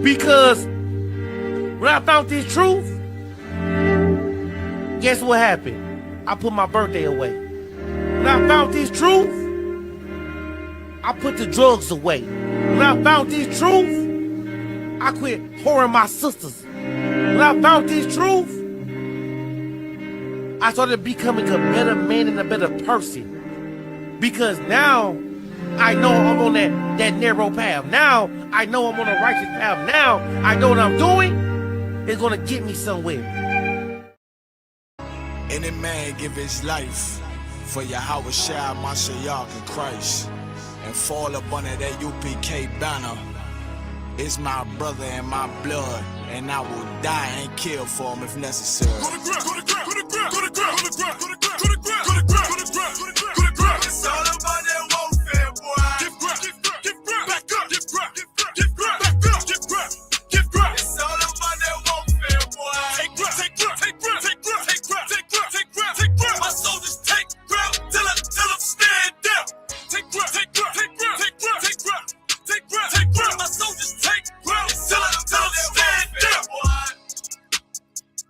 Because when I found this truth, guess what happened? I put my birthday away. When I found this truth, I put the drugs away. When I found this truth, I quit whoring my sisters. When I found this truth, I started becoming a better man and a better person. Because now I know I'm on that narrow path. Now I know I'm on a righteous path. Now I know what I'm doing is gonna get me somewhere. Any man give his life for Yahweh Shai, Mashiach, and Christ, and fall up under that UPK banner. It's my brother and my blood, and I will die and kill for him if necessary. Go to ground, go to ground, go to ground, go to ground, go to ground, go to ground, go to ground, go to ground, go to ground, go to ground. It's all about that warfare, boy. Give ground, give ground, back up, give ground, give ground, back up, give ground, give ground. It's all about that warfare, boy. Take ground, take ground, take ground, take ground, take ground, take ground, take ground, take ground. My soldiers take ground till I'm stand down. Take ground, take ground, take ground, take ground, take ground, take ground, take ground. My soldiers take ground till I'm stand down.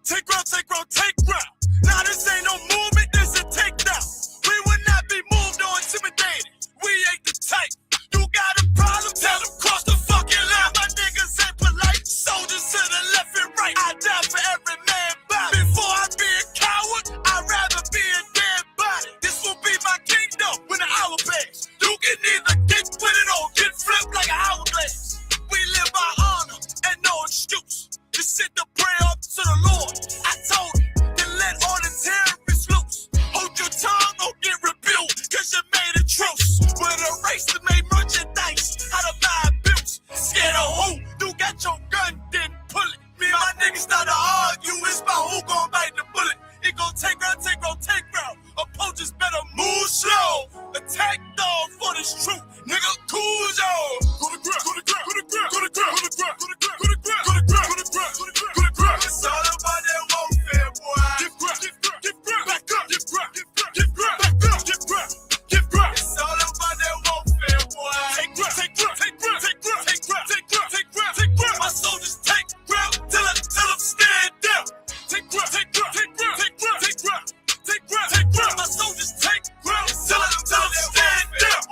Take ground, take ground, take ground. Now this ain't no movement, this a takedown. We will not be moved or intimidated. We ain't the type. You got a problem? Tell them cross the fucking line. My niggas ain't polite. Soldiers to the left and right. I die for every man body. Before I be a coward, I'd rather be a dead body. This will be my kingdom when the hour plays. You can either get with it or get flipped like an hourglass. We live by honor and no excuse. Just sit the prayer up to the Lord. I told him to let all the terrorists loose. Hold your tongue or get rebuked, cause you made a truce. With a race that made merchandise out of my abuse. Scared of who? You got your gun, then pull it. Me and my niggas start to argue, it's about who gon' bite the bullet. It gon' take round, take round, take round. Opponents better move slow. Attack dog for this truth. Nigga, cool zone. Go to ground, go to ground, go to ground, go to ground, go to ground, go to ground, go to ground, go to ground, go to ground, go to ground, go to ground. It's all about that warfare, boy. Give ground, give ground, give ground, back up, give ground, give ground, give ground, back up, give ground, give ground. It's all about that warfare, boy. Take ground, take ground, take ground, take ground, take ground, take ground, take ground, take ground. My soldiers take ground till I'm stand down. Take ground, take ground, take ground, take ground, take ground, take ground, take ground. My soldiers take ground till I'm stand down.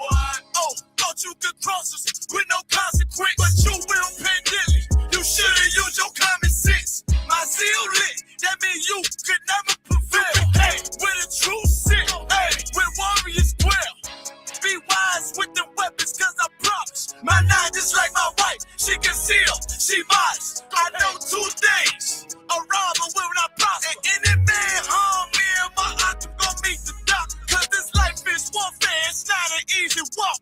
Oh, thought you could cross us with no consequence, but you will pay dearly. You should've used your common sense. My zeal lit, that means you could never prevail. Hey, with a true sin, hey, with warriors dwell. Be wise with the weapons, cause I promise. My nine just like my wife, she concealed, she modest. I know 2 things, a robber will not prosper. And any man harm me and my octave gon' meet the doctor. Cause this life is warfare, it's not an easy walk.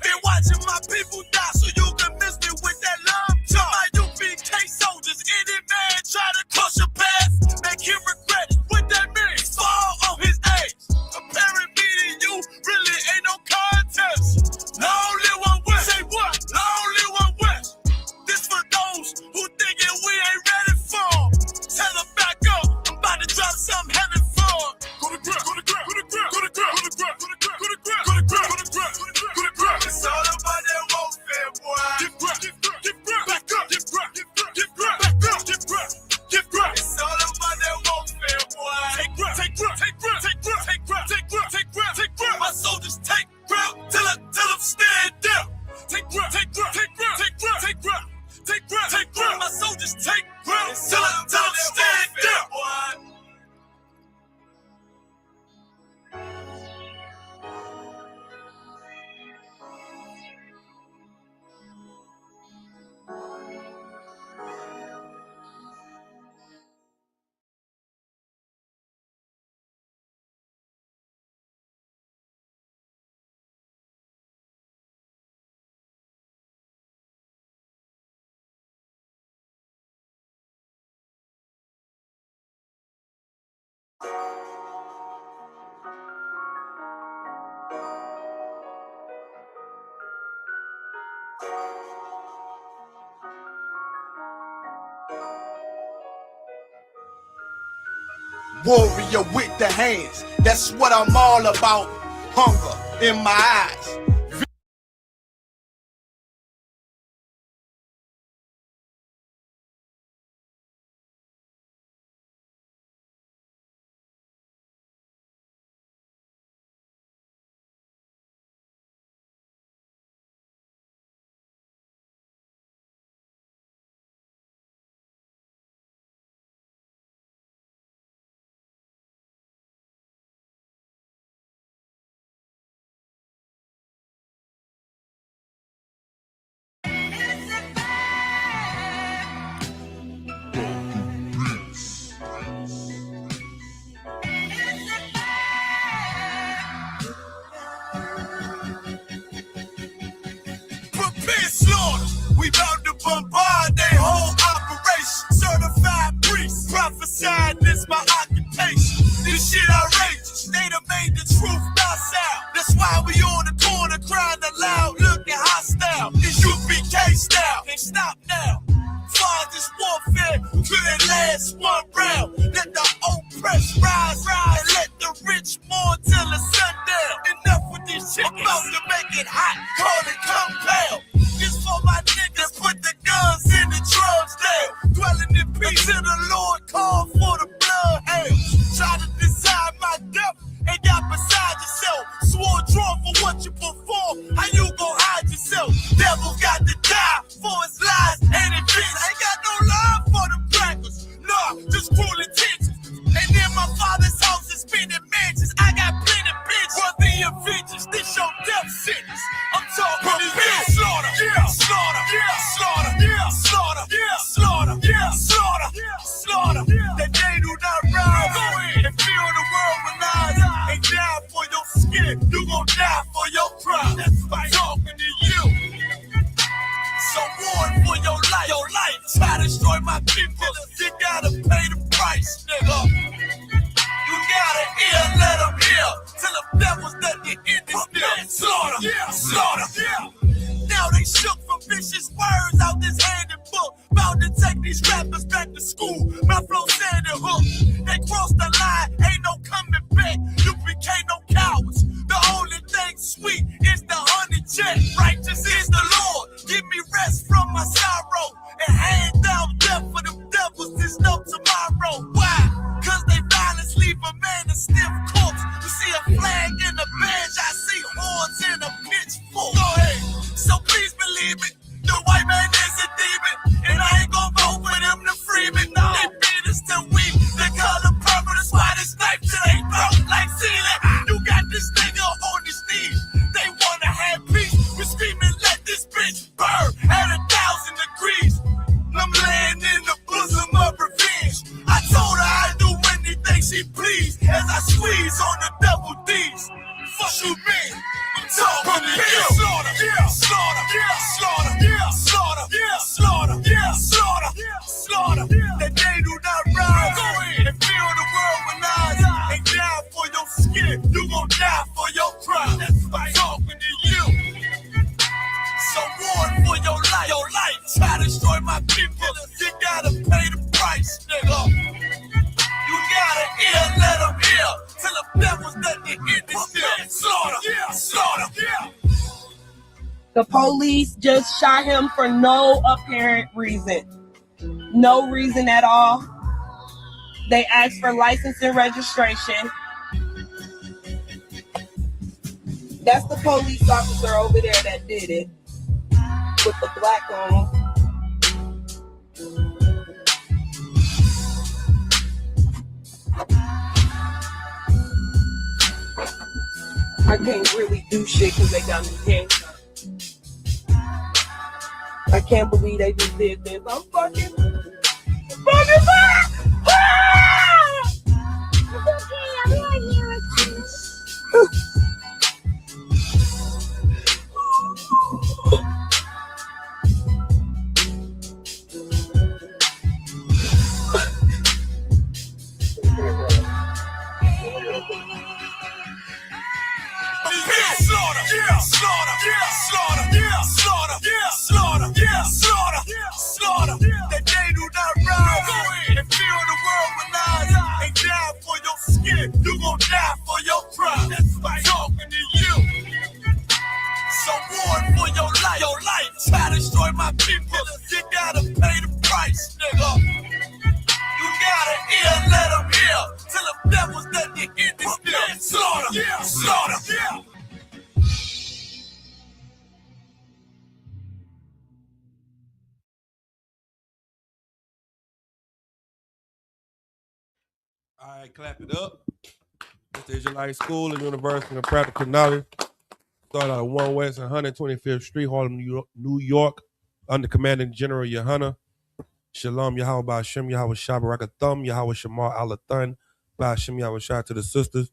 Been watching my people die so you can miss me with that love talk. My UPK soldiers, any man try to cross your path, make him regret it. What that means, fall on his ass. Comparing me to you really ain't no contest. No only one West. Say what? No only one West. This for those who thinking we ain't ready for. Tell them back up, I'm about to drop something heavy for. Go to ground, go to ground, go to ground, go to ground, go to ground, go to ground, go to ground, go to ground, go to ground, go to ground. It's all about that warfare, boy. Give ground, give ground, give ground, back up, give ground, give ground, give ground, back up, give ground, give ground. It's all about that warfare, boy. Take ground, take ground, take ground, take ground, take ground, take ground, take ground, take ground. My soldiers take ground till I'm stand down. Take ground, take ground, take ground, take ground, take ground, take ground, take ground. My soldiers take ground till I'm stand down. Warrior with the hands, that's what I'm all about. Hunger in my eyes, Prepare slaughter. We bout to bombard their whole operation. Certified priest, prophesied this my occupation. This shit outrageous. They done made the truth docile. That's why we on the corner crying aloud, looking hostile. It's UPK style. Can't stop now. Find this warfare to the last one round. Let the oppressed rise, and let the rich mourn till the sundown. Enough with these chickens. About to make it hot, call it compound. This for my niggas, put the guns in the drugs down. Dwelling in peace till the Lord call for the bloodhounds. Try to decide my death and got beside yourself. Swore drawn for what you perform. How you gon' hide yourself? Devil got to die for his lies and adventures. Ain't got no love for the crackers. Nah, just cruel intentions. And in my father's house is spinning mansions. I got plenty bitches. Worthy of vengeance. This your death sentence. I'm talking to you. Slaughter, yeah, slaughter, yeah, slaughter, yeah, slaughter, yeah, slaughter, yeah, slaughter, yeah, slaughter. That they do not rise. Go in and feel the world with lies. And die for your skin. You gon' die for your pride. That's right. Talking to you. So warn for your life. Your life. Try to destroy my people. You gotta pay the price, nigga. You gotta hear, let them hear. Till the devils that they in this deal. Slaughter, yeah, slaughter, yeah. Now they shook from vicious words out this handed book. Bound to take these rappers back to school. My flow said and hook. They crossed the line, ain't no coming back. You became no cowards. The only thing sweet is the honey jet. Righteous is the Lord. Give me rest from my sorrow. And hand down death for them devils. There's no tomorrow. Why? Cause they violence leave a man a stiff corpse. You see a flag in a bench, I see horns in a pitchfork. Go ahead. So please believe it. The white man is a demon. And I ain't gon' vote for them to free me. No. They beat us till we the color purple. That's why this knife till they broke like ceiling. You got this nigga on his knees. They wanna have peace. We screaming, let this bitch burn at 1,000 degrees. I'm laying in the bosom of revenge. I told her I'd do anything she pleased as I squeeze on the double D's. Fuck you, man. I'm talking to you. Slaughter, yeah, slaughter, yeah, slaughter, yeah, slaughter, yeah, slaughter, yeah, slaughter, yeah, slaughter. That they do not rise. Go in and feel the world with lies. And die for your skin. You gon' die for your pride. That's right. Talking to you. So warn for your life. Your life. Try to destroy my people. You gotta pay the price, nigga. You gotta hear, let them hear. Till the devils that they in this deal. Slaughter, yeah, slaughter, yeah. The police just shot him for no apparent reason. No reason at all. They asked for license and registration. That's the police officer over there that did it. With the black on. I can't really do shit because they got me handcuffed. I can't believe they just did this. I'm fucking back! Slaughter, yeah, slaughter, yeah, slaughter, yeah, slaughter, yeah, slaughter, yeah, slaughter, yeah, slaughter. That they do not rise. Go in and feel the world with lies. And die for your skin. You gon' die for your pride. That's right. Talking to you. So warn for your life. Your life. Try to destroy my people. You gotta pay the price, nigga. You gotta hear, let them hear. Till the devils that they in this deal. Slaughter, yeah, slaughter, yeah. All right, clap it up. This is your life school and University of Practical Knowledge. Started out at 1 West 125th Street, Harlem, New York, under Commanding General Yohana. Shalom, Yahweh Ba'Shem, Yahweh Shabarakathum, Yahweh Shamar Alathan, Ba'Shem, Yahweh Shah to the sisters.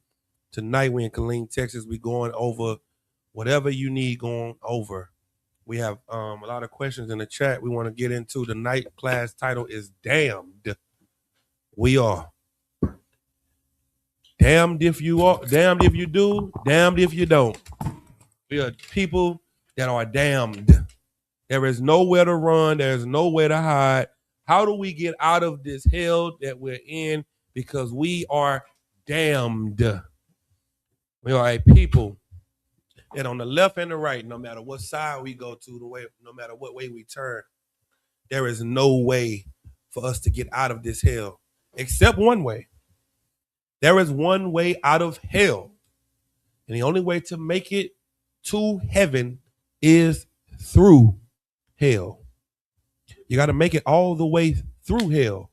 Tonight, we in Killeen, Texas. We going over whatever you need going over. We have a lot of questions in the chat we want to get into. The night class title is Damned. We are. Damned if you are, damned if you do, damned if you don't. We are people that are damned. There is nowhere to run. There's nowhere to hide. How do we get out of this hell that we're in? Because we are damned. We are a people that on the left and the right, no matter what side we go to, no matter what way we turn, there is no way for us to get out of this hell except one way. There is one way out of hell. And the only way to make it to heaven is through hell. You got to make it all the way through hell.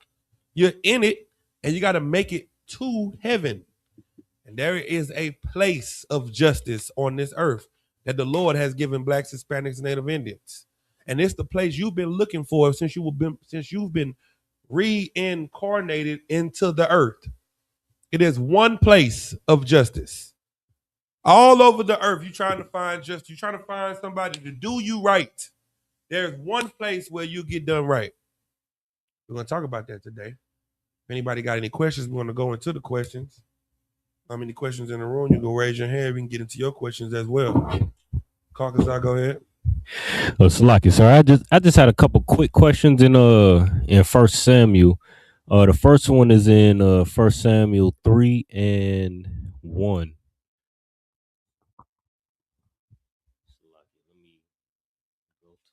You're in it and you got to make it to heaven. And there is a place of justice on this earth that the Lord has given blacks, Hispanics, and Native Indians. And it's the place you've been looking for since you've been reincarnated into the earth. It is one place of justice. All over the earth, you're trying to find justice. You're trying to find somebody to do you right. There's one place where you get done right. We're going to talk about that today. If anybody got any questions, we're going to go into the questions. How many questions in the room? You can raise your hand. We can get into your questions as well. Caucus, I'll go ahead. Salaki, sir. I just had a couple quick questions in 1 Samuel. The first one is in 1 Samuel 3:1.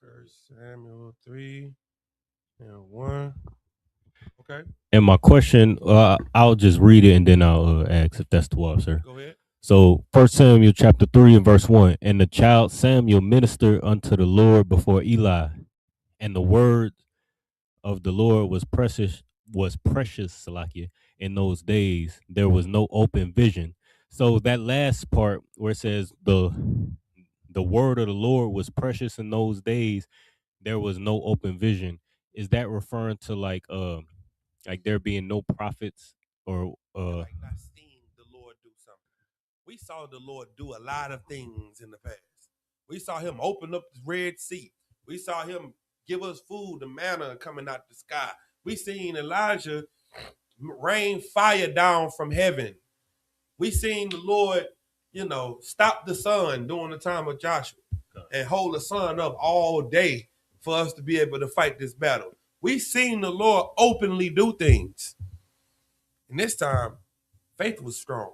First Samuel 3:1. Okay. And my question, I'll just read it and then I'll ask if that's 12, sir. Go ahead. So 1 Samuel chapter 3:1. And the child Samuel ministered unto the Lord before Eli, and the word of the Lord was precious, Salakia, in those days. There was no open vision. So that last part where it says the word of the Lord was precious in those days, there was no open vision. Is that referring to like there being no prophets or like not seeing the Lord do something? We saw the Lord do a lot of things in the past. We saw him open up the Red Sea. We saw him give us food, the manna coming out the sky. We seen Elijah rain fire down from heaven. We seen the Lord, stop the sun during the time of Joshua and hold the sun up all day for us to be able to fight this battle. We seen the Lord openly do things. And this time, faith was strong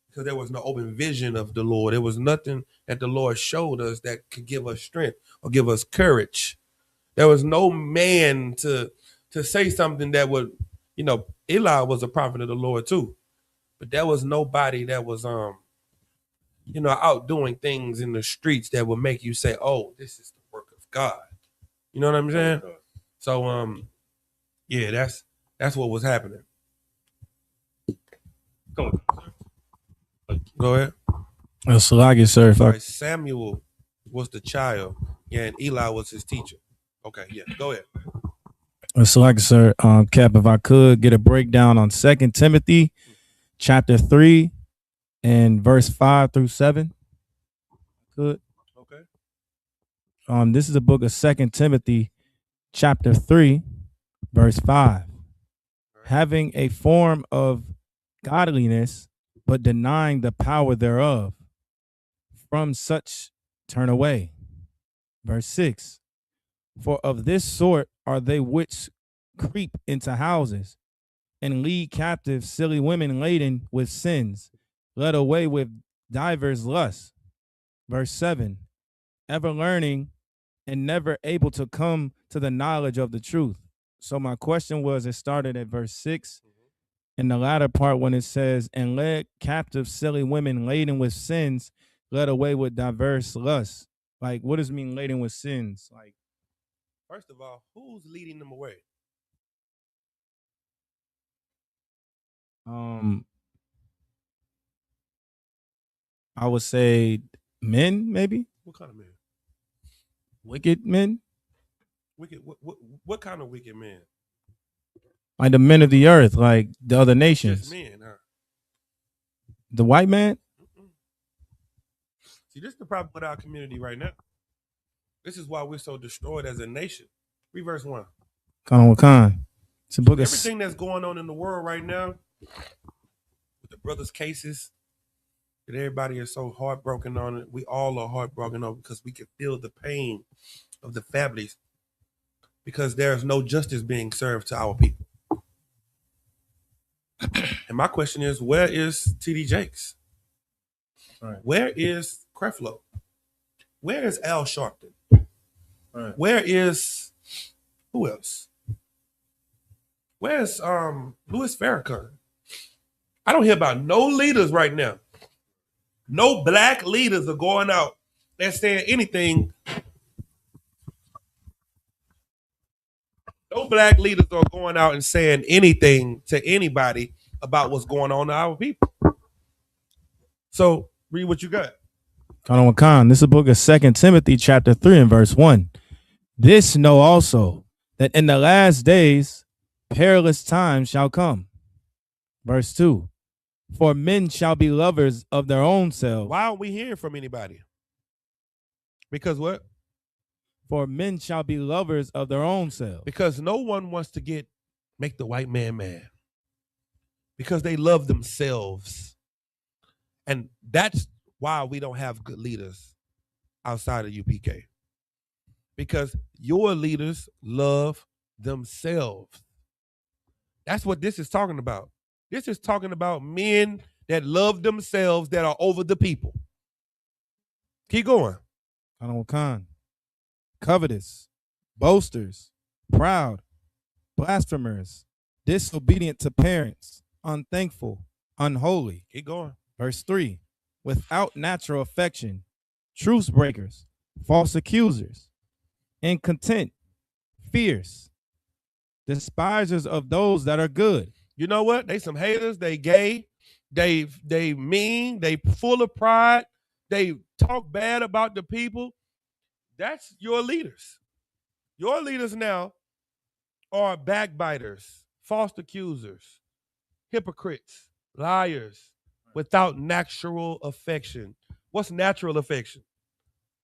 because there was no open vision of the Lord. There was nothing that the Lord showed us that could give us strength or give us courage. There was no man to say something that would, Eli was a prophet of the Lord too. But there was nobody that was, out doing things in the streets that would make you say, oh, this is the work of God. You know what I'm saying? So, yeah, that's what was happening. Go ahead. Salaki, sir. Sorry, Samuel was the child, and Eli was his teacher. Okay, yeah, go ahead. Salaki, sir. Cap, if I could get a breakdown on 2 Timothy chapter 3 and verse 5-7. Good. Okay. This is a book of 2 Timothy chapter 3, verse 5. Having a form of godliness, but denying the power thereof. From such turn away. Verse 6. For of this sort are they which creep into houses and lead captive silly women laden with sins, led away with divers lusts. Verse 7. Ever learning and never able to come to the knowledge of the truth. So my question was, it started at verse 6. In the latter part when it says, and led captive silly women laden with sins, led away with diverse lusts. Like, what does it mean laden with sins? Like, first of all, who's leading them away? I would say men, maybe. What kind of men? Wicked men. Wicked. What kind of wicked men? Like the men of the earth, like the other nations. Just men, huh? The white man. See, this is the problem with our community right now. This is why we're so destroyed as a nation. Read verse 1. Khan. It's a book of Everything that's going on in the world right now, with the brothers' cases, that everybody is so heartbroken on it. We all are heartbroken on it because we can feel the pain of the families because there's no justice being served to our people. And my question is, where is TD Jakes? Right. Where is Creflo? Where is Al Sharpton? Right. Where is who else? Where's Louis Farrakhan? I don't hear about no leaders right now. No black leaders are going out and saying anything. No black leaders are going out and saying anything to anybody about what's going on to our people. So read what you got. Khan. This is a book of 2 Timothy chapter 3 and verse 1. This know also that in the last days perilous times shall come. Verse 2. For men shall be lovers of their own selves. Why aren't we hearing from anybody? Because what? For men shall be lovers of their own selves. Because no one wants to make the white man mad. Because they love themselves. And that's why we don't have good leaders outside of UPK. Because your leaders love themselves. That's what this is talking about. This is talking about men that love themselves that are over the people. Keep going. Khan. Covetous, boasters, proud, blasphemers, disobedient to parents, unthankful, unholy. Keep going. Verse 3. Without natural affection, truce breakers, false accusers, incontent, fierce, despisers of those that are good. You know what? They some haters. They gay. They mean. They full of pride. They talk bad about the people. That's your leaders. Your leaders now are backbiters, false accusers, hypocrites, liars, without natural affection. What's natural affection?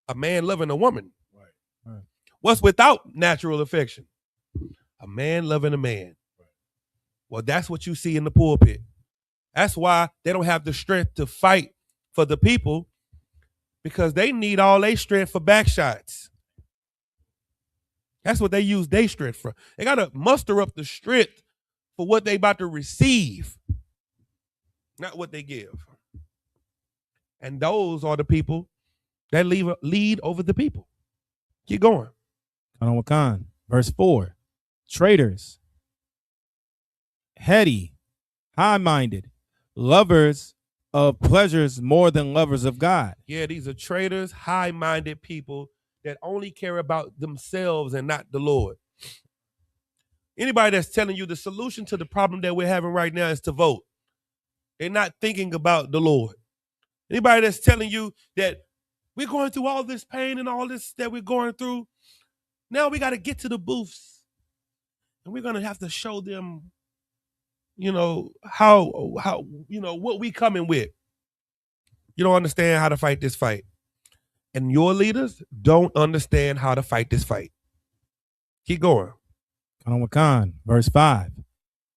A man loving a woman. Right. What's without natural affection? A man loving a man. Well, that's what you see in the pulpit. That's why they don't have the strength to fight for the people, because they need all their strength for back shots. That's what they use their strength for. They got to muster up the strength for what they about to receive, not what they give. And those are the people that lead over the people. Keep going. Khan. Verse 4. Traitors, heady, high-minded, lovers of pleasures more than lovers of God. Yeah, these are traitors, high-minded people that only care about themselves and not the Lord. Anybody that's telling you the solution to the problem that we're having right now is to vote, they're not thinking about the Lord. Anybody that's telling you that we're going through all this pain and all this that we're going through, now we got to get to the booths and we're going to have to show them, how what we coming with. You don't understand how to fight this fight. And your leaders don't understand how to fight this fight. Keep going. Khan. Verse 5.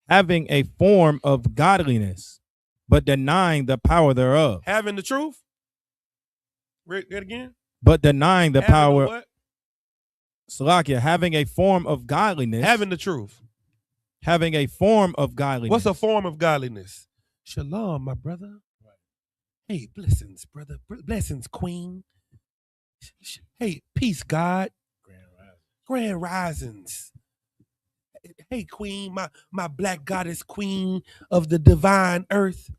Having a form of godliness, but denying the power thereof. Having the truth. Read that again. But denying the Having power. what? Salakia, having a form of godliness. Having the truth. Having a form of godliness. What's a form of godliness? Shalom, my brother. Hey, blessings, brother. Blessings, queen. Hey, peace, God. Grand risings. Hey, queen, my black goddess, queen of the divine earth.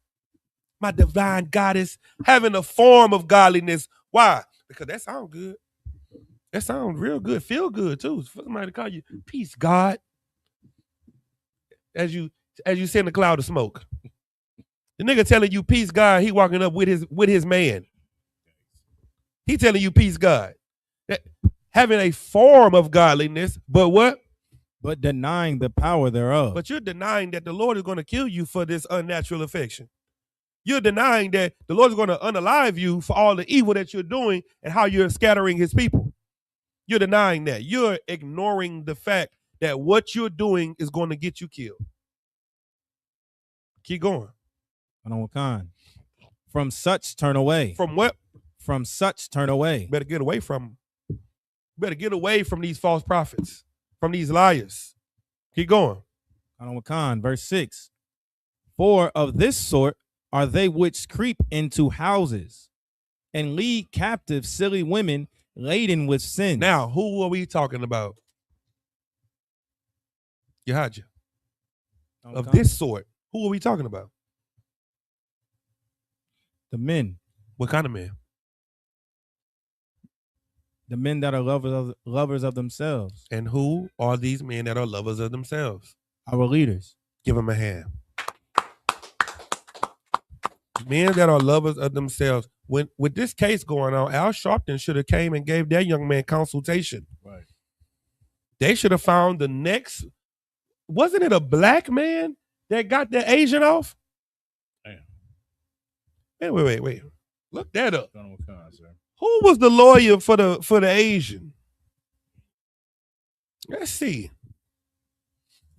My divine goddess, having a form of godliness. Why? Because that sounds good. That sounds real good. Feel good, too. For somebody to call you peace, God. As you send a cloud of smoke. The nigga telling you peace, God, he walking up with his man. He telling you peace, God. Having a form of godliness, but what? But denying the power thereof. But you're denying that the Lord is going to kill you for this unnatural affection. You're denying that the Lord is going to unalive you for all the evil that you're doing and how you're scattering his people. You're denying that. You're ignoring the fact that what you're doing is going to get you killed. Keep going. From such turn away. From what? From such turn away. Better get away from them. Better get away from these false prophets, from these liars. Keep going. Verse 6. For of this sort are they which creep into houses and lead captive silly women laden with sin. Now, who are we talking about? Yahaja. Of this sort, who are we talking about? The men. What kind of men? The men that are lovers of themselves. And who are these men that are lovers of themselves? Our leaders. Give them a hand. Men that are lovers of themselves. When with this case going on, Al Sharpton should have came and gave that young man consultation. Right. They should have found the next. Wasn't it a black man that got the Asian off? Damn. Wait. Look that up. Who was the lawyer for the Asian? Let's see.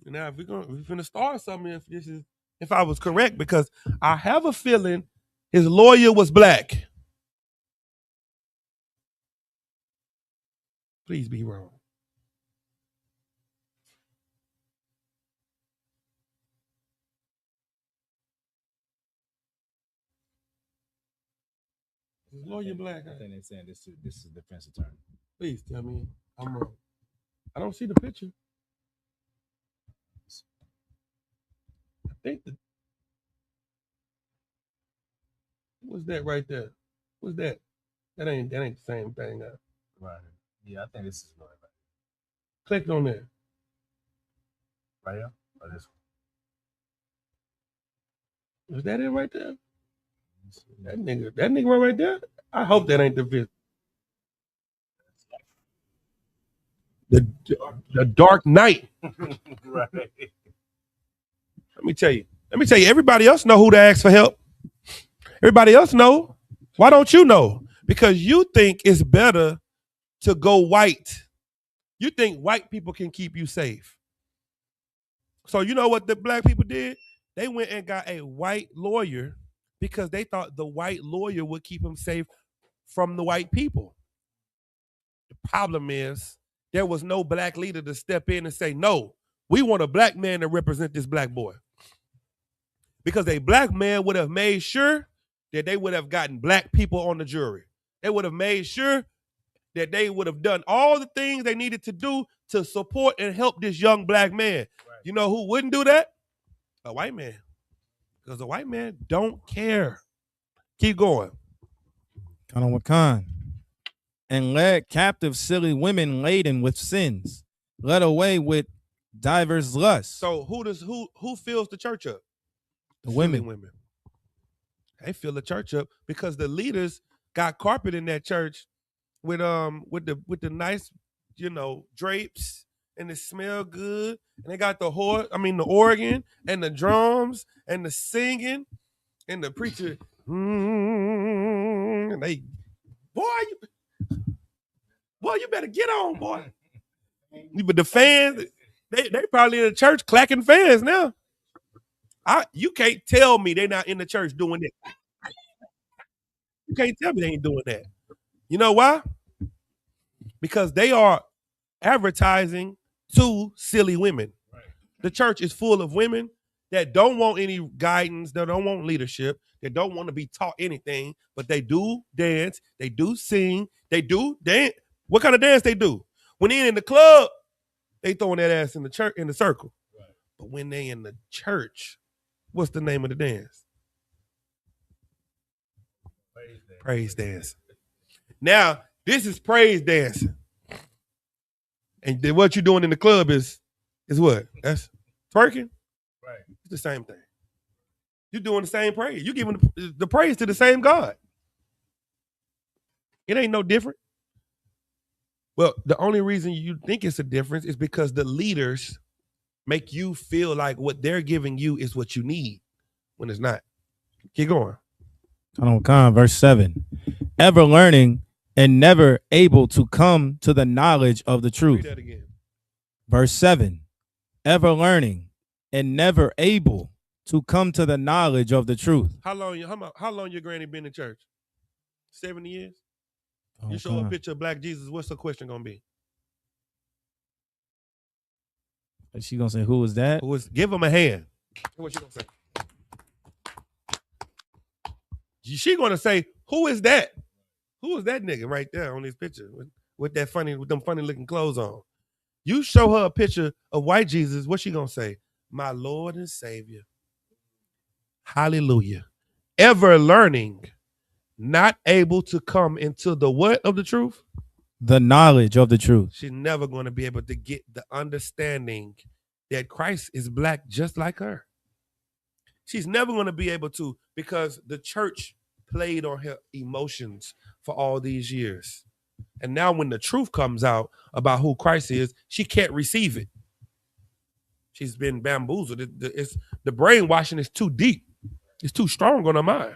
Now, if we're gonna start something, if I was correct, because I have a feeling his lawyer was black. Please be wrong. His lawyer black. I think they're saying this is defense attorney. Please tell me I'm wrong. I don't see the picture. I think what's that right there? What's that? That ain't the same thing. Right. Yeah, I think this is right. Click on that. Right here? Or this one? Is that it right there? That nigga right there? I hope that ain't the video. The Dark Knight. Right. Let me tell you, everybody else know who to ask for help. Everybody else know. Why don't you know? Because you think it's better to go white. You think white people can keep you safe. So you know what the black people did? They went and got a white lawyer because they thought the white lawyer would keep them safe from the white people. The problem is there was no black leader to step in and say, no, we want a black man to represent this black boy. Because a black man would have made sure that they would have gotten black people on the jury. They would have made sure that they would have done all the things they needed to do to support and help this young black man. Right. You know who wouldn't do that? A white man. Because a white man don't care. Keep going. And led captive silly women laden with sins, led away with divers lusts. So who fills the church up? The women. They fill the church up because the leaders got carpet in that church with the nice, drapes, and it smell good. And they got the organ and the drums and the singing and the preacher. And they, boy, you better get on, boy. But the fans, they probably in the church clacking fans now. You can't tell me they're not in the church doing that. You can't tell me they ain't doing that. You know why? Because they are advertising to silly women. Right. The church is full of women that don't want any guidance, that don't want leadership, that don't want to be taught anything, but they do dance, they do sing, they do dance. What kind of dance they do? When they're in the club, they throwing that ass in the church in the circle. Right. But when they in the church, what's the name of the dance? Praise dance. Now, this is praise dancing. And then what you're doing in the club is what? That's twerking? Right. It's the same thing. You're doing the same praise. You're giving the praise to the same God. It ain't no different. Well, the only reason you think it's a difference is because the leaders make you feel like what they're giving you is what you need when it's not. Keep going. Verse 7. Ever learning and never able to come to the knowledge of the Read truth. that again. Verse 7, ever learning and never able to come to the knowledge of the truth. How long your granny been in church? 70 years? You show a Okay. picture of Black Jesus, what's the question gonna be? Is she gonna say, who is that? Who is? Give him a hand. What you gonna say? She gonna say, who is that? Who is that nigga right there on this picture with them funny looking clothes on? You show her a picture of white Jesus, what's she gonna say? My Lord and Savior. Hallelujah. Ever learning, not able to come into the what of the truth? The knowledge of the truth. She's never going to be able to get the understanding that Christ is Black just like her. She's never going to be able to, because the church played on her emotions for all these years. And now when the truth comes out about who Christ is, she can't receive it. She's been bamboozled. The brainwashing is too deep. It's too strong on her mind.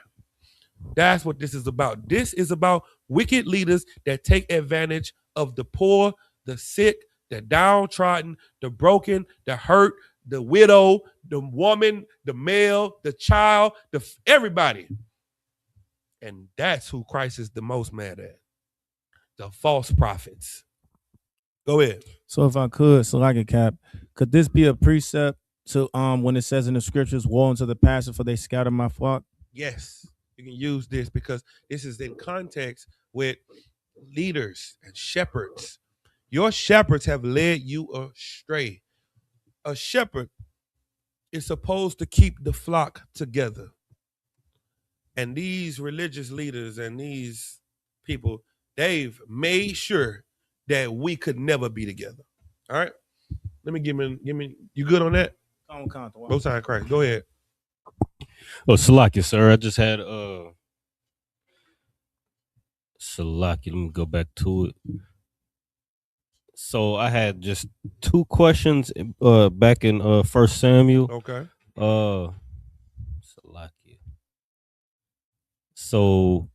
That's what this is about. This is about wicked leaders that take advantage of the poor, the sick, the downtrodden, the broken, the hurt, the widow, the woman, the male, the child, everybody. And that's who Christ is the most mad at. The false prophets. Go ahead. So if I could, Salaki Cap, could this be a precept to when it says in the scriptures, woe unto the pastor for they scatter my flock? Yes, you can use this because this is in context with leaders and shepherds. Your shepherds have led you astray. A shepherd is supposed to keep the flock together. And these religious leaders and these people, they've made sure that we could never be together. All right? Let me give me, you good on that? Most High Christ. Go ahead. Oh, Salaki, sir. I just had Salaki. Let me go back to it. So I had just two questions back in 1 Samuel. Okay. Salaki. So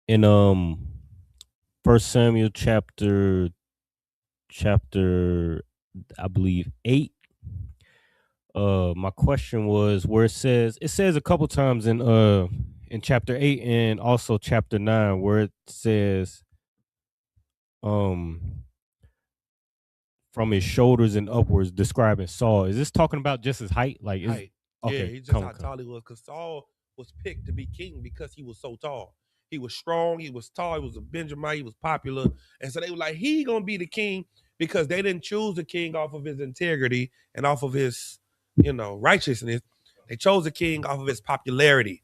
in 1 Samuel chapter I believe 8. My question was where it says a couple times in chapter 8 and also chapter 9 where it says from his shoulders and upwards, describing Saul. Is this talking about just his height? Like, Height. okay, Yeah, he just how tall he was, because Saul was picked to be king because he was so tall. He was strong, he was tall, he was a Benjamite, he was popular. And so they were like, he gonna be the king, because they didn't choose the king off of his integrity and off of his, righteousness. They chose the king off of his popularity.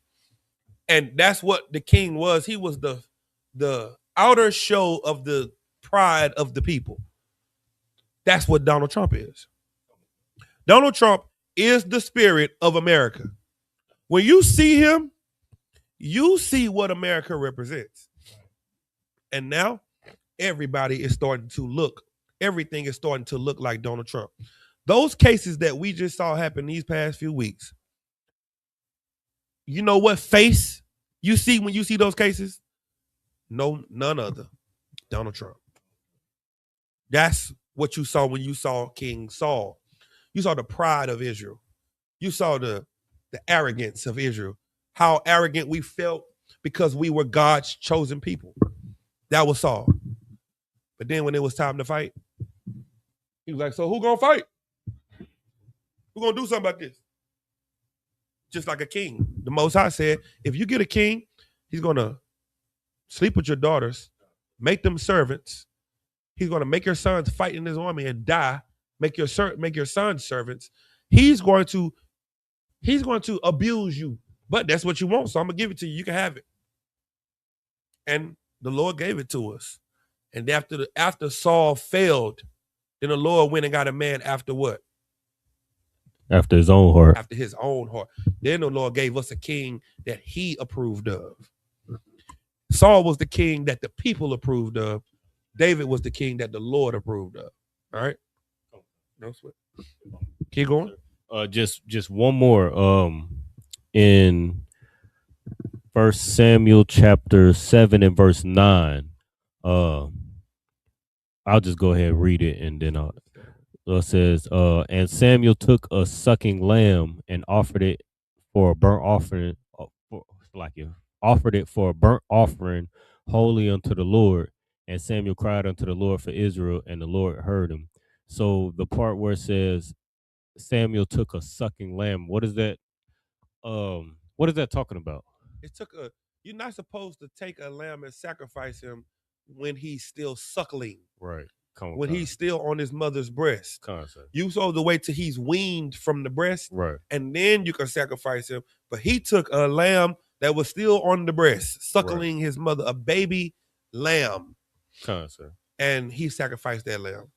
And that's what the king was. He was the outer show of the pride of the people. That's what Donald Trump is. Donald Trump is the spirit of America. When you see him, you see what America represents. And now everything is starting to look like Donald Trump. Those cases that we just saw happen these past few weeks, you know what face you see when you see those cases? No, none other. Donald Trump. That's what you saw when you saw King Saul. You saw the pride of Israel. You saw the arrogance of Israel. How arrogant we felt because we were God's chosen people. That was Saul. But then when it was time to fight, he was like, so who gonna fight? Who gonna do something about this? Just like a king. The Most High said, if you get a king, he's gonna sleep with your daughters, make them servants. He's gonna make your sons fight in his army and die. Make your sons servants. He's going to abuse you. But that's what you want, so I'm gonna give it to you. You can have it. And the Lord gave it to us. And after Saul failed, then the Lord went and got a man after what? After his own heart. After his own heart. Then the Lord gave us a king that he approved of. Saul was the king that the people approved of. David was the king that the Lord approved of. All right? No sweat. Keep going. Just one more. In 1 Samuel chapter 7 and verse 9, I'll just go ahead and read it, and then it says, and Samuel took a sucking lamb and offered it for a burnt offering, offered it for a burnt offering holy unto the Lord. And Samuel cried unto the Lord for Israel, and the Lord heard him. So the part where it says Samuel took a sucking lamb, what is that? What is that talking about? It took a. You're not supposed to take a lamb and sacrifice him when he's still suckling. Right. When he's still on his mother's breast. Concept. You supposed to wait till he's weaned from the breast. Right. And then you can sacrifice him. But he took a lamb that was still on the breast, suckling his mother, a baby lamb. Concept. And he sacrificed that lamb.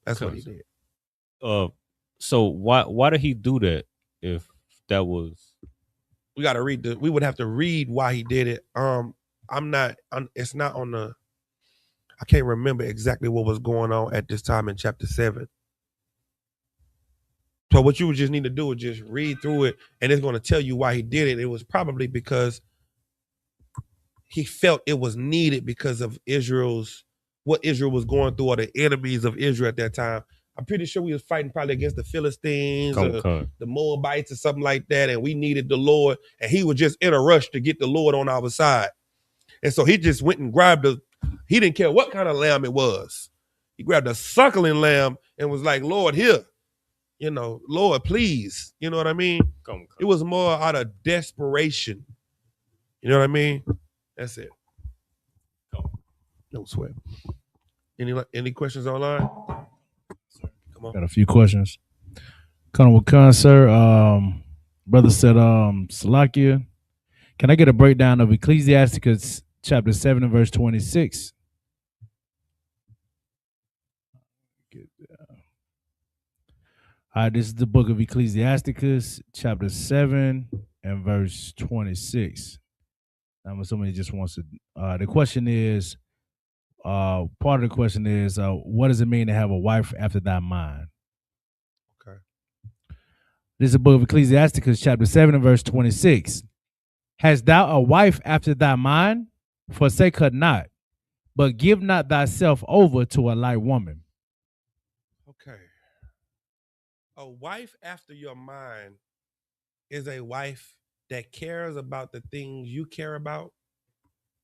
That's what he did. So why did he do that if that was? We got to read we would have to read why he did it. It's not on the, I can't remember exactly what was going on at this time in chapter 7. So what you would just need to do is just read through it, and it's going to tell you why he did it. It was probably because he felt it was needed because of what Israel was going through, or the enemies of Israel at that time. I'm pretty sure we was fighting probably against the Philistines or the Moabites or something like that, and we needed the Lord, and he was just in a rush to get the Lord on our side. And so he just went and grabbed he didn't care what kind of lamb it was. He grabbed a suckling lamb and was like, Lord, here, Lord, please. You know what I mean? It was more out of desperation. You know what I mean? That's it. No sweat. Any questions online? Come on. Got a few questions. Colonel Wakan, sir. Brother said, Salakia, can I get a breakdown of Ecclesiasticus chapter 7 and verse 26? All right, this is the book of Ecclesiasticus, chapter 7 and verse 26. I'm assuming he just wants to, the question is, part of the question is, what does it mean to have a wife after thy mind? Okay. This is the book of Ecclesiasticus, chapter 7 and verse 26. Hast thou a wife after thy mind? Forsake her not, but give not thyself over to a light woman. Okay. A wife after your mind is a wife that cares about the things you care about,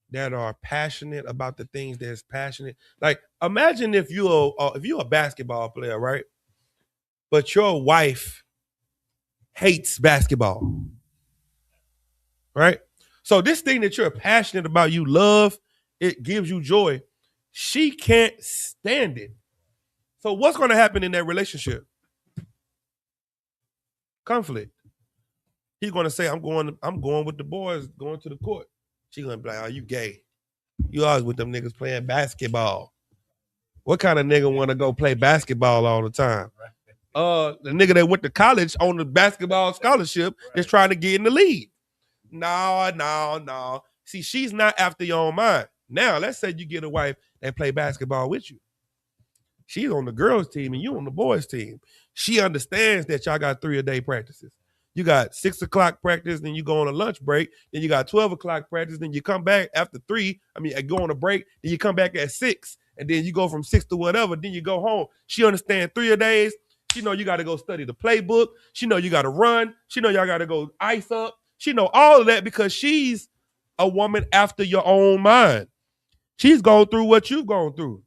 that are passionate about the things that's passionate. Like, imagine if you're a basketball player, right? But your wife hates basketball, right? So this thing that you're passionate about, you love, it gives you joy. She can't stand it. So what's going to happen in that relationship? Conflict. He's going to say, I'm going with the boys, going to the court. She's going to be like, oh, you gay. You always with them niggas playing basketball. What kind of nigga want to go play basketball all the time? The nigga that went to college on the basketball scholarship is trying to get in the league. No. See, she's not after your own mind. Now, let's say you get a wife that play basketball with you. She's on the girls' team and you on the boys' team. She understands that y'all got 3-a-day practices. You got 6 o'clock practice, then you go on a lunch break. Then you got 12 o'clock practice, then you come back after 3. Go on a break, then you come back at 6. And then you go from 6 to whatever, then you go home. She understands 3-a-days. She know you got to go study the playbook. She know you got to run. She know y'all got to go ice up. She know all of that because she's a woman after your own mind. She's gone through what you've gone through.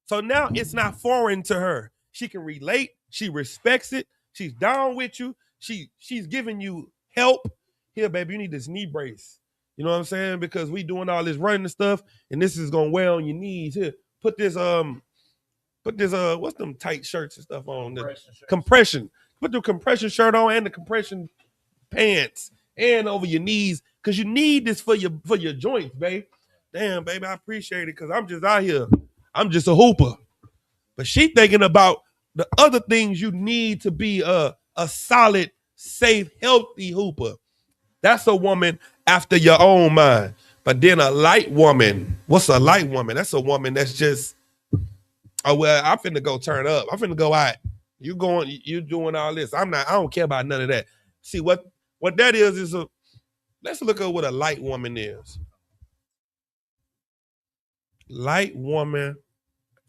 So now it's not foreign to her. She can relate. She respects it. She's down with you. She's giving you help. Here, baby, you need this knee brace. You know what I'm saying? Because we doing all this running and stuff, and this is gonna wear on your knees. Here, put this what's them tight shirts and stuff on? Compression. Put the compression shirt on and the compression pants and over your knees, because you need this for your joints, babe. Damn, baby, I appreciate it, because I'm just out here. I'm just a hooper. But she thinking about the other things you need to be a solid, safe, healthy hooper. That's a woman after your own mind. But then a light woman, what's a light woman? That's a woman that's just, oh, well, I'm finna go turn up. I'm finna go out. You doing all this. I don't care about none of that. See, what that is let's look at what a light woman is. light woman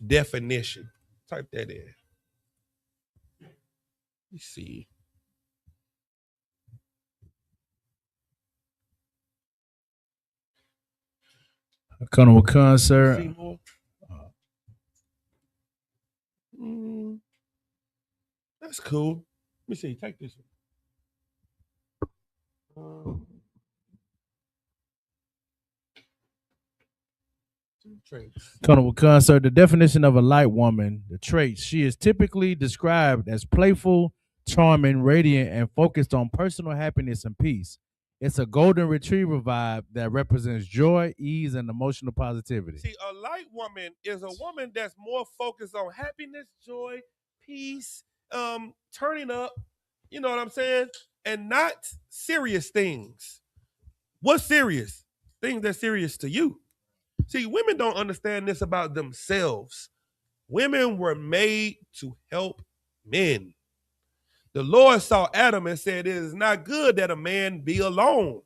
definition. Type that in. Let's see. Colonel Wakan, sir. See more? That's cool. Let me see. Take this one. Colonel Wakan, sir, the definition of a light woman, the traits, she is typically described as playful, charming, radiant, and focused on personal happiness and peace. It's a golden retriever vibe that represents joy, ease, and emotional positivity. See, a light woman is a woman that's more focused on happiness, joy, peace, turning up, you know what I'm saying? And not serious things. What's serious? Things that's serious to you. See, women don't understand this about themselves. Women were made to help men. The Lord saw Adam and said, it is not good that a man be alone.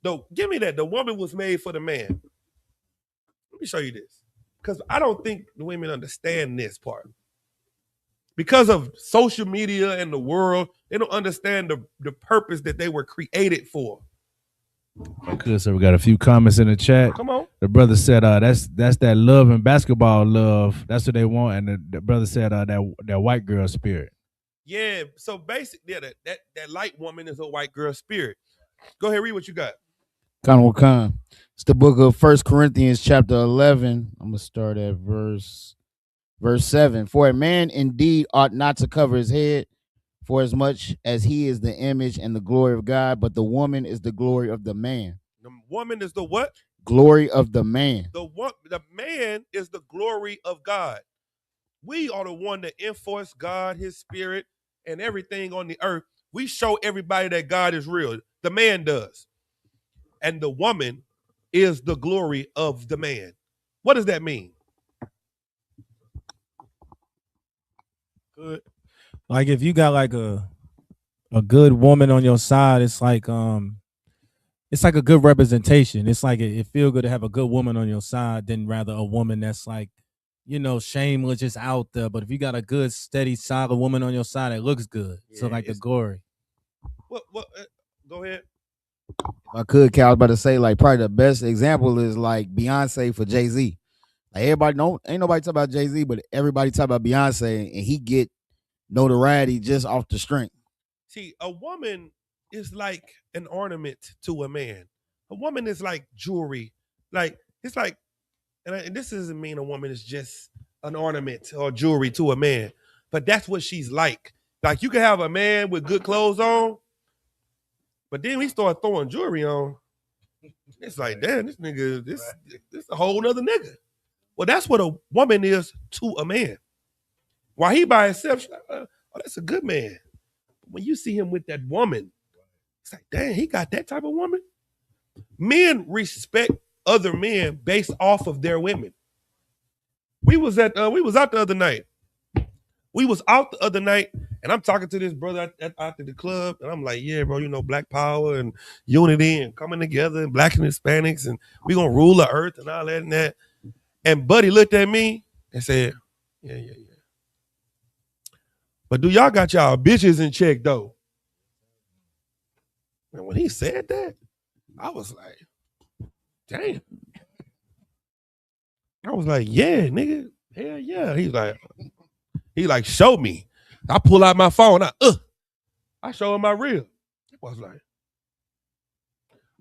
Though, give me that. The woman was made for the man. Let me show you this. Because I don't think the women understand this part. Because of social media and the world, they don't understand the purpose that they were created for. Good, so we got a few comments in the chat. Come on. The brother said, "That's that love and basketball love. That's what they want." And the brother said, "That white girl spirit." Yeah. So basically, that light woman is a white girl spirit. Go ahead, read what you got. Colonel Khan. It's the book of 1 Corinthians chapter 11. I'm gonna start at verse 7. For a man indeed ought not to cover his head, for as much as he is the image and the glory of God, but the woman is the glory of the man. The woman is the what? Glory of the man. The man is the glory of God. We are the one that enforce God, his spirit, and everything on the earth. We show everybody that God is real. The man does. And the woman is the glory of the man. What does that mean? Good. Like if you got like a good woman on your side, it's like a good representation. It's like it feel good to have a good woman on your side than rather a woman that's like, you know, shameless, just out there. But if you got a good, steady, solid woman on your side, it looks good. Yeah, so like the glory. What? Go ahead. If I could, Cal, I was about to say, like, probably the best example is like Beyonce for Jay-Z. Like everybody ain't nobody talk about Jay-Z, but everybody talk about Beyonce, and he get notoriety just off the strength. See, a woman is like an ornament to a man. A woman is like jewelry. Like it's like, and this doesn't mean a woman is just an ornament or jewelry to a man, but that's what she's like. Like you can have a man with good clothes on, but then we start throwing jewelry on. It's like, damn, this nigga, this a whole nother nigga. Well, that's what a woman is to a man. While he by himself, she's like, oh, that's a good man. When you see him with that woman, it's like, damn, he got that type of woman. Men respect other men based off of their women. We was out the other night. And I'm talking to this brother after the club, and I'm like, yeah, bro, you know, Black Power and unity and coming together and Black and Hispanics, and we gonna rule the earth and all that and that. And Buddy looked at me and said, yeah. But do y'all got y'all bitches in check though? And when he said that, I was like, damn. I was like, yeah, nigga. Hell yeah. He like, show me. I pull out my phone. I show him my reel. I was like,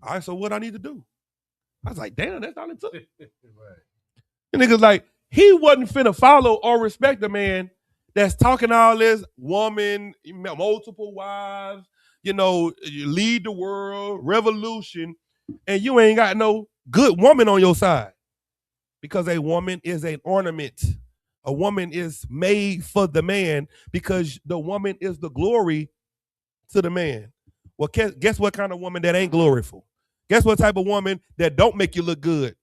all right, so what I need to do? I was like, damn, that's all it took. Right. And niggas like, he wasn't finna follow or respect the man that's talking all this woman, multiple wives, you know, you lead the world, revolution, and you ain't got no good woman on your side. Because a woman is an ornament. A woman is made for the man because the woman is the glory to the man. Well, guess what kind of woman that ain't gloriful? Guess what type of woman that don't make you look good?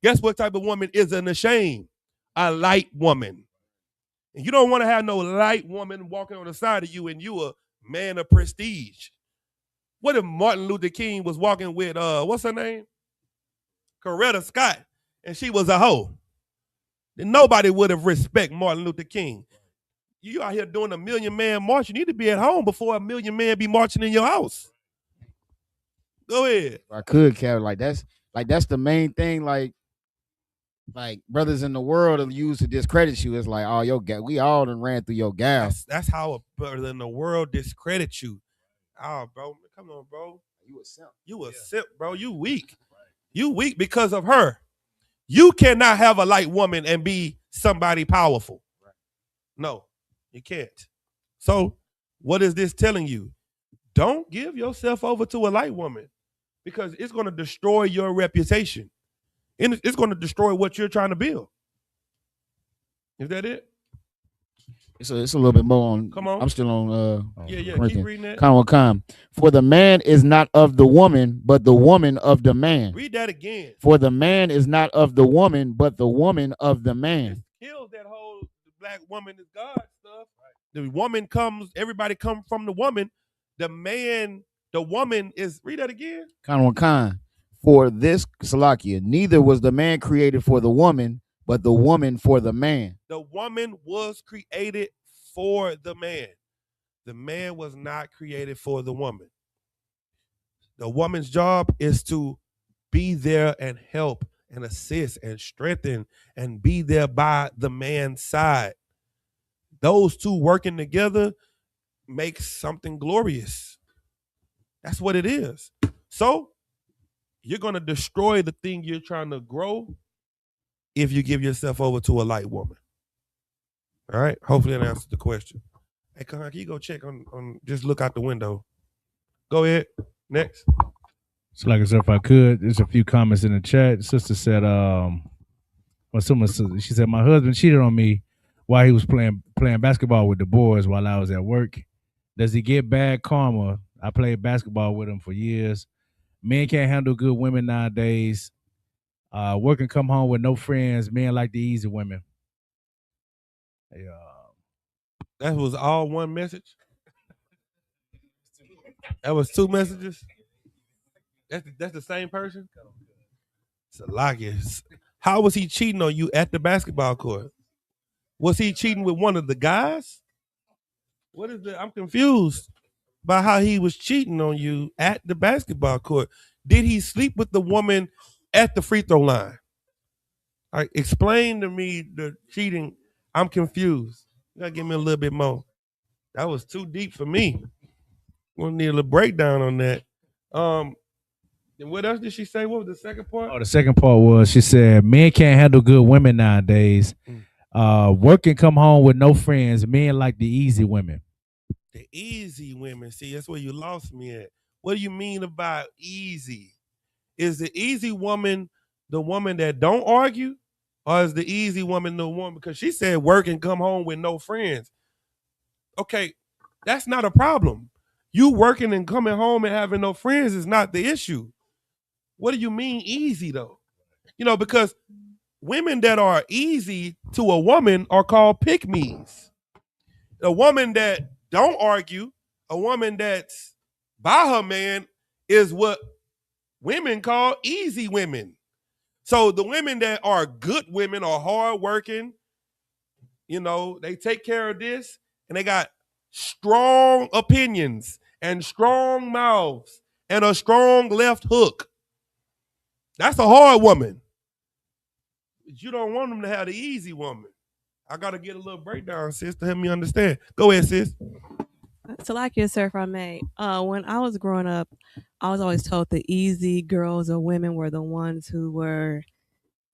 Guess what type of woman isn't ashamed? A light woman. And you don't want to have no light woman walking on the side of you and you a man of prestige. What if Martin Luther King was walking with, what's her name? Coretta Scott, and she was a hoe? then nobody would have respect Martin Luther King. You out here doing a 1,000,000-man march. You need to be at home before 1,000,000 men be marching in your house. Go ahead. I could, Kev. That's the main thing. Like brothers in the world will use to discredit you. It's like, oh, we all done ran through your gas. That's how a brother in the world discredits you. Oh, bro, come on, bro. You a simp. You a simp, bro. You weak. You weak because of her. You cannot have a light woman and be somebody powerful. No, you can't. So what is this telling you? Don't give yourself over to a light woman because it's going to destroy your reputation. And it's going to destroy what you're trying to build. Is that it? It's a little bit more on. Come on. I'm still on. Yeah. Corinthians. Keep reading that. Come. For the man is not of the woman, but the woman of the man. Read that again. For the man is not of the woman, but the woman of the man. It kills that whole black woman is God stuff. The woman comes. Everybody comes from the woman. The man, the woman is. Read that again. Con. For this Salakia, neither was the man created for the woman, but the woman for the man. The woman was created for the man. The man was not created for the woman. The woman's job is to be there and help and assist and strengthen and be there by the man's side. Those two working together makes something glorious. That's what it is. So you're going to destroy the thing you're trying to grow if you give yourself over to a light woman. All right? Hopefully that answers the question. Hey, Kahan, can you go check on just look out the window? Go ahead. Next. So like I said, if I could, there's a few comments in the chat. The sister said, she said, my husband cheated on me while he was playing basketball with the boys while I was at work. Does he get bad karma? I played basketball with him for years. Men can't handle good women nowadays. Work and come home with no friends. Men like the easy women. That was all one message? That was two messages? That's the same person? Salakia. How was he cheating on you at the basketball court? Was he cheating with one of the guys? I'm confused by how he was cheating on you at the basketball court. Did he sleep with the woman at the free throw line? All right, explain to me the cheating. I'm confused. You gotta give me a little bit more. That was too deep for me. We'll need a little breakdown on that. And what else did she say? What was the second part? Oh, the second part was she said men can't handle good women nowadays. Work and come home with no friends. Men like the easy women. The easy women. See, that's where you lost me at. What do you mean about easy? Is the easy woman the woman that don't argue? Or is the easy woman the woman? Because she said work and come home with no friends. Okay, that's not a problem. You working and coming home and having no friends is not the issue. What do you mean easy though? Because women that are easy to a woman are called pick-me's. A woman that don't argue, a woman that's by her man is what women call easy women. So the women that are good women are hardworking, they take care of this and they got strong opinions and strong mouths and a strong left hook. That's a hard woman. But you don't want them to have the easy woman. I got to get a little breakdown, sis, to help me understand. Go ahead, sis. Salakia, sir, if I may. When I was growing up, I was always told the easy girls or women were the ones who were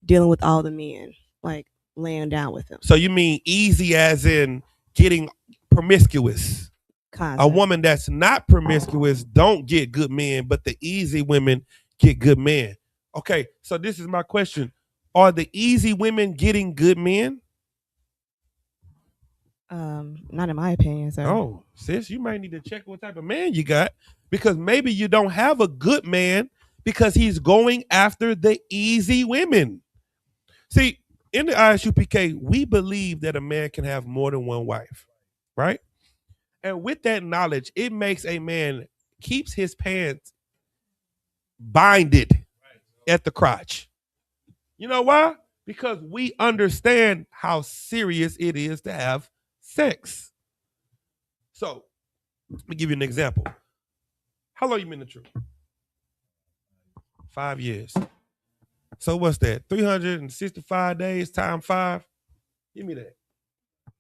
dealing with all the men, like laying down with them. So you mean easy as in getting promiscuous? Concept. A woman that's not promiscuous don't get good men, but the easy women get good men. Okay, so this is my question. Are the easy women getting good men? Not in my opinion, sir. Oh, sis, you might need to check what type of man you got, because maybe you don't have a good man because he's going after the easy women. See, in the Isupk, we believe that a man can have more than one wife, right? And with that knowledge, it makes a man keeps his pants binded at the crotch. You know why? Because we understand how serious it is to have sex. So, let me give you an example. How long you been in the truth? 5 years. So what's that? 365 days times 5? Give me that.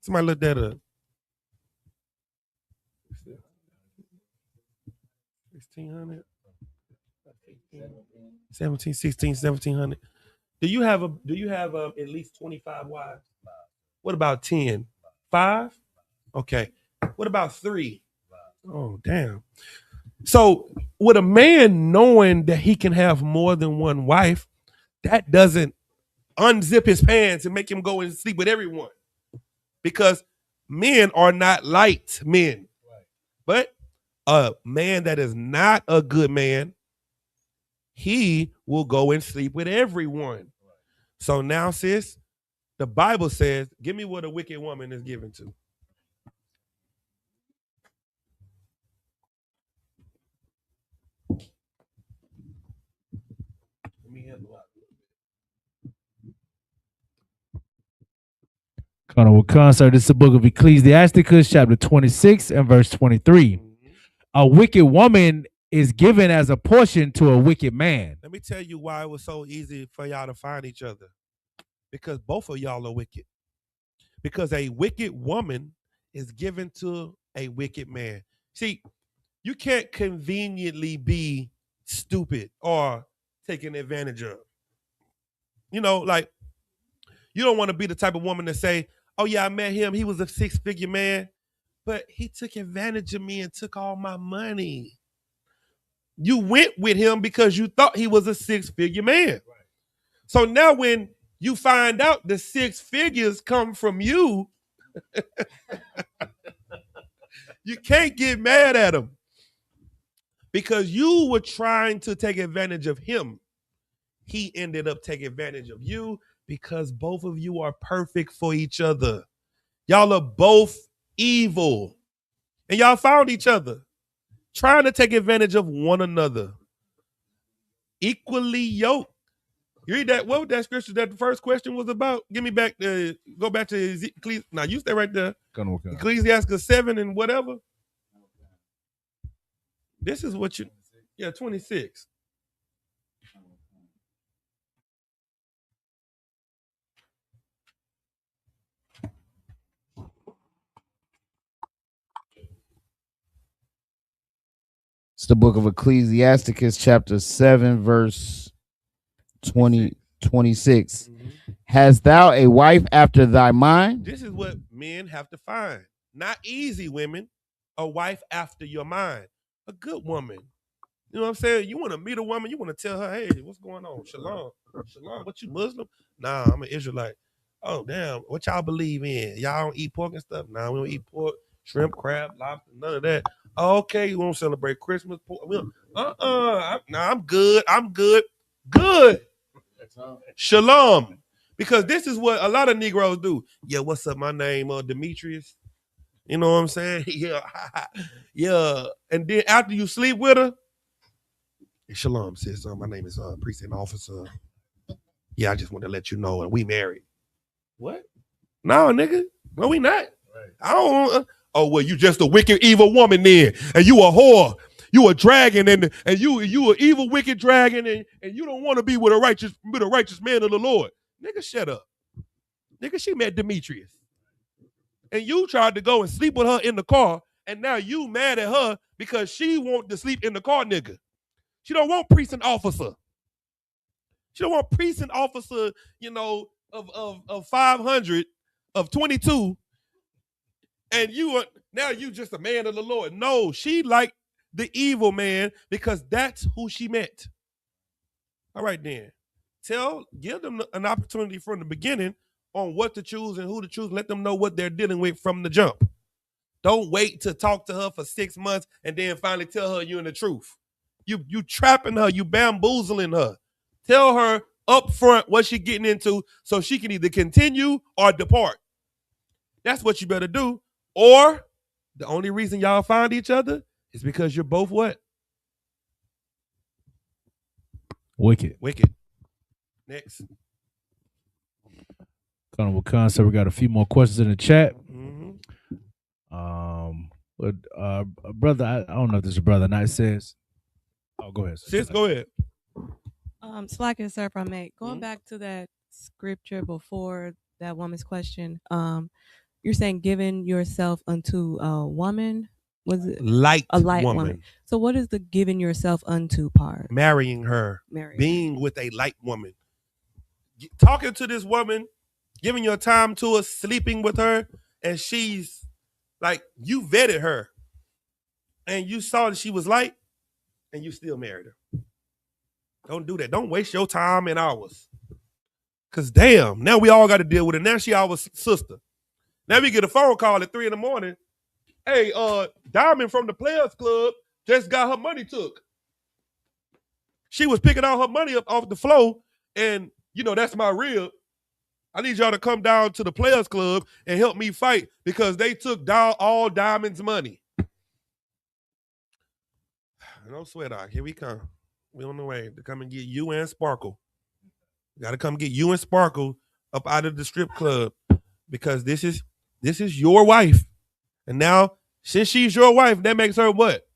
Somebody look that up. 1,600, 17, 16, 1,700. Do you have at least 25 wives? What about 10? 5? Okay. What about 3? Oh, damn. So with a man knowing that he can have more than one wife, that doesn't unzip his pants and make him go and sleep with everyone. Because men are not light men. But a man that is not a good man, he will go and sleep with everyone. So now, sis, the Bible says, give me what a wicked woman is given to. Let me handle that. Colonel Concert, this is the book of Ecclesiasticus, chapter 26 and verse 23. A wicked woman is given as a portion to a wicked man. Let me tell you why it was so easy for y'all to find each other. Because both of y'all are wicked. Because a wicked woman is given to a wicked man. See, you can't conveniently be stupid or taken advantage of. You know, like, you don't want to be the type of woman to say, oh yeah, I met him, he was a 6-figure man, but he took advantage of me and took all my money. You went with him because you thought he was a 6-figure man. Right. So now when you find out the 6 figures come from you, you can't get mad at him because you were trying to take advantage of him. He ended up taking advantage of you because both of you are perfect for each other. Y'all are both evil. And y'all found each other trying to take advantage of one another. Equally yoked. You read that? What was that scripture that the first question was about? Give me back go back to Ecclesiastes. Now you stay right there. Ecclesiastes 7 and whatever. This is what you, 26. It's the book of Ecclesiasticus, chapter 7, verse 26. Mm-hmm. Hast thou a wife after thy mind? This is what men have to find. Not easy, women. A wife after your mind. A good woman. You know what I'm saying? You want to meet a woman, you want to tell her, hey, what's going on? Shalom. Shalom, what you Muslim? Nah, I'm an Israelite. Oh, damn. What y'all believe in? Y'all don't eat pork and stuff? Nah, we don't eat pork, shrimp, crab, lobster, none of that. Okay, you won't celebrate Christmas? I'm good. I'm good. Good. Shalom. Because this is what a lot of Negroes do. Yeah, what's up? My name Demetrius. You know what I'm saying? Yeah. Yeah. And then after you sleep with her, shalom, sis. My name is precinct officer. Yeah, I just want to let you know, and we married. What? No, nigga. No, we not. Right. I don't. Oh, well, you just a wicked, evil woman then, and you a whore. You a dragon, and you an evil, wicked dragon, and you don't want to be with a righteous man of the Lord. Nigga, shut up. Nigga, she met Demetrius. And you tried to go and sleep with her in the car, and now you mad at her because she want to sleep in the car, nigga. She don't want precinct officer. She don't want precinct officer, of 500, of 22, and now you just a man of the Lord. No, she like the evil man because that's who she met. All right, then. Give them an opportunity from the beginning on what to choose and who to choose. Let them know what they're dealing with from the jump. Don't wait to talk to her for 6 months and then finally tell her you're in the truth. You trapping her, you bamboozling her. Tell her up front what she's getting into so she can either continue or depart. That's what you better do. Or the only reason y'all find each other is because you're both what? Wicked. Wicked. Next. Honorable Khan, so we got a few more questions in the chat. Mm-hmm. But brother, I don't know if this is a brother or not. It says, oh, go ahead. Sis, go ahead. Slack and sir, if I may, going Mhm. back to that scripture before that woman's question, you're saying giving yourself unto a woman, was it Light, a light woman? So what is the giving yourself unto part? Marrying her, Marrying. being with a light woman, talking to this woman, giving your time to her, sleeping with her, and she's like, you vetted her, and you saw that she was light, and you still married her. Don't do that. Don't waste your time and hours. Cause damn, now we all got to deal with it. Now she our sister. Now we get a phone call at 3 a.m. Hey, Diamond from the Players Club just got her money took. She was picking all her money up off the floor, and you know that's my rib. I need y'all to come down to the Players Club and help me fight because they took down all Diamond's money. Don't sweat out. Here we come. We on the way to come and get you and Sparkle. Got to come get you and Sparkle up out of the strip club because this is your wife. And now, since she's your wife, that makes her what?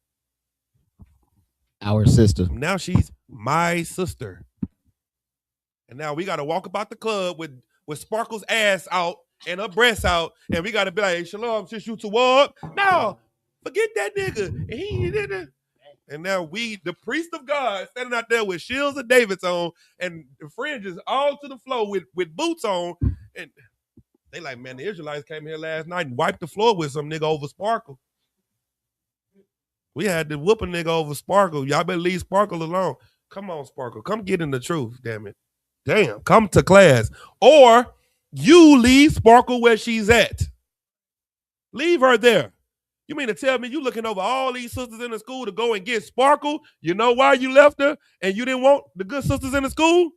Our sister. Now she's my sister. And now we got to walk about the club with Sparkle's ass out and her breasts out. And we got to be like, hey, Shalom, since you toward. No, forget that nigga. And he did it. And now we, the priest of God, standing out there with shields of David's on and the fringes all to the floor with boots on. And they like, man, the Israelites came here last night and wiped the floor with some nigga over Sparkle. We had to whoop a nigga over Sparkle. Y'all better leave Sparkle alone. Come on, Sparkle. Come get in the truth, damn it. Damn, come to class. Or you leave Sparkle where she's at. Leave her there. You mean to tell me you looking over all these sisters in the school to go and get Sparkle? You know why you left her and you didn't want the good sisters in the school?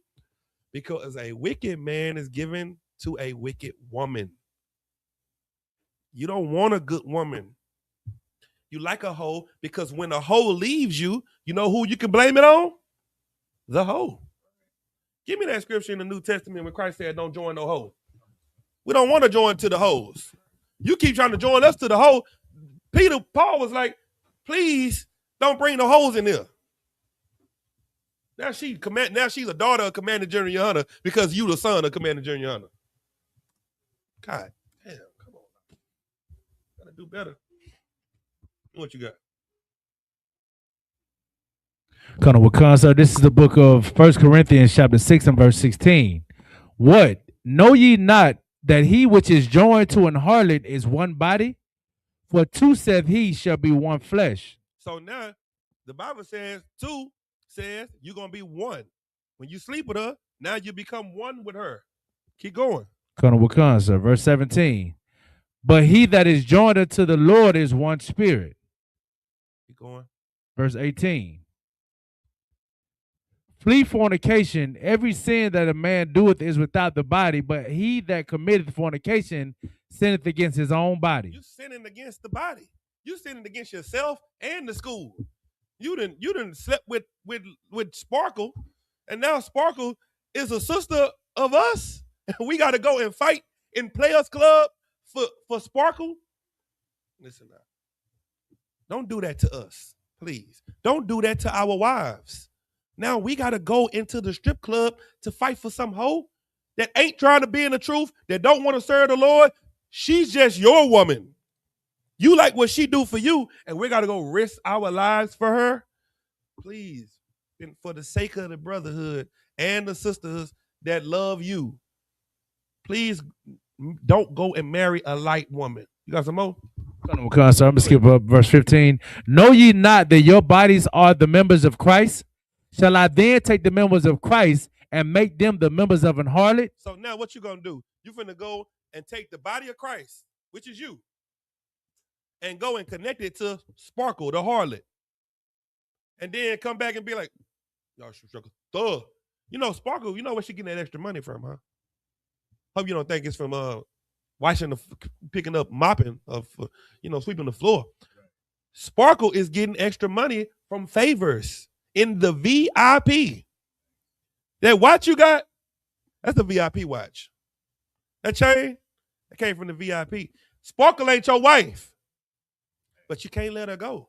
Because a wicked man is given to a wicked woman. You don't want a good woman. You like a hoe because when a hoe leaves you, you know who you can blame it on? The hoe. Give me that scripture in the New Testament when Christ said, don't join no hoe. We don't want to join to the hoes. You keep trying to join us to the hoe. Paul was like, please don't bring the hoes in here. Now she's a daughter of Commander General Hunter because you the son of Commander General Hunter. God damn, come on. Gotta do better. What you got? Colonel Wakan, sir, this is the book of 1 Corinthians chapter 6 and verse 16. What? Know ye not that he which is joined to an harlot is one body? For two, saith he, shall be one flesh. So now the Bible says two says you're going to be one. When you sleep with her, now you become one with her. Keep going. Colonel Wakan, sir, verse 17. But he that is joined unto the Lord is one spirit. Keep going. Verse 18. Flee fornication. Every sin that a man doeth is without the body, but he that committeth fornication sinneth against his own body. You sinning against the body. You sinning against yourself and the school. You didn't slept with Sparkle, and now Sparkle is a sister of us. And we got to go and fight in Players Club for Sparkle. Listen now. Don't do that to us, please. Don't do that to our wives. Now we got to go into the strip club to fight for some hoe that ain't trying to be in the truth, that don't want to serve the Lord. She's just your woman. You like what she do for you, and we got to go risk our lives for her. Please, and for the sake of the brotherhood and the sisters that love you, please don't go and marry a light woman. You got some more? I'm going to skip up verse 15. Know ye not that your bodies are the members of Christ? Shall I then take the members of Christ and make them the members of an harlot? So now what you going to do? You're going to go and take the body of Christ, which is you, and go and connect it to Sparkle, the harlot. And then come back and be like, y'all should struggle. Duh. You know, Sparkle, you know where she getting that extra money from, huh? Hope you don't think it's from picking up, mopping, sweeping the floor. Sparkle is getting extra money from favors in the VIP. That watch you got, that's the VIP watch. That chain, that came from the VIP. Sparkle ain't your wife, but you can't let her go.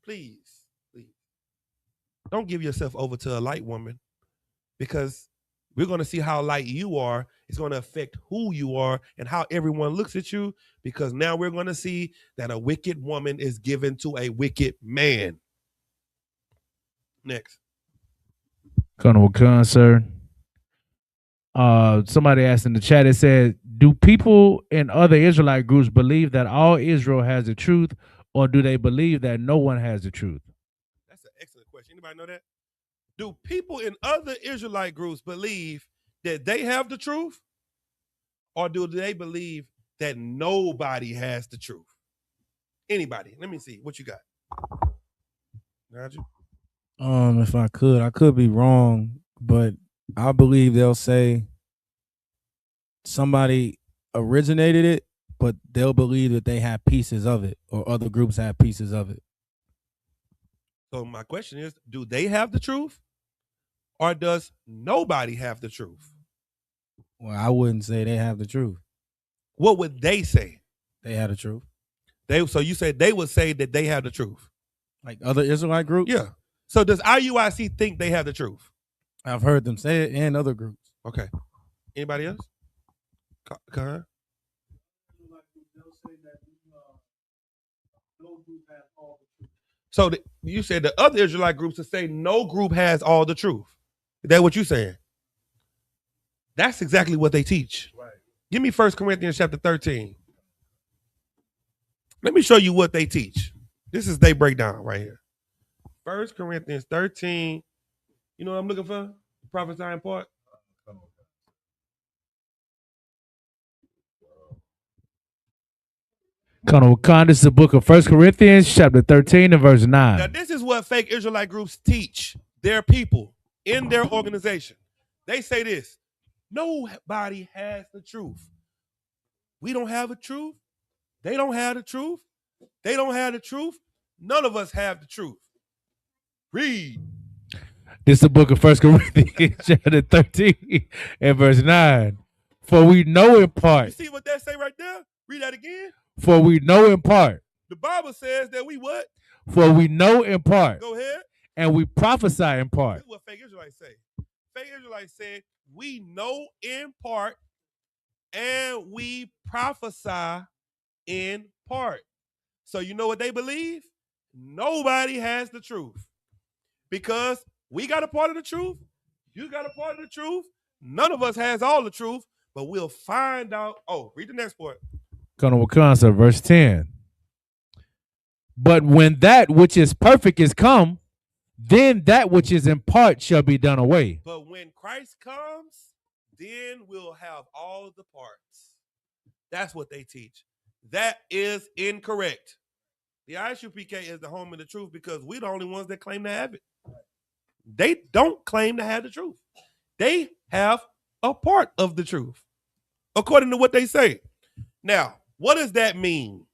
Please. Don't give yourself over to a light woman, because we're going to see how light you are. It's going to affect who you are and how everyone looks at you, because now we're going to see that a wicked woman is given to a wicked man. Next. Colonel Khan, sir. Somebody asked in the chat, it said, do people in other Israelite groups believe that all Israel has the truth, or do they believe that no one has the truth? That's an excellent question. Anybody know that? Do people in other Israelite groups believe that they have the truth, or do they believe that nobody has the truth? Anybody? Let me see. What you got? Nigel? If I could be wrong, but I believe they'll say somebody originated it, but they'll believe that they have pieces of it, or other groups have pieces of it. So my question is, do they have the truth, or does nobody have the truth? Well, I wouldn't say they have the truth. What would they say? They have the truth. So you said they would say that they have the truth. Like other Israelite groups? Yeah. So does IUIC think they have the truth? I've heard them say it, and other groups. Okay. Anybody else? So you said the other Israelite groups to say no group has all the truth. Is that what you're saying? That's exactly what they teach. Right. Give me 1 Corinthians chapter 13. Let me show you what they teach. This is they breakdown right here. 1 Corinthians 13. You know what I'm looking for? The prophesying part. Colonel Khan, this is the book of 1 Corinthians, chapter 13 and verse 9. Now, this is what fake Israelite groups teach their people in their organization. They say this: nobody has the truth. We don't have the truth. They don't have the truth. They don't have the truth. None of us have the truth. Read. This is the book of 1 Corinthians, chapter 13 and verse 9. For we know in part. You see what that say right there? Read that again. For we know in part. The Bible says that we what? For we know in part. Go ahead. And we prophesy in part. This is what fake Israelites say. Fake Israelites say we know in part and we prophesy in part. So you know what they believe? Nobody has the truth. Because we got a part of the truth, you got a part of the truth, none of us has all the truth, but we'll find out. Oh, read the next part. Colonel Wakansa, verse 10. But when that which is perfect is come, then that which is in part shall be done away. But when Christ comes, then we'll have all the parts. That's what they teach. That is incorrect. The Isupk is the home of the truth because we're the only ones that claim to have it. They don't claim to have the truth. They have a part of the truth, according to what they say. Now, what does that mean?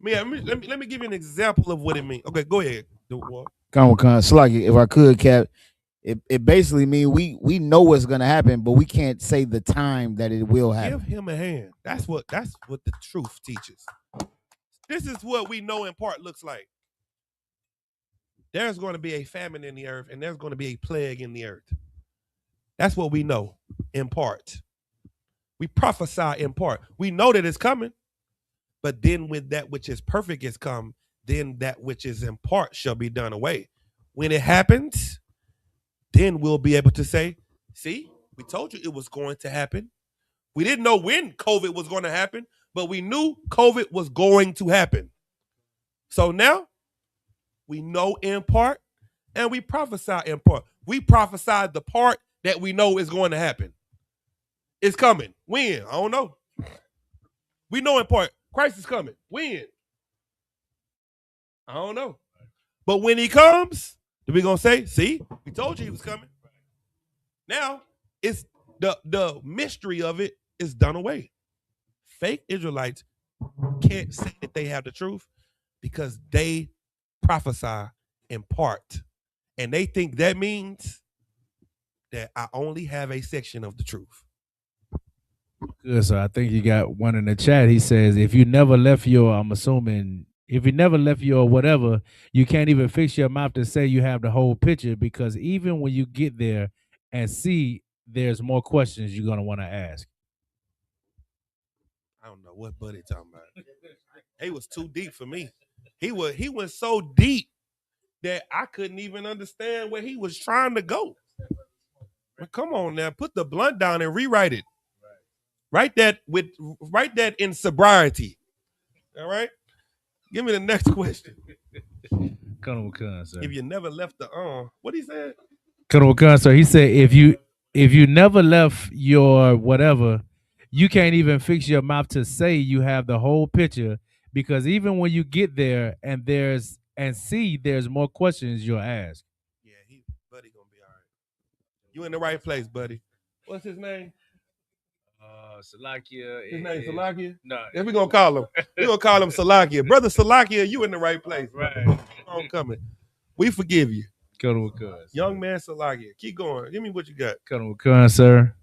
Let me give you an example of what it means. Okay, go ahead. Sluggy, if I could, Cap, it basically means we know what's gonna happen, but we can't say the time that it will happen. Give him a hand. That's what the truth teaches. This is what we know in part looks like. There's going to be a famine in the earth, and there's going to be a plague in the earth. That's what we know in part. We prophesy in part. We know that it's coming, but then when that which is perfect is come, then that which is in part shall be done away. When it happens, then we'll be able to say, see, we told you it was going to happen. We didn't know when COVID was going to happen, but we knew COVID was going to happen. So now we know in part and we prophesy in part. We prophesied the part that we know is going to happen. It's coming. When? I don't know. We know in part. Christ is coming. When? I don't know. But when he comes, we're going to say, see, we told you he was coming. Now, it's the mystery of it is done away. Fake Israelites can't say that they have the truth because they prophesy in part. And they think that means that I only have a section of the truth. Good, so I think you got one in the chat. He says, if you never left your, I'm assuming, if you never left your whatever, you can't even fix your mouth to say you have the whole picture, because even when you get there and see, there's more questions you're gonna want to ask. I don't know what Buddy talking about. He was too deep for me. He went so deep that I couldn't even understand where he was trying to go. But come on now, put the blunt down and rewrite it. Write that in sobriety. All right. Give me the next question. Colonel Khan, sir. If you never left the what he said? Colonel Khan, sir. He said if you never left your whatever, you can't even fix your mouth to say you have the whole picture, because even when you get there and there's more questions you'll ask. Yeah, Buddy gonna be all right. You in the right place, buddy. What's his name? Salakia. His name Salakia? No. Yeah, we're gonna call him. We're gonna call him Salakia. Brother Salakia, you in the right place. Right. Keep on coming. We forgive you. Colonel Khan. Young man Salakia. Keep going. Give me what you got. Colonel Khan, sir.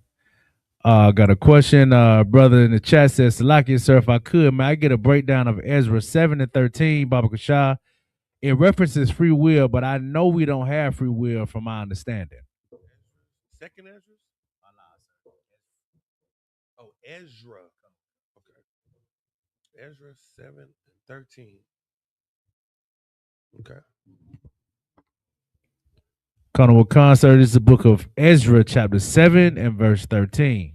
Got a question. Brother in the chat says, Salakia, sir, if I could, may I get a breakdown of Ezra 7 and 13, Baba Kashah? It references free will, but I know we don't have free will from my understanding. Second Ezra? Oh, Ezra. Okay. Ezra 7 and 13. Okay. Colonel Khan, sir, this is the book of Ezra, chapter 7 and verse 13.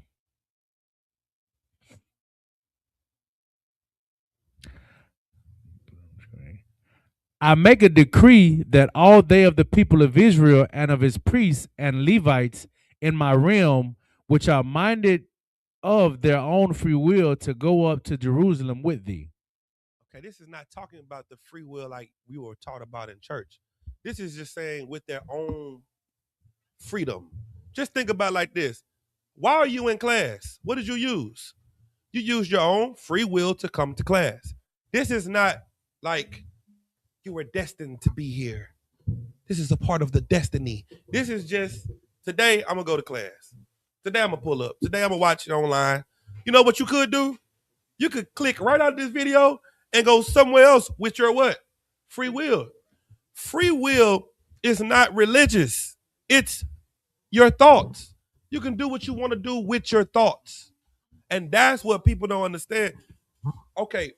I make a decree that all they of the people of Israel and of his priests and Levites in my realm, which are minded of their own free will, to go up to Jerusalem with thee. Okay, this is not talking about the free will like we were taught about in church. This is just saying with their own freedom. Just think about it like this. Why are you in class? What did you use? You used your own free will to come to class. This is not like you were destined to be here. This is a part of the destiny. This is just, today I'm going to go to class. Today I'm going to pull up. Today I'm going to watch it online. You know what you could do? You could click right out of this video and go somewhere else with your what? Free will. Free will is not religious. It's your thoughts. You can do what you want to do with your thoughts. And that's what people don't understand. Okay,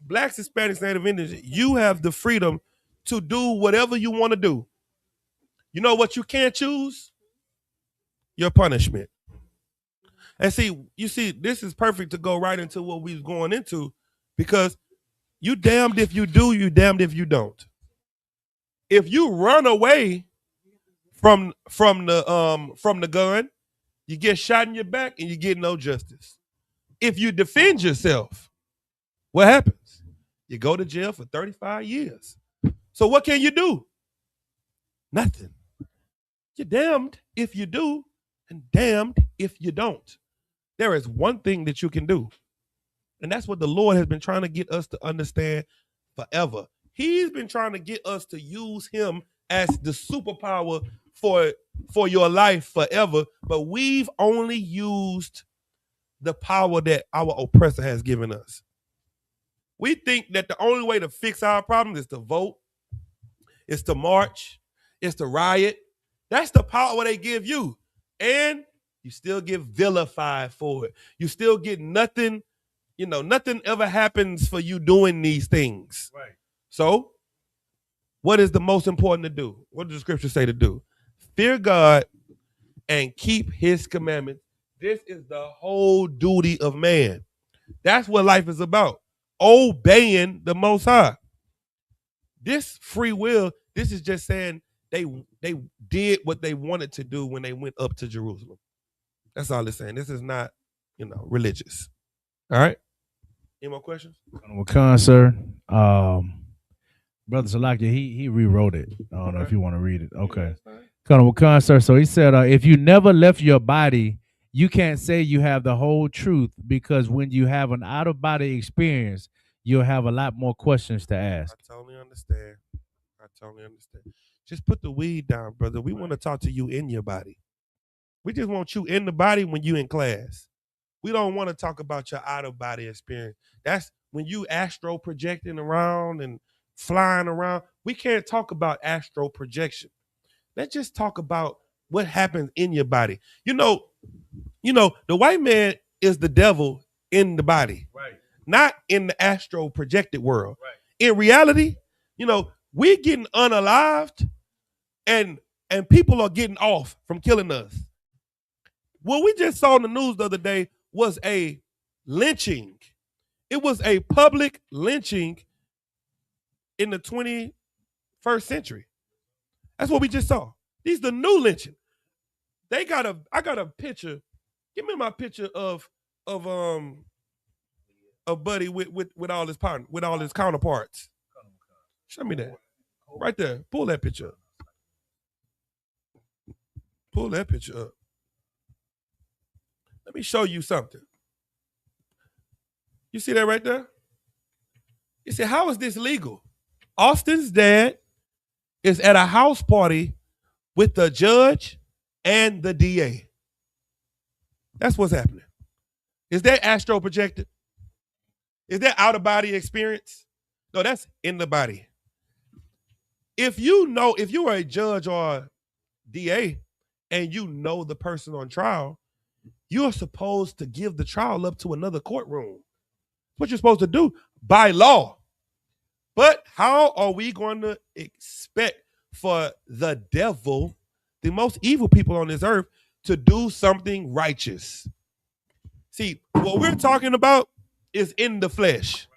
Blacks, Hispanics, Native Indians, you have the freedom to do whatever you want to do. You know what you can't choose? Your punishment. And you see, this is perfect to go right into what we was going into, because you damned if you do, you damned if you don't. If you run away from the gun, you get shot in your back and you get no justice. If you defend yourself, what happens? You go to jail for 35 years. So what can you do? Nothing. You're damned if you do and damned if you don't. There is one thing that you can do. And that's what the Lord has been trying to get us to understand forever. He's been trying to get us to use him as the superpower for your life forever. But we've only used the power that our oppressor has given us. We think that the only way to fix our problem is to vote, is to march, is to riot. That's the power they give you. And you still get vilified for it. You still get nothing, nothing ever happens for you doing these things. Right. So, what is the most important to do? What does the scripture say to do? Fear God and keep his commandments. This is the whole duty of man. That's what life is about. Obeying the Most High. This free will, this is just saying they did what they wanted to do when they went up to Jerusalem. That's all it's saying. This is not, religious. All right? Any more questions? Khan, sir. Brother Salakia, he rewrote it. I don't know if you want to read it. Okay. Colonel Khan, sir. So he said, if you never left your body, you can't say you have the whole truth, because when you have an out-of-body experience, you'll have a lot more questions to ask. I totally understand. Just put the weed down, brother. We want to talk to you in your body. We just want you in the body when you in class. We don't want to talk about your out of body experience. That's when you astro projecting around and flying around. We can't talk about astro projection. Let's just talk about what happens in your body. You know, the white man is the devil in the body, right? Not in the astro projected world. Right. In reality, we're getting unalived, and people are getting off from killing us. What we just saw in the news the other day was a lynching. It was a public lynching in the 21st century. That's what we just saw. These the new lynching. I got a picture. Give me my picture of Buddy with all his partner, with all his counterparts. Show me that. Right there. Pull that picture up. Pull that picture up. Let me show you something. You see that right there? You say, how is this legal? Austin's dad is at a house party with the judge and the DA. That's what's happening. Is that astro projected? Is that out of body experience? No, that's in the body. If you are a judge or a DA and you know the person on trial, you're supposed to give the trial up to another courtroom. What you're supposed to do by law. But how are we going to expect for the devil, the most evil people on this earth, to do something righteous? See, what we're talking about is in the flesh.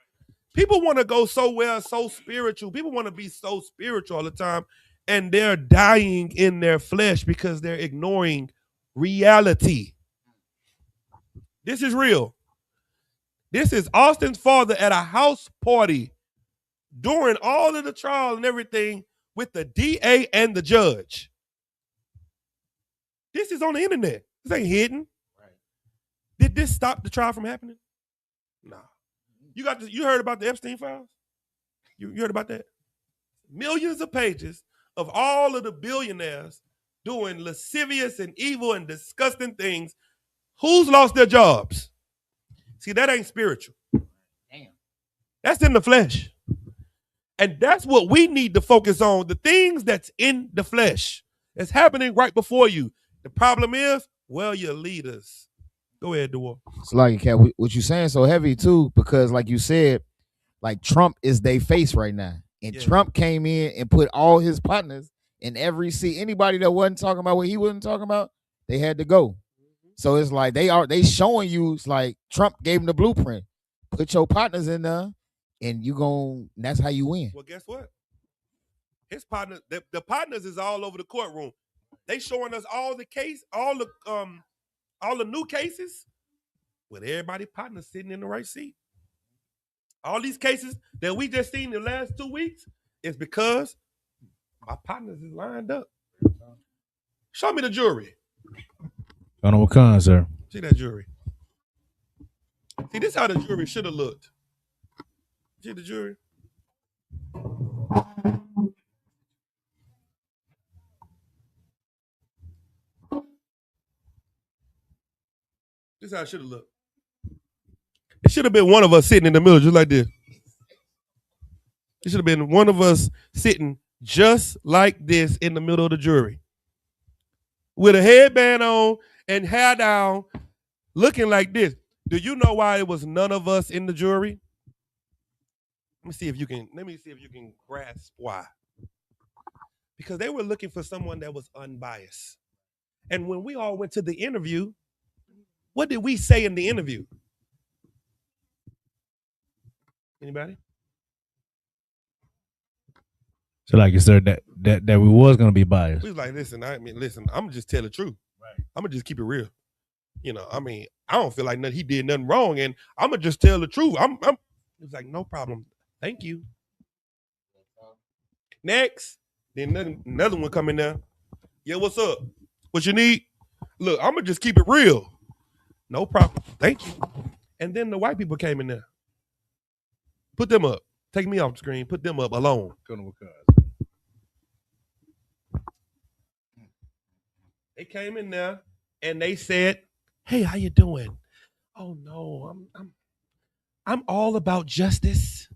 People want to go so spiritual. People want to be so spiritual all the time, and they're dying in their flesh because they're ignoring reality. This is real. This is Austin's father at a house party during all of the trial and everything with the DA and the judge. This is on the internet. This ain't hidden. Right. Did this stop the trial from happening? No. You heard about the Epstein files? You heard about that? Millions of pages of all of the billionaires doing lascivious and evil and disgusting things. Who's lost their jobs? See, that ain't spiritual. Damn. That's in the flesh. And that's what we need to focus on, the things that's in the flesh. It's happening right before you. The problem is, your leaders. Go ahead, Dewar. It's like, Cat, what you saying so heavy too, because like you said, like Trump is their face right now. And Trump came in and put all his partners in every seat. Anybody that wasn't talking about what he wasn't talking about, they had to go. So it's like they showing you, it's like Trump gave them the blueprint. Put your partners in there, and that's how you win. Well, guess what? His partners, the partners is all over the courtroom. They showing us all the new cases with everybody partners sitting in the right seat. All these cases that we just seen in the last 2 weeks is because my partners is lined up. Show me the jury. I don't know what kind, sir. See that jury. See, this is how the jury should have looked. See the jury? This is how it should have looked. It should have been one of us sitting in the middle just like this. It should have been one of us sitting just like this in the middle of the jury. With a headband on and hair down, looking like this. Do you know why it was none of us in the jury? Let me see if you can grasp why. Because they were looking for someone that was unbiased. And when we all went to the interview, what did we say in the interview? Anybody? So like, is there that we was gonna be biased? We was like, listen, I'm gonna just tell the truth. Right. I'm gonna just keep it real. I don't feel like he did nothing wrong, and I'm gonna just tell the truth. It was like, no problem. Thank you. Next. Then another one come in there. Yeah, what's up? What you need? Look, I'm gonna just keep it real. No problem. Thank you. And then the white people came in there. Put them up. Take me off the screen. Put them up alone. They came in there and they said, hey, how you doing? oh no, I'm all about justice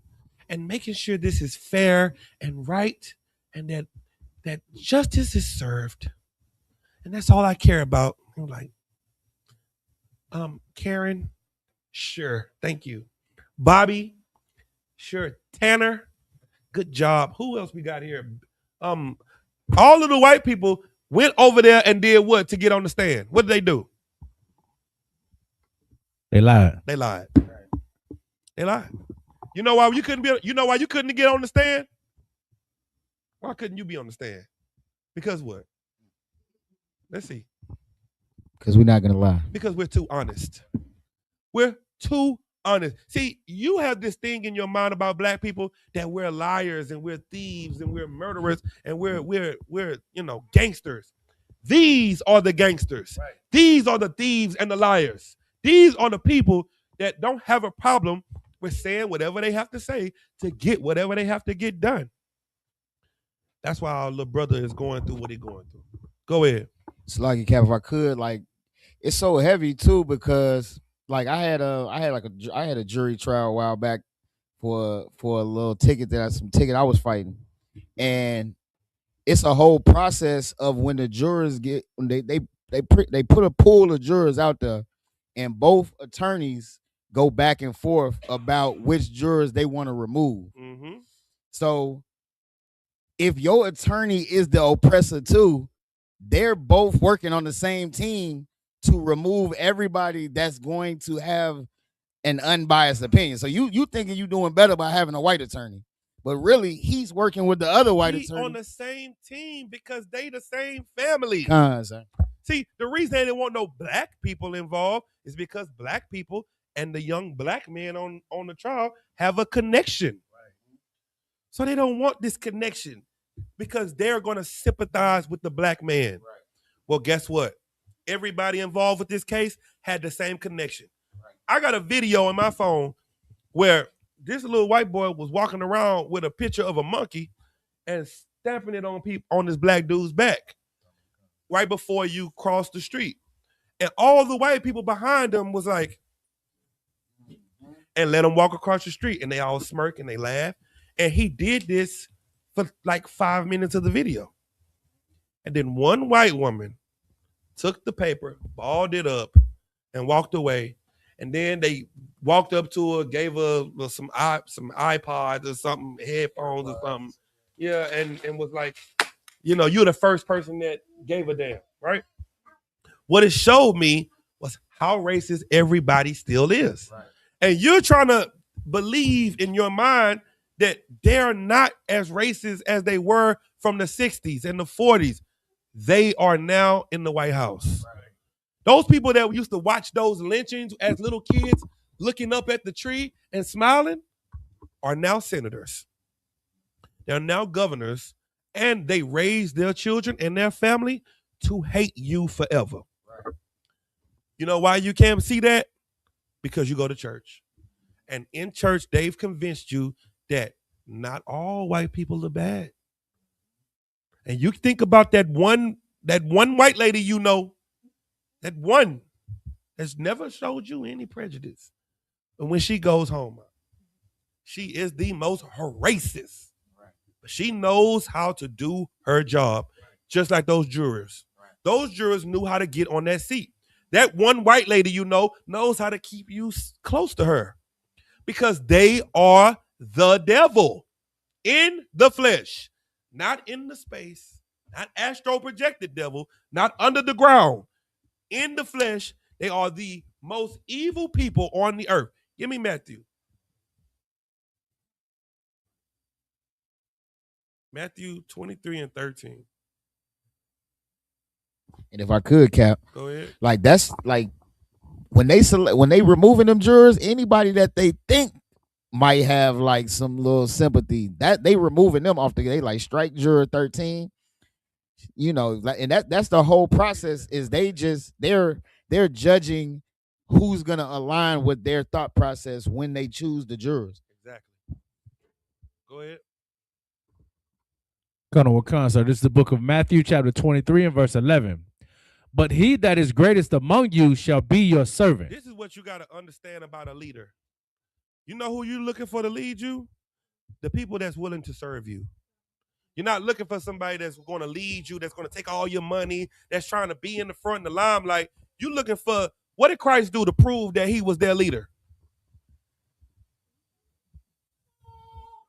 and making sure this is fair and right and that justice is served. And that's all I care about. I'm like, Karen, sure, thank you. Bobby, sure. Tanner, good job. Who else we got here? All of the white people went over there and did what to get on the stand? What did they do? They lied. They lied. They lied. You know why you couldn't be? You know why you couldn't get on the stand? Why couldn't you be on the stand? Because what? Let's see. Because we're not gonna lie. Because we're too honest. We're too honest. See, you have this thing in your mind about black people that we're liars and we're thieves and we're murderers and we're gangsters. These are the gangsters. Right. These are the thieves and the liars. These are the people that don't have a problem with saying whatever they have to say to get whatever they have to get done. That's why our little brother is going through what he's going through. Go ahead. Sluggy Cap, if I could, like, it's so heavy too because like I had a jury trial a while back for a little ticket I was fighting, and it's a whole process of when the jurors they put a pool of jurors out there, and both attorneys go back and forth about which jurors they want to remove. Mm-hmm. So if your attorney is the oppressor too, they're both working on the same team to remove everybody that's going to have an unbiased opinion. So you thinking you doing better by having a white attorney, but really he's working with the other white attorney on the same team because they the same family. Sir. See, the reason they didn't want no black people involved is because black people and the young black men on the trial have a connection. Right. So they don't want this connection because they're going to sympathize with the black man. Right. Well, guess what? Everybody involved with this case had the same connection. Right. I got a video on my phone where this little white boy was walking around with a picture of a monkey and stamping it on this black dude's back right before you cross the street. And all the white people behind him was like, and let him walk across the street. And they all smirk and they laugh. And he did this for like 5 minutes of the video. And then one white woman took the paper, balled it up, and walked away. And then they walked up to her, gave her some iPods or something, headphones or something. Yeah, and was like, you're the first person that gave a damn, right? What it showed me was how racist everybody still is. Right. And you're trying to believe in your mind that they're not as racist as they were from the 60s and the 40s. They are now in the White House. Right. Those people that used to watch those lynchings as little kids looking up at the tree and smiling are now senators. They're now governors, and they raise their children and their family to hate you forever. Right. You know why you can't see that? Because you go to church. And in church, they've convinced you that not all white people are bad. And you think about that one white lady that one has never showed you any prejudice. And when she goes home, she is the most racist. Right. But she knows how to do her job, just like those jurors. Right. Those jurors knew how to get on that seat. That one white lady knows how to keep you close to her because they are the devil in the flesh, not in the space, not astro projected devil, not under the ground. In the flesh, they are the most evil people on the earth. Give me Matthew. Matthew 23:13. And if I could, Cap, go ahead. Like that's like when they removing them jurors, anybody that they think might have like some little sympathy, that they removing them off they like strike juror 13. And that's the whole process. Is they're judging who's gonna align with their thought process when they choose the jurors. Exactly. Go ahead. Colonel Wakan, sir. This is the book of Matthew, chapter 23 and verse 11. but he that is greatest among you shall be your servant. This is what you got to understand about a leader. You know who you're looking for to lead you? The people that's willing to serve you. You're not looking for somebody that's going to lead you, that's going to take all your money, that's trying to be in the front in the limelight. You're looking for, what did Christ do to prove that he was their leader?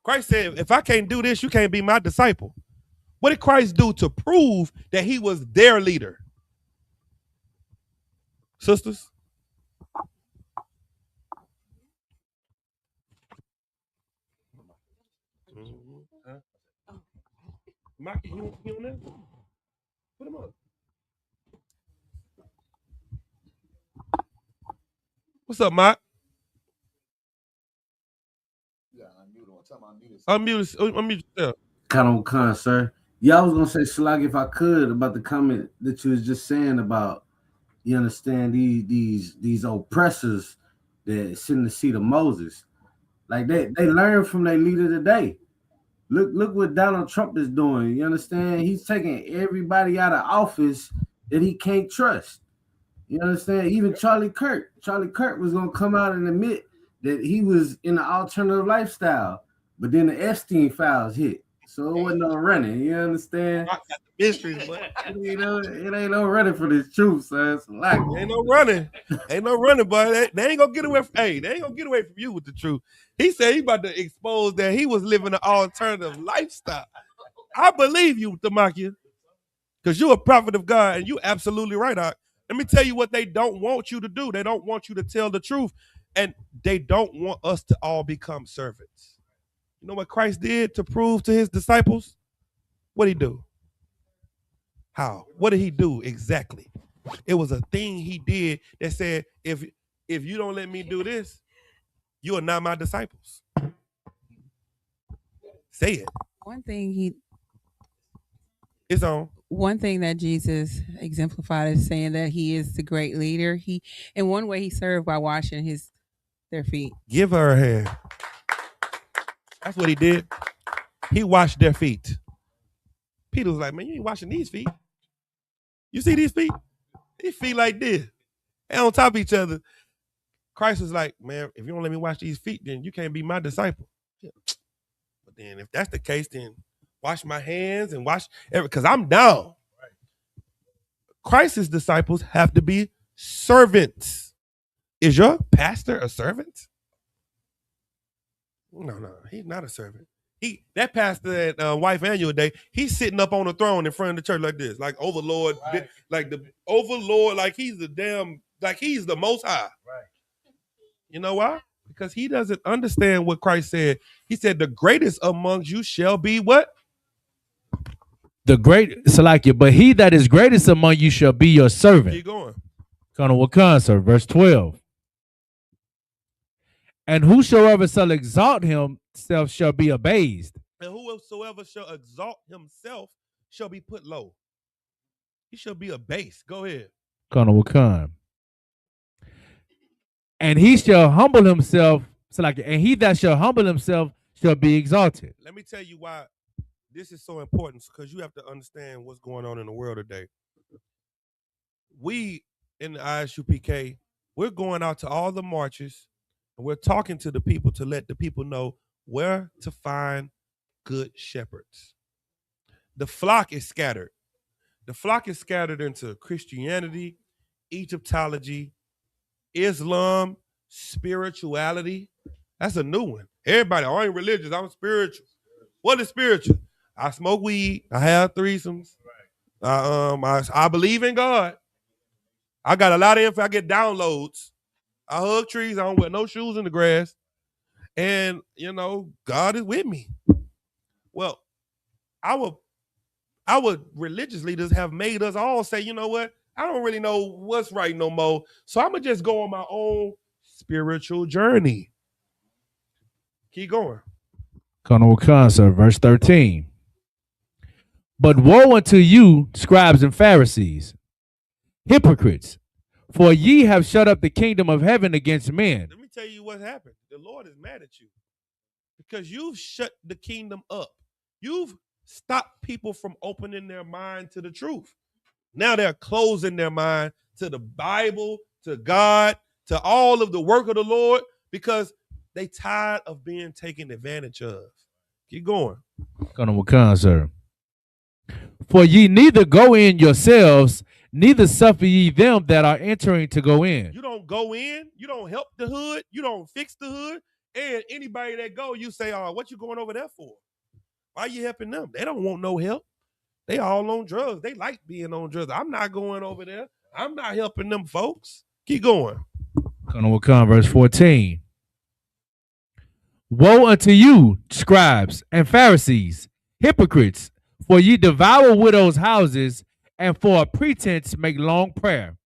Christ said, if I can't do this, you can't be my disciple. What did Christ do to prove that he was their leader? Sisters? Huh? Mikey, you on there? Put him up. What's up, Mike? Unmute yourself. Kind of kind, sir. Yeah, I was gonna say, Slag, if I could, about the comment that you was just saying about, you understand, these oppressors that sit in the seat of Moses, like they learn from their leader today. Look what Donald Trump is doing. You understand? He's taking everybody out of office that he can't trust. You understand? Even Charlie Kirk was gonna come out and admit that he was in an alternative lifestyle, but then the Epstein files hit, so it wasn't no running. You understand? Mysteries, but You know, it ain't no running for this truth, son. It's like ain't no running, boy. They ain't gonna get away from. Hey, they ain't gonna get away from you with the truth. He said he about to expose that he was living an alternative lifestyle. I believe you, Tamakia, because you're a prophet of God, and you absolutely right. Let me tell you what they don't want you to do. They don't want you to tell the truth, and they don't want us to all become servants. You know what Christ did to prove to his disciples? What did he do? How? What did he do exactly? It was a thing he did that said, if you don't let me do this, you are not my disciples. Say it. It's on. One thing that Jesus exemplified is saying that he is the great leader. He, in one way, he served by washing their feet. Give her a hand. That's what he did. He washed their feet. Peter was like, man, you ain't washing these feet. You see these feet? These feet like this. And on top of each other. Christ was like, man, if you don't let me wash these feet, then you can't be my disciple. But then if that's the case, then wash my hands and wash because I'm down. Christ's disciples have to be servants. Is your pastor a servant? No, he's not a servant. That pastor at Wife Annual Day, he's sitting up on the throne in front of the church like this, like overlord, right. Like the overlord, like he's he's the most high. Right. You know why? Because he doesn't understand what Christ said. He said, the greatest amongst you shall be what? The great, Salakia, but he that is greatest among you shall be your servant. Keep going. Kana Wakan, sir, verse 12. And whosoever shall exalt himself shall be abased. And whosoever shall exalt himself shall be put low. He shall be abased. Go ahead. Kana Wakan. And he shall humble himself, Salakia, and he that shall humble himself shall be exalted. Let me tell you why this is so important, because you have to understand what's going on in the world today. We in the Isupk, we're going out to all the marches, and we're talking to the people to let the people know where to find good shepherds. The flock is scattered. The flock is scattered into Christianity, Egyptology, Islam, spirituality. That's a new one. Everybody, I ain't religious, I'm spiritual. What is spiritual? I smoke weed. I have threesomes. I believe in God. I got a lot of info. I get downloads. I hug trees. I don't wear no shoes in the grass. And, God is with me. Well, our religious leaders have made us all say, you know what? I don't really know what's right no more. So I'm going to just go on my own spiritual journey. Keep going. Verse 13. But woe unto you, scribes and Pharisees, hypocrites, for ye have shut up the kingdom of heaven against men. Let me tell you what happened. The Lord is mad at you because you've shut the kingdom up. You've stopped people from opening their mind to the truth. Now they're closing their mind to the Bible, to God, to all of the work of the Lord, because they tired of being taken advantage of. Keep going. Colonel Wakan, sir. For ye neither go in yourselves, neither suffer ye them that are entering to go in. You don't go in, you don't help the hood, you don't fix the hood, and anybody that go, you say, oh, what you going over there for? Why you helping them? They don't want no help. They all on drugs. They like being on drugs. I'm not going over there. I'm not helping them folks. Keep going. Colonel Wakan, verse 14. Woe unto you, scribes and Pharisees, hypocrites, for ye devour widows' houses, and for a pretense make long prayer.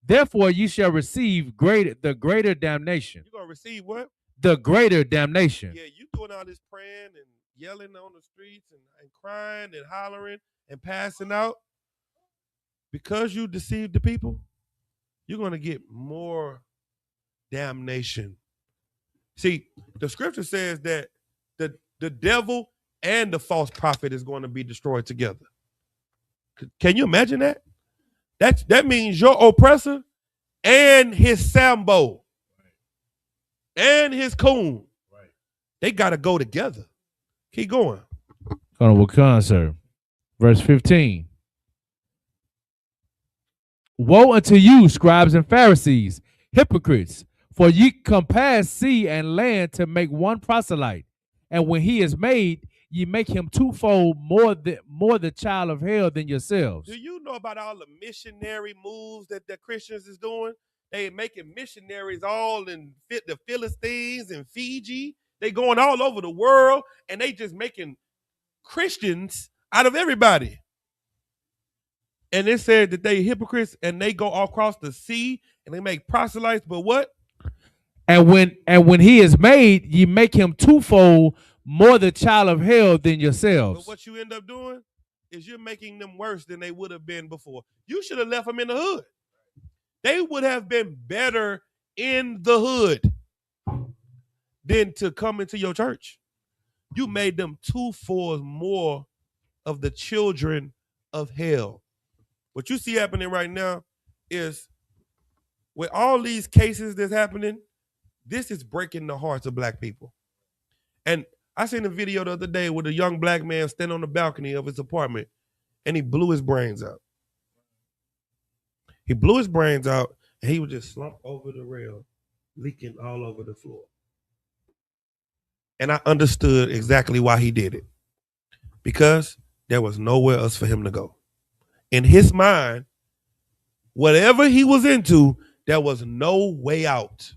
Therefore ye shall receive the greater damnation. You're going to receive what? The greater damnation. Yeah, you doing all this praying and yelling on the streets and crying and hollering and passing out. Because you deceived the people, you're going to get more damnation. See, the scripture says that the devil and the false prophet is going to be destroyed together. Can you imagine that? That means your oppressor and his Sambo and his coon, they got to go together. Keep going. Colonel Wakan, sir. Verse 15. Woe unto you, scribes and Pharisees, hypocrites, for ye compass sea and land to make one proselyte, and when he is made, ye make him twofold more the child of hell than yourselves. Do you know about all the missionary moves that the Christians is doing? They making missionaries all in the Philistines and Fiji. They going all over the world, and they just making Christians out of everybody. And it said that they hypocrites, and they go all across the sea and they make proselytes. But what? And when he is made, ye make him twofold more the child of hell than yourselves. But what you end up doing is you're making them worse than they would have been before. You should have left them in the hood. They would have been better in the hood than to come into your church. You made them twofold more of the children of hell. What you see happening right now is with all these cases that's happening, this is breaking the hearts of black people. And I seen a video the other day with a young black man standing on the balcony of his apartment, and he blew his brains out. He blew his brains out, and he was just slumped over the rail, leaking all over the floor. And I understood exactly why he did it. Because there was nowhere else for him to go. In his mind, whatever he was into, there was no way out.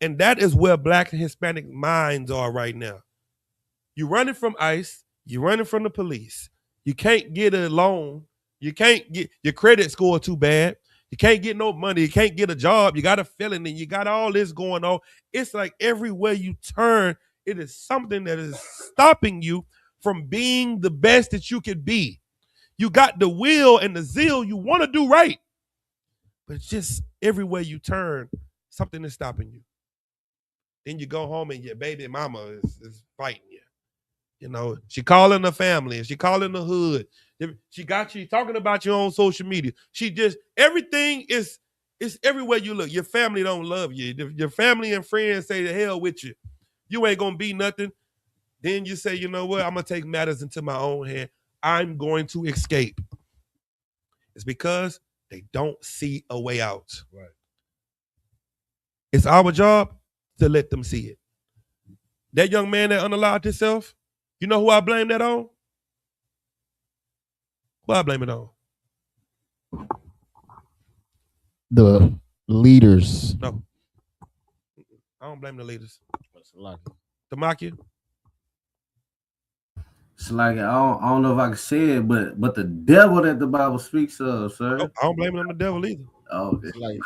And that is where black and Hispanic minds are right now. You're running from ICE. You're running from the police. You can't get a loan. You can't get your credit score too bad. You can't get no money. You can't get a job. You got a felony. You got all this going on. It's like everywhere you turn, it is something that is stopping you from being the best that you could be. You got the will and the zeal. You want to do right. But it's just everywhere you turn, something is stopping you. Then you go home and your baby mama is fighting you. You know, she calling the family and she calling the hood. She got you talking about you on social media. She just, everything is everywhere you look. Your family don't love you. Your family and friends say the hell with you. You ain't gonna be nothing. Then you say, you know what? I'm gonna take matters into my own hand. I'm going to escape. It's because they don't see a way out. Right. It's our job to let them see it. That young man that unallowed himself, you know who I blame that on? Who I blame it on? The leaders. No. I don't blame the leaders. Tamakia? It's like I don't know if I can say it, but the devil that the Bible speaks of, sir. No, I don't blame it on the devil either. Oh, Like,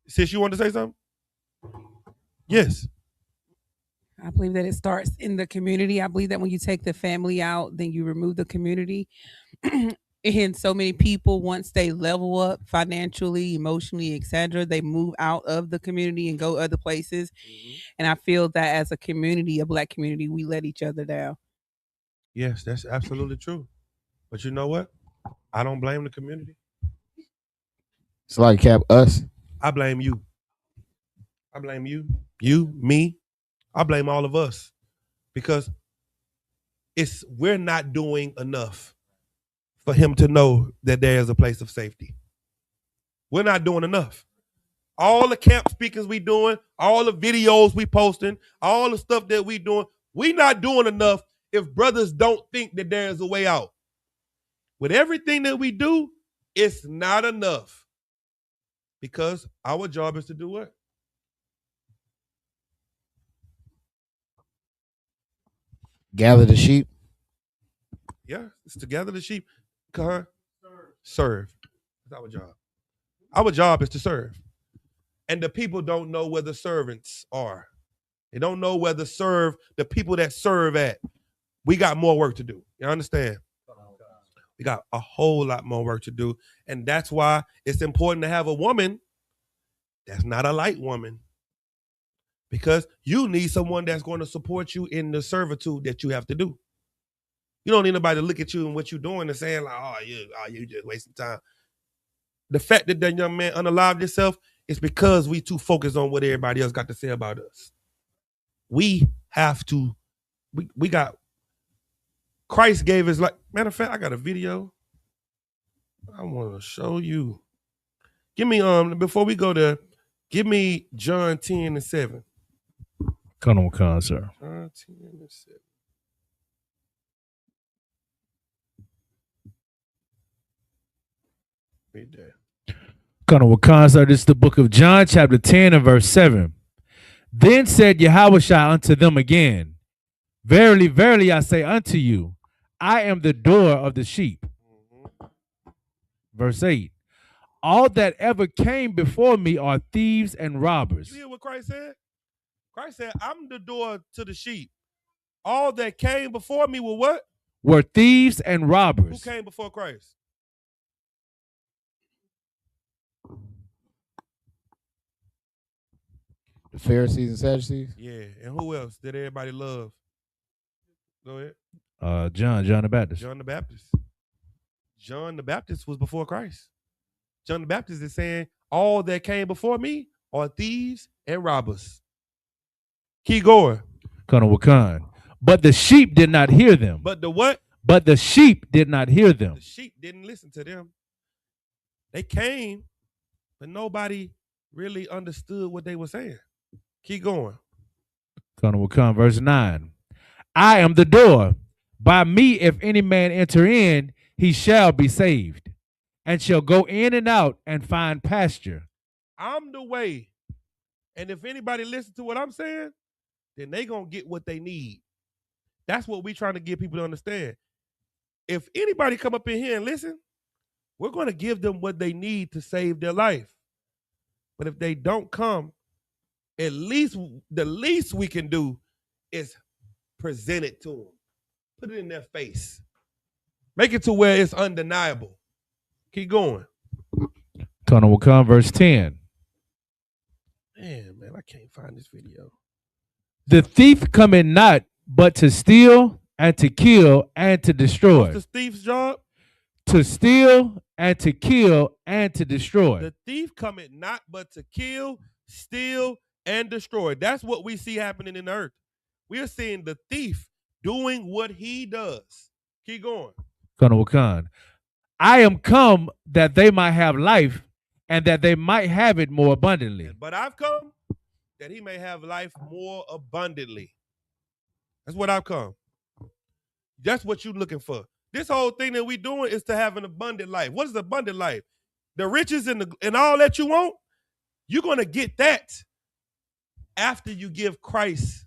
Sis, you want to say something? Yes. I believe that it starts in the community. I believe that when you take the family out, then you remove the community. And so many people, once they level up financially, emotionally, etc., they move out of the community and go other places. And I feel that as a community, a black community, we let each other down. Yes, that's absolutely true. But you know what? I don't blame the community. It's like Cap us. I blame you. I blame you. You, me. I blame all of us because we're not doing enough for him to know that there is a place of safety. We're not doing enough. All the camp speakers we doing, all the videos we posting, all the stuff that we doing, we not doing enough if brothers don't think that there is a way out. With everything that we do, it's not enough because our job is to do what? Gather the sheep. Yeah, it's to gather the sheep. Serve. That's our job. Our job is to serve. And the people don't know where the servants are. They don't know where the people that serve at. We got more work to do. You understand? We got a whole lot more work to do. And that's why it's important to have a woman that's not a light woman. Because you need someone that's going to support you in the servitude that you have to do. You don't need nobody to look at you and what you're doing and saying, like, oh, you just wasting time. The fact that that young man unalived himself is because we too focused on what everybody else got to say about us. We have to, we got, Christ gave his life. Matter of fact, I got a video I want to show you. Give me, before we go there, give me John 10:7. Come on, sir. John 10:7. Right there. Sir, this is the book of John, chapter 10 and verse 7. Then said Yahushua unto them again, Verily, verily, I say unto you, I am the door of the sheep. Verse 8. All that ever came before me are thieves and robbers. You hear what Christ said? Christ said, I'm the door to the sheep. All that came before me were what? Were thieves and robbers. Who came before Christ? The Pharisees and Sadducees. Yeah, and who else did everybody love? Go ahead. John the Baptist. John the Baptist. John the Baptist was before Christ. John the Baptist is saying, all that came before me are thieves and robbers. Keep going. But the sheep did not hear them. But the what? But the sheep did not hear them. The sheep didn't listen to them. They came, but nobody really understood what they were saying. Keep going. Verse 9. I am the door. By me, if any man enter in, he shall be saved, and shall go in and out and find pasture. I'm the way. And if anybody listens to what I'm saying, then they going to get what they need. That's what we trying to get people to understand. If anybody come up in here and listen, we're going to give them what they need to save their life. But if they don't come, at least the least we can do is present it to them. Put it in their face. Make it to where it's undeniable. Keep going. Verse 10. Man, I can't find this video. The thief cometh not but to steal and to kill and to destroy. What's the thief's job? To steal and to kill and to destroy. The thief cometh not but to kill, steal, and destroy. That's what we see happening in the earth. We are seeing the thief doing what he does. Keep going. I am come that they might have life and that they might have it more abundantly. But I've come that he may have life more abundantly. That's what I've come. That's what you're looking for. This whole thing that we're doing is to have an abundant life. What is abundant life? The riches and all that you want, you're going to get that after you give Christ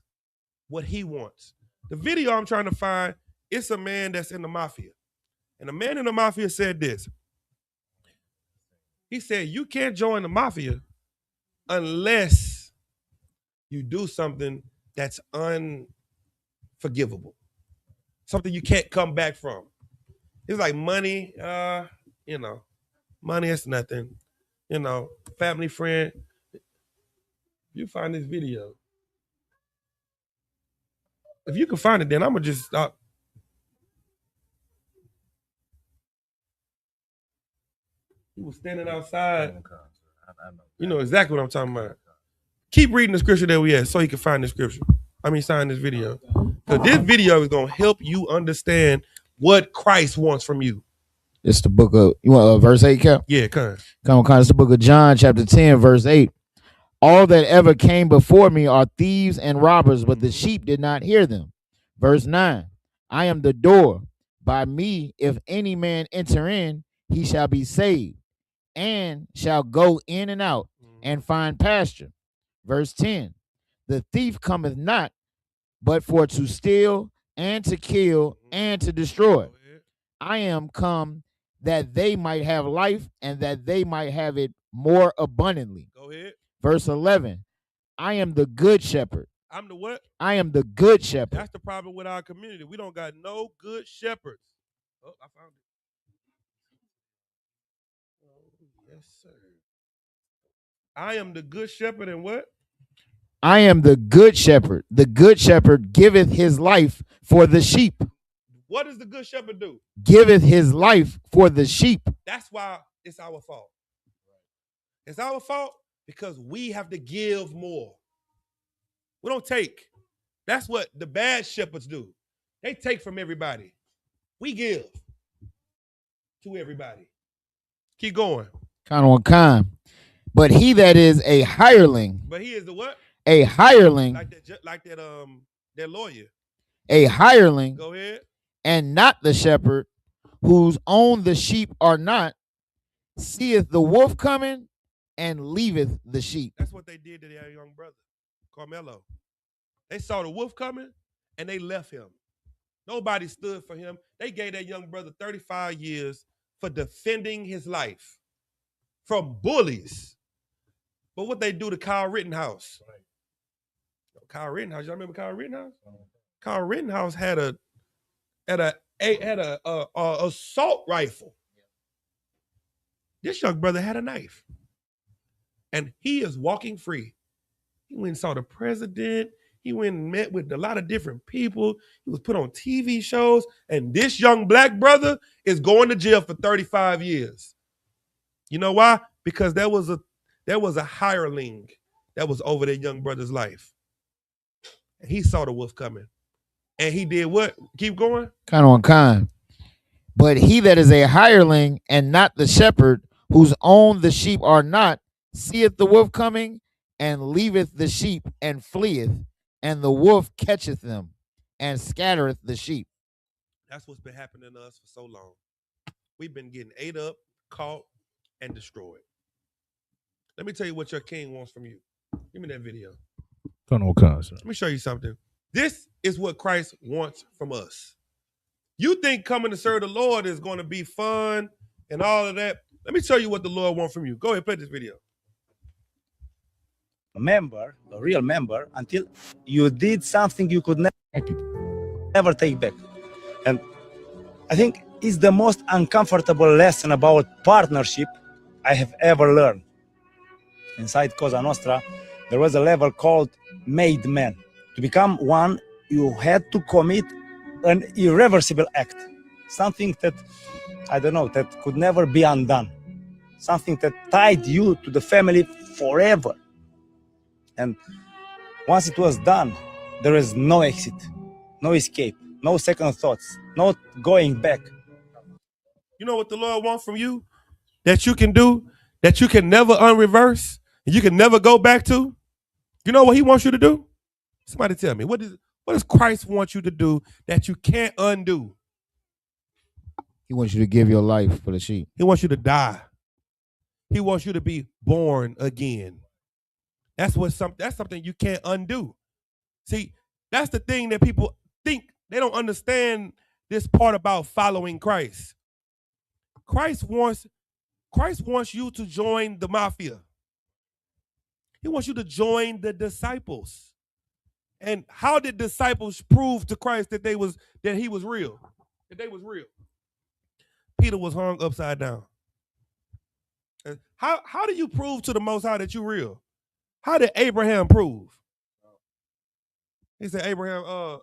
what he wants. The video I'm trying to find, it's a man that's in the mafia. And the man in the mafia said this. He said, you can't join the mafia unless you do something that's unforgivable. Something you can't come back from. It's like money, money is nothing. Family, friend. You find this video. If you can find it, then I'm going to just stop. was standing outside. You know exactly what I'm talking about. Keep reading the scripture that we had so you can find the scripture. Sign this video. Because this video is going to help you understand what Christ wants from you. It's the book of, you want verse 8, Cap? Yeah, come. It's the book of John, chapter 10, verse 8. All that ever came before me are thieves and robbers, but the sheep did not hear them. Verse 9. I am the door. By me, if any man enter in, he shall be saved, and shall go in and out and find pasture. Verse 10. The thief cometh not, but for to steal and to kill and to destroy. I am come that they might have life, and that they might have it more abundantly. Go ahead. Verse 11. I am the good shepherd. I'm the what? I am the good shepherd. That's the problem with our community. We don't got no good shepherds. Oh, I found it. Oh, yes, sir. I am the good shepherd, and what? I am the good shepherd. The good shepherd giveth his life for the sheep. What does the good shepherd do? Giveth his life for the sheep. That's why it's our fault. It's our fault because we have to give more. We don't take. That's what the bad shepherds do. They take from everybody. We give to everybody. Keep going. Kind on kind. But he that is a hireling. But he is the what? A hireling. Like that lawyer. A hireling. Go ahead. And not the shepherd, whose own the sheep are not, seeth the wolf coming and leaveth the sheep. That's what they did to their young brother, Carmelo. They saw the wolf coming and they left him. Nobody stood for him. They gave that young brother 35 years for defending his life from bullies. But what they do to Kyle Rittenhouse? Right. Kyle Rittenhouse, y'all remember Kyle Rittenhouse? Kyle Rittenhouse had a assault rifle. This young brother had a knife. And he is walking free. He went and saw the president. He went and met with a lot of different people. He was put on TV shows. And this young black brother is going to jail for 35 years. You know why? Because there was a hireling that was over that young brother's life. And he saw the wolf coming. And he did what? Keep going? Kind on kind. But he that is a hireling and not the shepherd, whose own the sheep are not, seeth the wolf coming and leaveth the sheep and fleeth, and the wolf catcheth them and scattereth the sheep. That's what's been happening to us for so long. We've been getting ate up, caught, and destroyed. Let me tell you what your king wants from you. Give me that video. Let me show you something. This is what Christ wants from us. You think coming to serve the Lord is going to be fun and all of that. Let me tell you what the Lord wants from you. Go ahead, play this video. A real member, until you did something you could never take back. And I think it's the most uncomfortable lesson about partnership I have ever learned. Inside Cosa Nostra, there was a level called made man. To become one, you had to commit an irreversible act. Something that, I don't know, that could never be undone. Something that tied you to the family forever. And once it was done, there is no exit, no escape, no second thoughts, no going back. You know what the Lord wants from you that you can do, that you can never unreverse, and you can never go back to? You know what he wants you to do? Somebody tell me, what does Christ want you to do that you can't undo? He wants you to give your life for the sheep. He wants you to die. He wants you to be born again. That's something you can't undo. See, that's the thing that people think. They don't understand this part about following Christ. Christ wants you to join the mafia. He wants you to join the disciples. And how did disciples prove to Christ that he was real? That they was real? Peter was hung upside down. And how do you prove to the Most High that you're real? How did Abraham prove? He said, Abraham,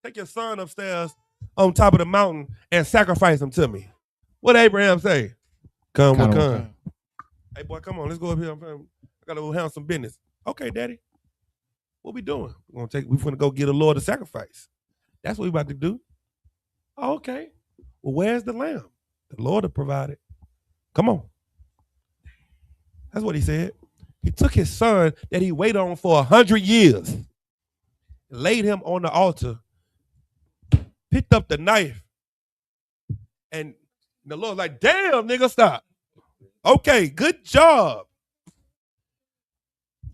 take your son upstairs on top of the mountain and sacrifice him to me. What did Abraham say? Come with Kinda with con. Hey boy, come on, let's go up here. I gotta go handle some business. Okay, daddy. What we doing? We finna go get a Lord a sacrifice. That's what we about to do. Oh, okay. Well, where's the lamb? The Lord will provide it. Come on. That's what he said. He took his son that he waited on for 100 years, laid him on the altar, picked up the knife, and the Lord's like, damn, nigga, stop. Okay, good job.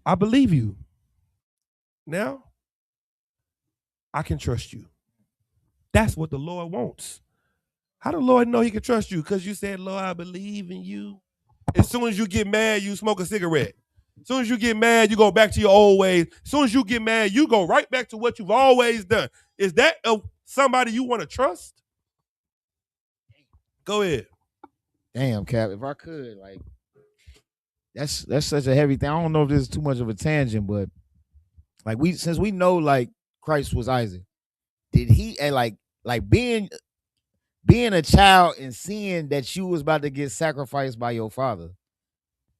I believe you. Now, I can trust you. That's what the Lord wants. How the Lord know he can trust you? Because you said, Lord, I believe in you. As soon as you get mad, you smoke a cigarette. As soon as you get mad, you go back to your old ways. As soon as you get mad, you go right back to what you've always done. Is that somebody you want to trust? Go ahead. Damn, Cap. If I could, like, that's such a heavy thing. I don't know if this is too much of a tangent, but like since we know like Christ was Isaac, did he like being a child and seeing that you was about to get sacrificed by your father?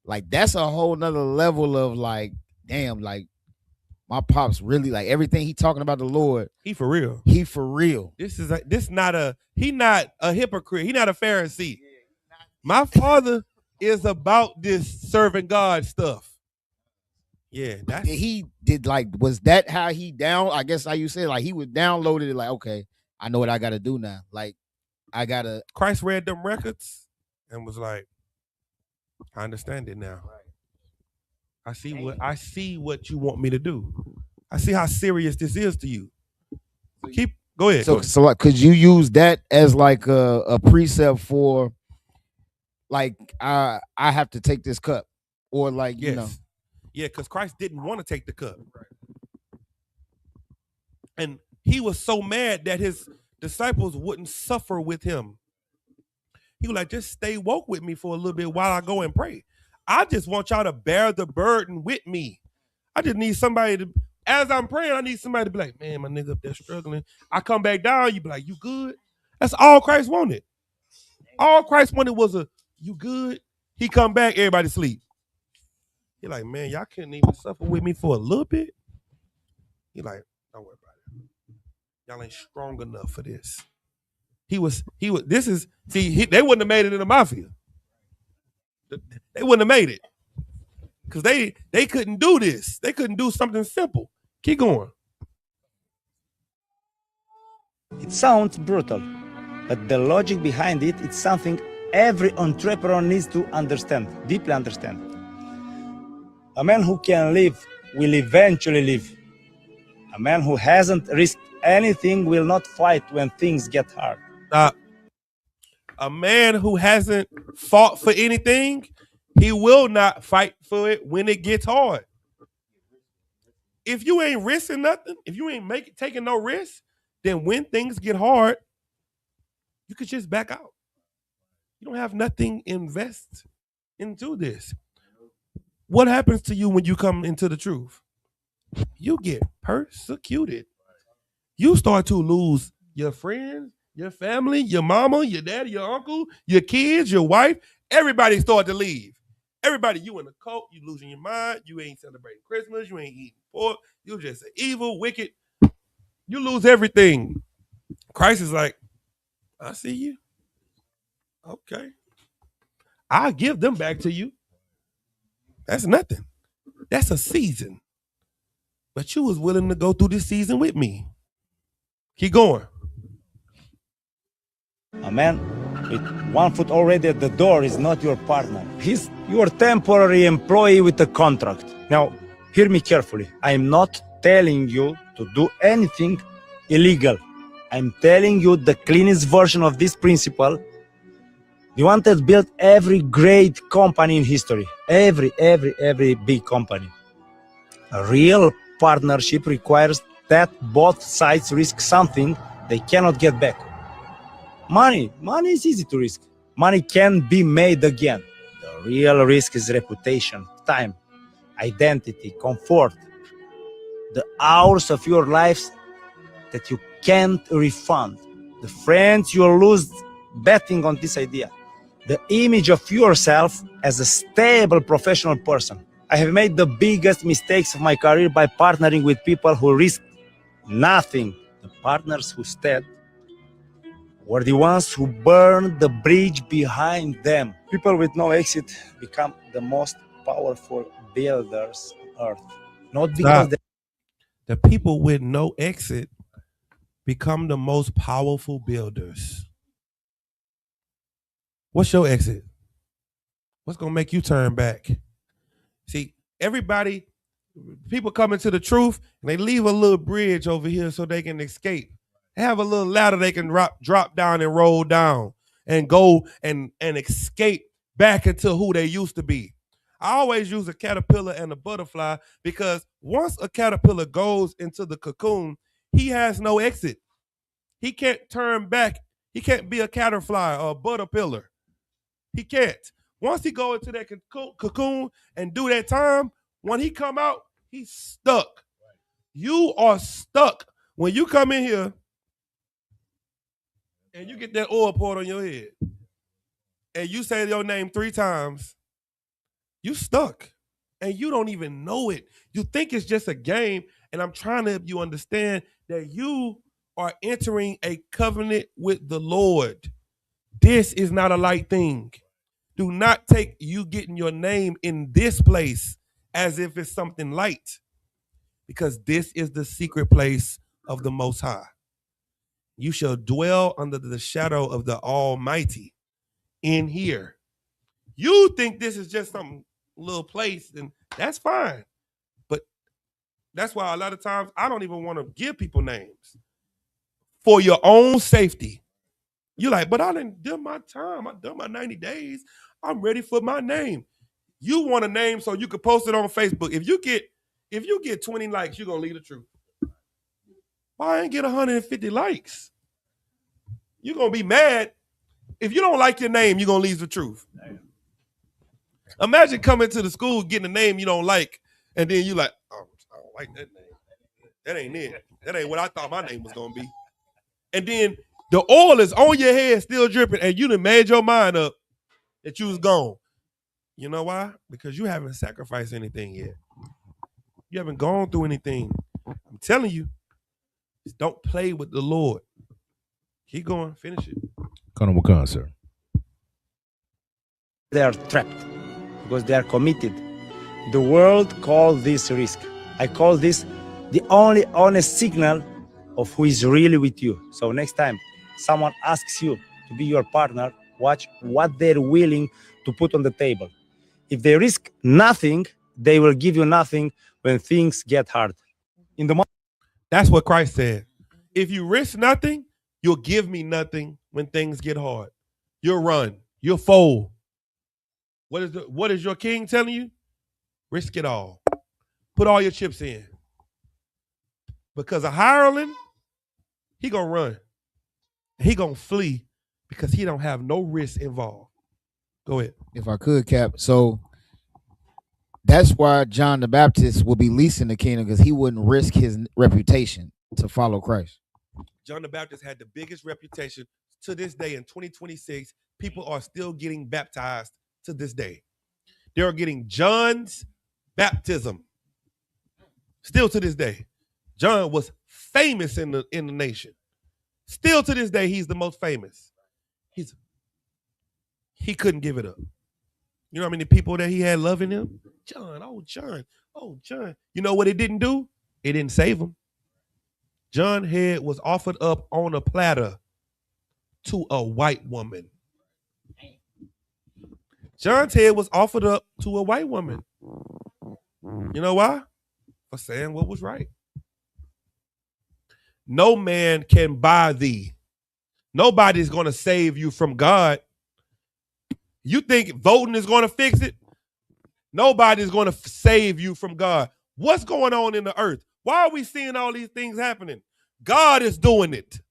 Like that's a whole nother level of like, damn, like my pops really like everything he talking about the Lord. He for real. He for real. He not a hypocrite. He not a Pharisee. My father is about this serving God stuff. Yeah, that's he did. Like, was that how he down? I guess how you said, like he was downloaded it. Like, okay, I know what I got to do now. Like, I gotta. Christ read them records and was like, I understand it now. I see what you want me to do. I see how serious this is to you. Go ahead. So like, could you use that as like a precept for, like, I have to take this cup, or like, yes. You know, yeah, because Christ didn't want to take the cup, and he was so mad that his disciples wouldn't suffer with him. He was like, just stay woke with me for a little bit while I go and pray. I just want y'all to bear the burden with me. I just need somebody to, as I'm praying, I need somebody to be like, man, my nigga up there struggling. I come back down, you be like, you good? That's all Christ wanted. All Christ wanted was a, you good? He come back, everybody sleep. He like, man, y'all couldn't even suffer with me for a little bit. He like, don't worry about it. Y'all ain't strong enough for this. They wouldn't have made it in the mafia. They wouldn't have made it. Because they couldn't do this. They couldn't do something simple. Keep going. It sounds brutal, but the logic behind it is something every entrepreneur needs to understand, deeply understand. A man who can live will eventually live. A man who hasn't risked anything will not fight when things get hard. A man who hasn't fought for anything, he will not fight for it when it gets hard. If you ain't risking nothing, if you ain't taking no risk, then when things get hard, you could just back out. You don't have nothing invest into this. What happens to you when you come into the truth? You get persecuted. You start to lose your friends, your family, your mama, your daddy, your uncle, your kids, your wife. Everybody start to leave. Everybody, you in a cult, you losing your mind, you ain't celebrating Christmas, you ain't eating pork, you just an evil, wicked. You lose everything. Christ is like, I see you. Okay. I'll give them back to you. That's nothing. That's a season. But you was willing to go through this season with me. Keep going. A man with one foot already at the door is not your partner. He's your temporary employee with a contract. Now, hear me carefully. I'm not telling you to do anything illegal. I'm telling you the cleanest version of this principle. The one that built every great company in history. Every big company. A real partnership requires that both sides risk something they cannot get back. Money is easy to risk. Money can be made again. The real risk is reputation, time, identity, comfort. The hours of your lives that you can't refund. The friends you'll lose betting on this idea. the image of yourself as a stable professional person. I have made the biggest mistakes of my career by partnering with people who risk nothing. The partners who stayed were the ones who burned the bridge behind them. People with no exit become the most powerful builders on earth. Not because Stop. The people with no exit become the most powerful builders. What's your exit? What's going to make you turn back? See, everybody, people come into the truth and they leave a little bridge over here so they can escape. They have a little ladder they can drop down and roll down and go and escape back into who they used to be. I always use a caterpillar and a butterfly because once a caterpillar goes into the cocoon, he has no exit. He can't turn back. He can't be a caterpillar or a butterpillar. He can't. Once he go into that cocoon and do that time, when he come out, he's stuck. You are stuck. When you come in here and you get that oil poured on your head and you say your name 3 times, you stuck. And you don't even know it. You think it's just a game, and I'm trying to help you understand that you are entering a covenant with the Lord. This is not a light thing. Do not take you getting your name in this place as if it's something light, because this is the secret place of the Most High. You shall dwell under the shadow of the Almighty in here. You think this is just some little place, and that's fine. But that's why a lot of times I don't even want to give people names for your own safety. You're like, but I didn't do my time. I done my 90 days. I'm ready for my name. You want a name so you can post it on Facebook. If you get 20 likes, you're gonna leave the truth. Why I ain't get 150 likes? You're gonna be mad. If you don't like your name, you're gonna leave the truth. Imagine coming to the school getting a name you don't like, and then you like, oh, I don't like that name. That ain't it. That ain't what I thought my name was gonna be. And then the oil is on your head, still dripping, and you done made your mind up that you was gone. You know why? Because you haven't sacrificed anything yet. You haven't gone through anything. I'm telling you, just don't play with the Lord. Keep going. Finish it. Colonel McCann, sir. They are trapped because they are committed. The world calls this risk. I call this the only honest signal of who is really with you. So next time someone asks you to be your partner, watch what they're willing to put on the table. If they risk nothing, they will give you nothing when things get hard. That's what Christ said. If you risk nothing, you'll give me nothing when things get hard. You'll run. You'll fold. What is your king telling you? Risk it all. Put all your chips in. Because a hireling, he gonna run. He gonna flee because he don't have no risk involved. Go ahead. If I could, Cap. So that's why John the Baptist will be leasing the kingdom, because he wouldn't risk his reputation to follow Christ. John the Baptist had the biggest reputation to this day. In 2026, people are still getting baptized to this day. They are getting John's baptism still to this day. John was famous in the nation. Still to this day, he's the most famous. He couldn't give it up. You know how many people that he had loving him? John, oh John, oh John. You know what it didn't do? It didn't save him. John's head was offered up on a platter to a white woman. John's head was offered up to a white woman. You know why? For saying what was right. No man can buy thee. Nobody's going to save you from God. You think voting is going to fix it? Nobody's going to save you from God. What's going on in the earth? Why are we seeing all these things happening? God is doing it.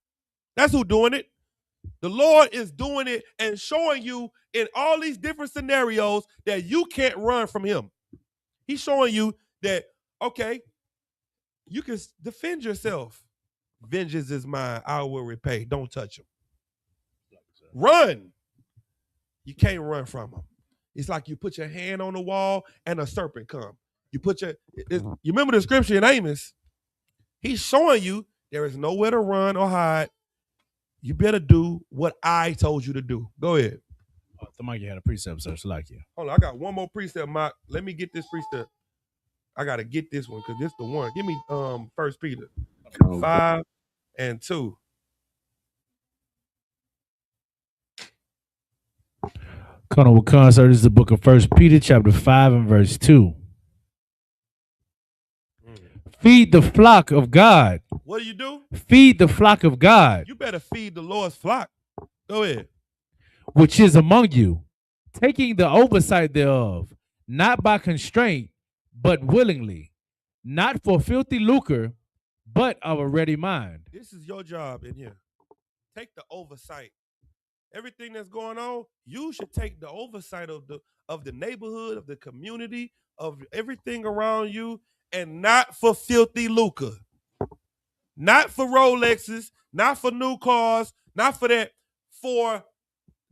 That's who's doing it. The Lord is doing it and showing you in all these different scenarios that you can't run from him. He's showing you that, okay, you can defend yourself. Vengeance is mine. I will repay. Don't touch him. Run. You can't run from them. It's like you put your hand on the wall and a serpent come. You remember the scripture in Amos? He's showing you there is nowhere to run or hide. You better do what I told you to do. Go ahead. Somebody had a precept, sir. Salakia. Hold on, I got one more precept, Mike. Let me get this precept. I gotta get this one because this is the one. Give me 1 Peter 5 and 2. Colonel Wakan, sir, this is the book of 1 Peter, chapter 5 and verse 2. Feed the flock of God. What do you do? Feed the flock of God. You better feed the Lord's flock. Go ahead. Which is among you, taking the oversight thereof, not by constraint, but willingly, not for filthy lucre, but of a ready mind. This is your job in here. Take the oversight. Everything that's going on, you should take the oversight of the neighborhood, of the community, of everything around you, and not for filthy lucre. Not for Rolexes, not for new cars, not for that, for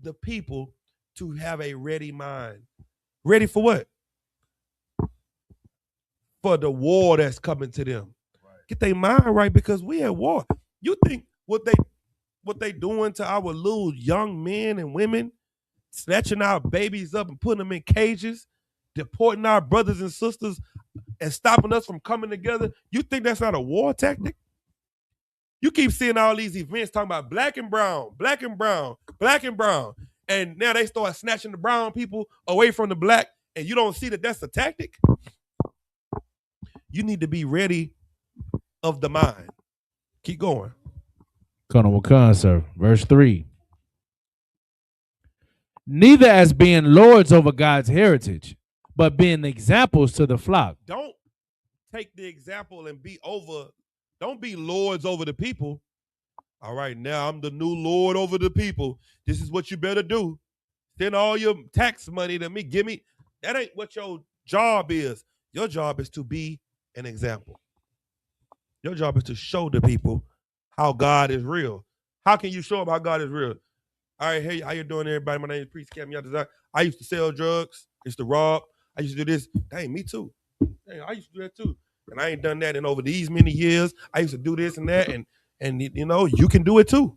the people to have a ready mind. Ready for what? For the war that's coming to them. Right. Get their mind right because we at war. You think what they doing to our little young men and women, snatching our babies up and putting them in cages, deporting our brothers and sisters and stopping us from coming together, you think that's not a war tactic? You keep seeing all these events talking about black and brown, black and brown, black and brown. And now they start snatching the brown people away from the black, and you don't see that that's a tactic? You need to be ready of the mind. Keep going. Colonel Wakan, sir. Verse 3. Neither as being lords over God's heritage, but being examples to the flock. Don't take the example and don't be lords over the people. All right, now I'm the new lord over the people. This is what you better do. Send all your tax money to me. Give me. That ain't what your job is. Your job is to be an example. Your job is to show the people how God is real. How can you show them how God is real? All right, hey, how you doing, everybody? My name is Priest Cam. I used to sell drugs. I used to rob. I used to do this. Dang, me too. Dang, I used to do that too. And I ain't done that in over these many years. I used to do this and that, and you know, you can do it too.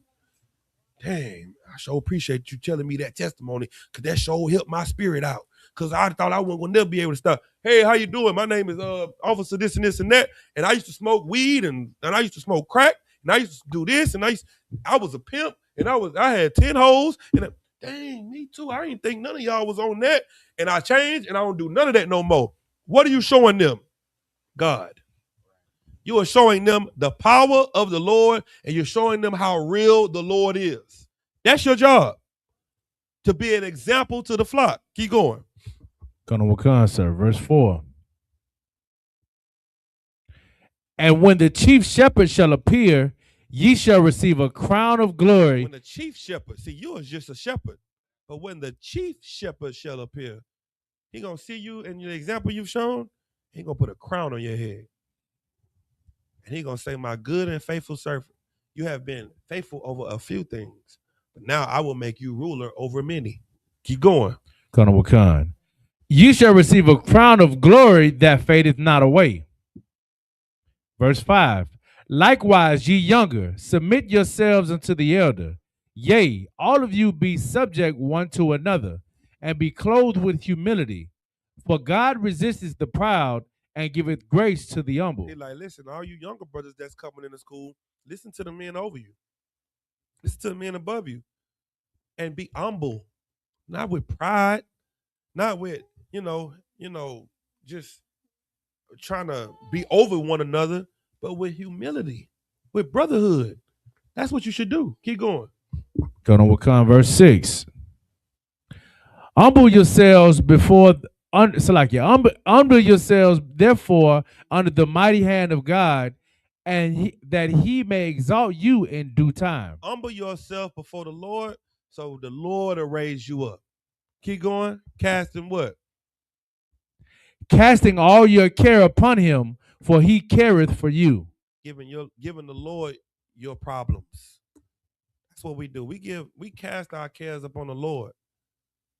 Dang, I sure appreciate you telling me that testimony, because that sure helped my spirit out. Because I thought I wasn't gonna never be able to stop. Hey, how you doing? My name is Officer this and this and that. And I used to smoke weed and I used to smoke crack, and I used to do this, and I was a pimp, and I had 10 hoes, and dang, me too. I didn't think none of y'all was on that. And I changed, and I don't do none of that no more. What are you showing them? God. You are showing them the power of the Lord, and you're showing them how real the Lord is. That's your job, to be an example to the flock. Keep going. Colonel Wakan, sir. Verse 4. And when the chief shepherd shall appear, ye shall receive a crown of glory. When the chief shepherd, see, you are just a shepherd, but when the chief shepherd shall appear, he gonna see you in the example you've shown. He gonna put a crown on your head, and he gonna say, "My good and faithful servant, you have been faithful over a few things, but now I will make you ruler over many." Keep going. Colonel Wakan. Ye shall receive a crown of glory that fadeth not away. Verse 5. Likewise, ye younger, submit yourselves unto the elder. Yea, all of you be subject one to another, and be clothed with humility. For God resisteth the proud and giveth grace to the humble. He like, listen, all you younger brothers that's coming into school, listen to the men over you. Listen to the men above you. And be humble. Not with pride, not with, just trying to be over one another, but with humility, with brotherhood. That's what you should do. Keep going. Colonel Wakan, verse 6. Humble yourselves before, humble yourselves therefore under the mighty hand of God, and that he may exalt you in due time. Humble yourself before the Lord, so the Lord will raise you up. Keep going. Casting what? Casting all your care upon him, for he careth for you. Giving the Lord your problems. That's what we do. We cast our cares upon the Lord.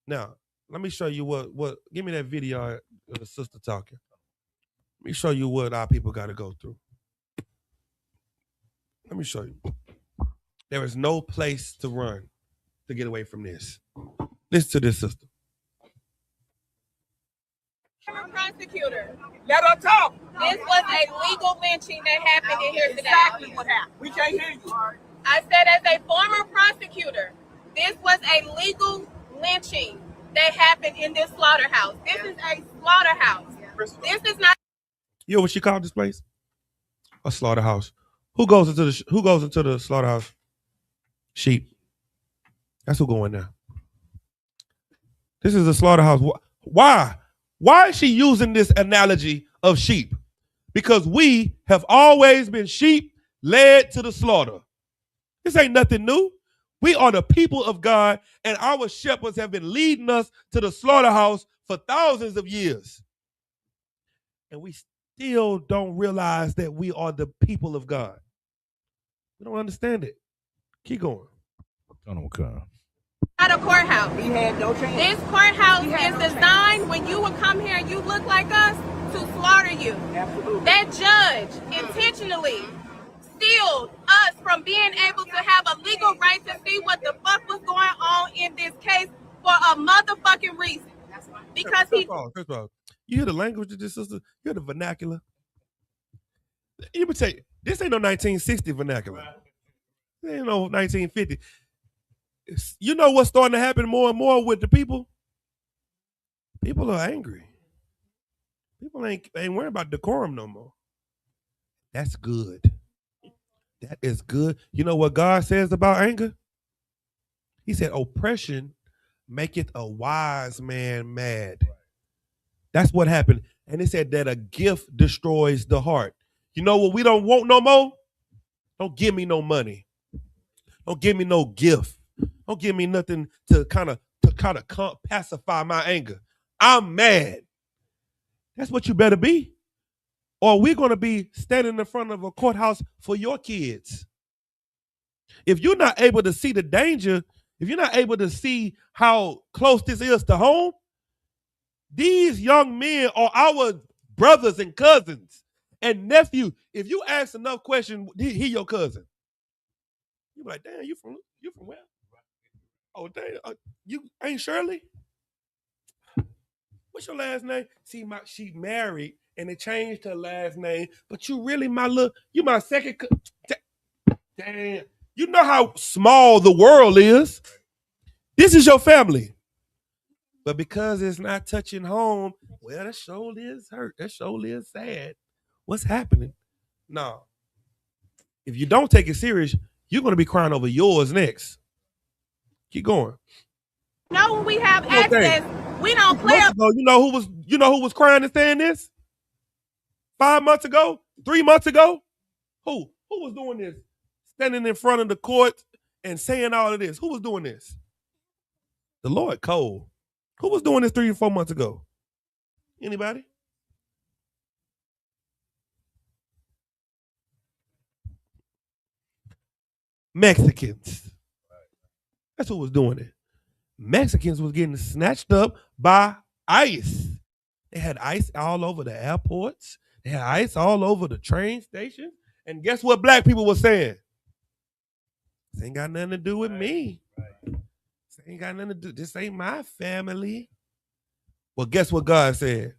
Now, let me show you what. Give me that video of the sister talking. Let me show you what our people got to go through. Let me show you. There is no place to run to get away from this. Listen to this, sister. Prosecutor. Let her talk. This was a legal lynching that happened in here today. Exactly what happened. We can't hear you. I said, as a former prosecutor, this was a legal lynching that happened in this slaughterhouse. This is a slaughterhouse. This is not. You know what she called this place? A slaughterhouse. Who goes into the slaughterhouse? Sheep. That's who going there. This is a slaughterhouse. Why? Why is she using this analogy of sheep? Because we have always been sheep led to the slaughter. This ain't nothing new. We are the people of God, and our shepherds have been leading us to the slaughterhouse for thousands of years. And we still don't realize that we are the people of God. We don't understand it. Keep going. Not a courthouse. He had no chance. This courthouse is designed when you would come here and you look like us to slaughter you. Absolutely. That judge intentionally stealed us from being able to have a legal right to see what the fuck was going on in this case for a motherfucking reason. Because first of all, you hear the language of this sister? You hear the vernacular? You would say, this ain't no 1960 vernacular. This ain't no 1950. You know what's starting to happen more and more with the people? People are angry. People ain't worrying about decorum no more. That's good. That is good. You know what God says about anger? He said, oppression maketh a wise man mad. That's what happened. And he said that a gift destroys the heart. You know what we don't want no more? Don't give me no money. Don't give me no gift. Don't give me nothing to kind of pacify my anger. I'm mad. That's what you better be. Or we're going to be standing in front of a courthouse for your kids. If you're not able to see the danger, if you're not able to see how close this is to home, these young men are our brothers and cousins and nephews. If you ask enough questions, he your cousin. You be like, damn, you from where? Oh, damn, you ain't Shirley? What's your last name? See, she married and they changed her last name, but you really you my second. Damn, you know how small the world is. This is your family. But because it's not touching home, well, that shoulder is hurt. That shoulder is sad. What's happening? No. If you don't take it serious, you're going to be crying over yours next. Keep going. No, when we have access, we don't play up. You know who was crying and saying this? 5 months ago? 3 months ago? Who was doing this? Standing in front of the court and saying all of this. Who was doing this? The Lord Cole. Who was doing this 3 or 4 months ago? Anybody? Mexicans. That's who was doing it. Mexicans was getting snatched up by ICE. They had ICE all over the airports. They had ICE all over the train station. And guess what black people were saying? This ain't got nothing to do with me. This ain't got nothing to do. This ain't my family. Well, guess what God said?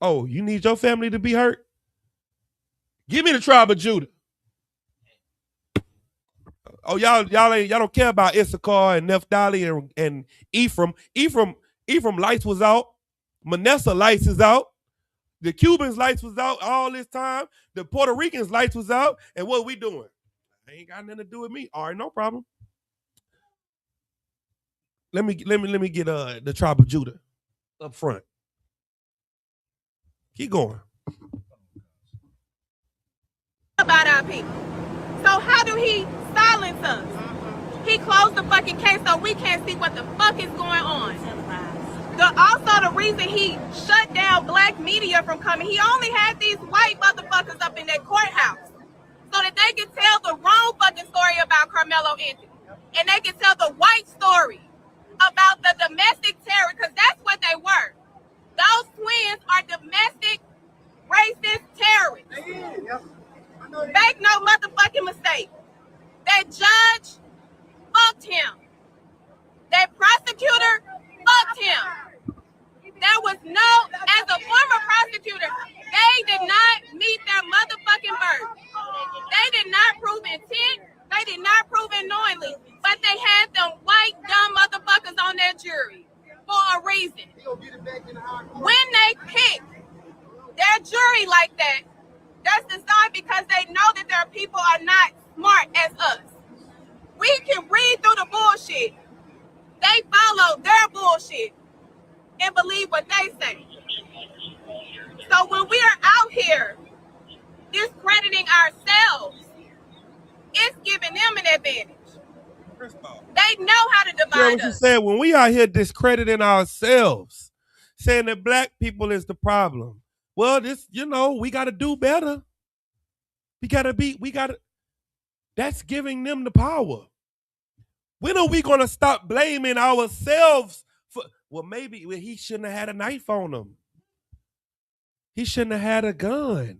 Oh, you need your family to be hurt? Give me the tribe of Judah. Oh, y'all don't care about Issachar and Naphtali and Ephraim. Ephraim lights was out. Manasseh lights is out. The Cubans lights was out all this time. The Puerto Ricans lights was out. And what we doing? Ain't got nothing to do with me. All right, no problem. Let me get the tribe of Judah up front. Keep going. About our people. So how do he silence us? He closed the fucking case so we can't see what the fuck is going on. Also the reason he shut down black media from coming, he only had these white motherfuckers up in that courthouse so that they could tell the wrong fucking story about Carmelo Anthony. And they could tell the white story about the domestic terror, because that's what they were. Those twins are domestic racist terrorists. Make no motherfucking mistake. That judge fucked him. That prosecutor fucked him. There was no, as a former prosecutor, they did not meet their motherfucking burden. They did not prove intent. They did not prove it knowingly. But they had them white, dumb motherfuckers on their jury for a reason. When they pick their jury like that, that's designed because they know that their people are not smart as us. We can read through the bullshit. They follow their bullshit and believe what they say. So when we are out here discrediting ourselves, it's giving them an advantage. They know how to divide us. Said when we out here discrediting ourselves, saying that black people is the problem. Well, this, we got to do better. That's giving them the power. When are we going to stop blaming ourselves for, maybe he shouldn't have had a knife on him. He shouldn't have had a gun.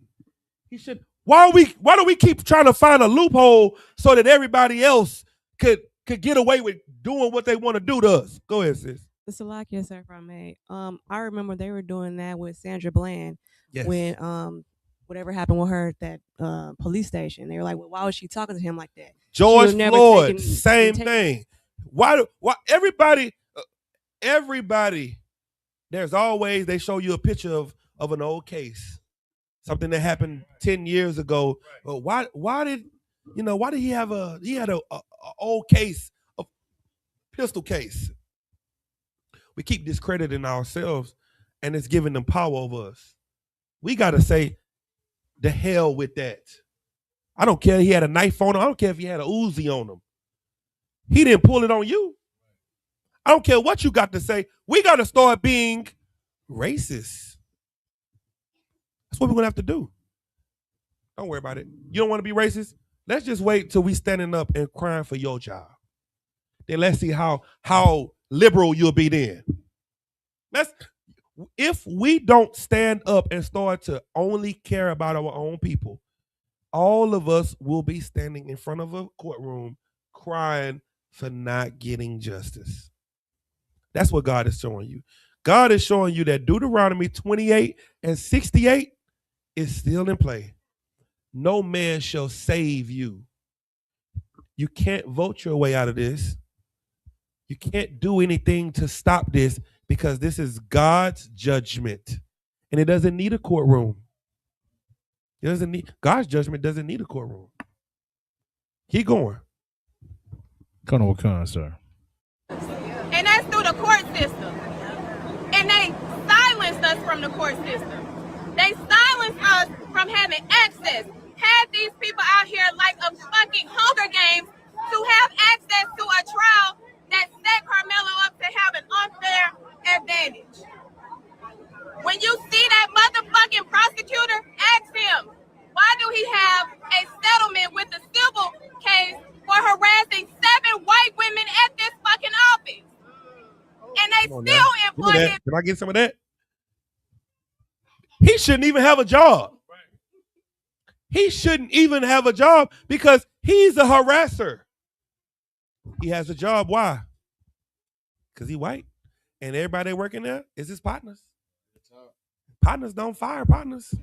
Why do we keep trying to find a loophole so that everybody else could get away with doing what they want to do to us? Go ahead, sis. Salakia, sir, if I may. I remember they were doing that with Sandra Bland when whatever happened with her at that police station. They were like, well, why was she talking to him like that? George Floyd, same thing. Why everybody, there's always, they show you a picture of an old case, something that happened 10 years ago. Why did he had a old case, a pistol case? We keep discrediting ourselves, and it's giving them power over us. We got to say, the hell with that. I don't care if he had a knife on him. I don't care if he had a Uzi on him. He didn't pull it on you. I don't care what you got to say. We got to start being racist. That's what we're going to have to do. Don't worry about it. You don't want to be racist? Let's just wait till we standing up and crying for your job. Then let's see how liberal you'll be then. If we don't stand up and start to only care about our own people, all of us will be standing in front of a courtroom crying for not getting justice. That's what God is showing you. God is showing you that Deuteronomy 28 and 68 is still in play. No man shall save you. You can't vote your way out of this. You can't do anything to stop this because this is God's judgment. And it doesn't need a courtroom. God's judgment doesn't need a courtroom. Keep going. Colonel Wakon, sir. And that's through the court system. And they silenced us from the court system. They silenced us from having access. Had these people out here like a fucking Hunger Games to have access to a trial that set Carmelo up to have an unfair advantage. When you see that motherfucking prosecutor, ask him, why do he have a settlement with the civil case for harassing 7 white women at this fucking office? And they still employ him. Can I get some of that? He shouldn't even have a job. He shouldn't even have a job because he's a harasser. He has a job. Why? Because he's white. And everybody working there is his partners. Partners don't fire partners.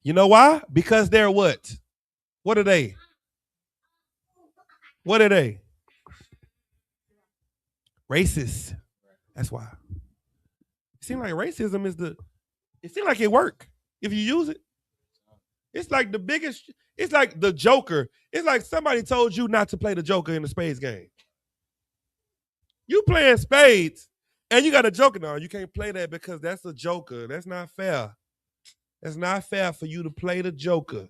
You know why? Because they're what? What are they? What are they? Racist. That's why. It seems like racism is it seems like it work if you use it. It's like the biggest, it's like the Joker. It's like somebody told you not to play the Joker in the spades game. You playing spades and you got a Joker now. You can't play that because that's a Joker. That's not fair. It's not fair for you to play the Joker.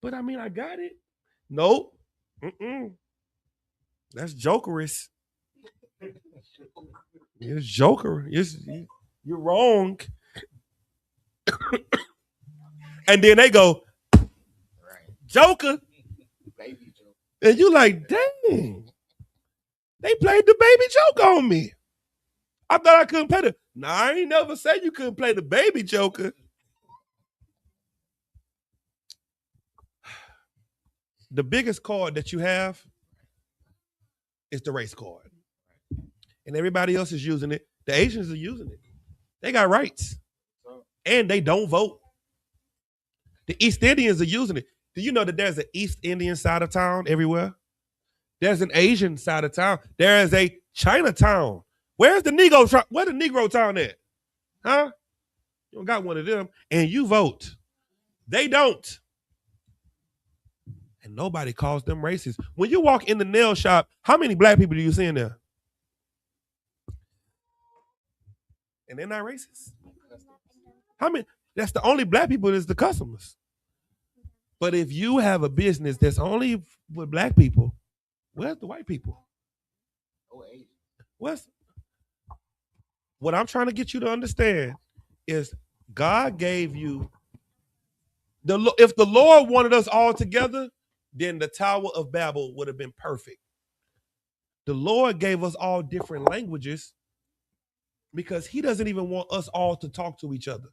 But I mean, I got it. Nope. That's Jokerish. It's Joker. You're wrong. And then they go, Joker. And you like, dang. They played the baby joke on me. I thought I couldn't play the. Nah, I ain't never said you couldn't play the baby joker. The biggest card that you have is the race card. And everybody else is using it. The Asians are using it. They got rights. And they don't vote. The East Indians are using it. Do you know that there's an East Indian side of town everywhere? There's an Asian side of town. There is a Chinatown. Where's the Negro? Where the Negro town at? Huh? You don't got one of them. And you vote. They don't. And nobody calls them racist. When you walk in the nail shop, how many black people do you see in there? And they're not racist. How many? That's the only black people is the customers. But if you have a business that's only with black people, where's the white people? What I'm trying to get you to understand is God gave you if the Lord wanted us all together, then the Tower of Babel would have been perfect. The Lord gave us all different languages because he doesn't even want us all to talk to each other.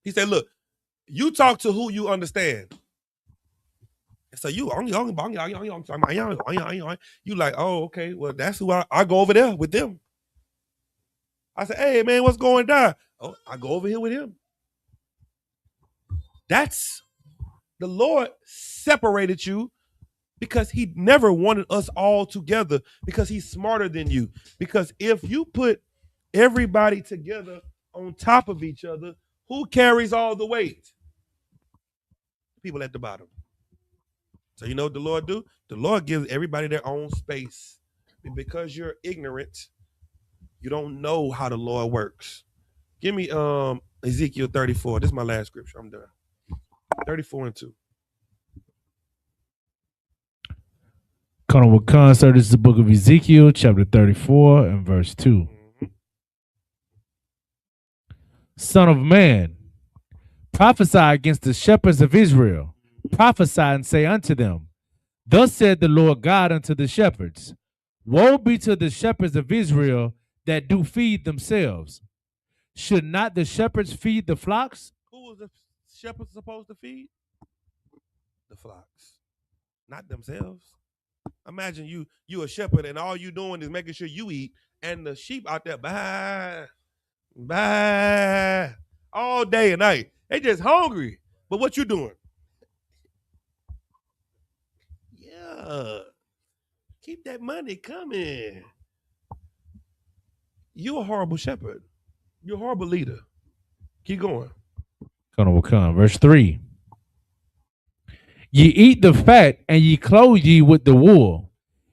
He said, look, you talk to who you understand. So you like, oh, okay, well, that's who I go over there with them. I said, hey, man, what's going down? Oh, I go over here with him. That's the Lord separated you because he never wanted us all together because he's smarter than you. Because if you put everybody together on top of each other, who carries all the weight? People at the bottom. So you know what the Lord do? The Lord gives everybody their own space. And because you're ignorant, you don't know how the Lord works. Give me Ezekiel 34. This is my last scripture. I'm done. 34:2. Colonel Wakan, sir, this is the book of Ezekiel, chapter 34 and verse 2. Mm-hmm. Son of man, prophesy against the shepherds of Israel. Prophesy and say unto them, thus said the Lord God unto the shepherds, woe be to the shepherds of Israel that do feed themselves. Should not the shepherds feed the flocks? Who was the shepherds supposed to feed? The flocks, not themselves. Imagine you a shepherd and all you doing is making sure you eat, and the sheep out there bye all day and night. They just hungry. But what you doing? Yeah, keep that money coming. You're a horrible shepherd. You're a horrible leader. Keep going. Colonel Wakan, verse 3. Ye eat the fat, and ye clothe ye with the wool.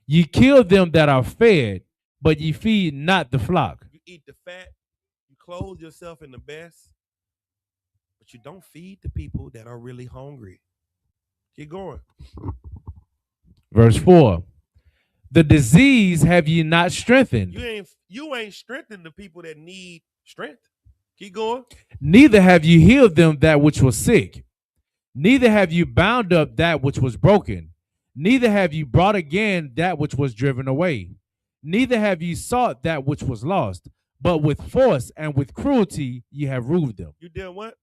Ye kill them that are fed, but ye feed not the flock. You eat the fat, you clothe yourself in the best, but you don't feed the people that are really hungry. Keep going. Verse 4. The disease have ye not strengthened. You ain't strengthened the people that need strength. Keep going. Neither have you healed them that which was sick. Neither have you bound up that which was broken. Neither have you brought again that which was driven away. Neither have you sought that which was lost. But with force and with cruelty ye have ruled them. You did what?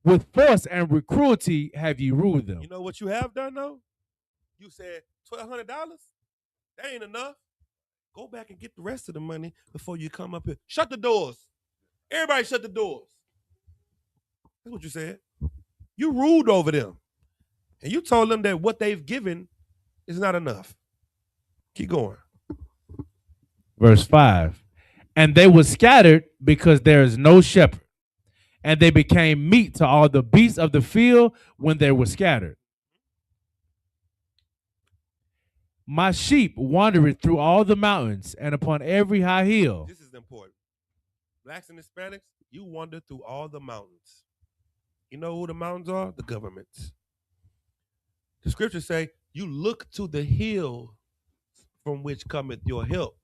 With force and with cruelty have you ruled them. You know what you have done though? You said $1,200. That ain't enough. Go back and get the rest of the money before you come up here. Shut the doors. Everybody shut the doors. That's what you said. You ruled over them. And you told them that what they've given is not enough. Keep going. Verse 5. And they were scattered because there is no shepherd. And they became meat to all the beasts of the field when they were scattered. My sheep wandered through all the mountains and upon every high hill. This is important. Blacks and Hispanics, you wander through all the mountains. You know who the mountains are? The governments. The scriptures say, you look to the hill from which cometh your help,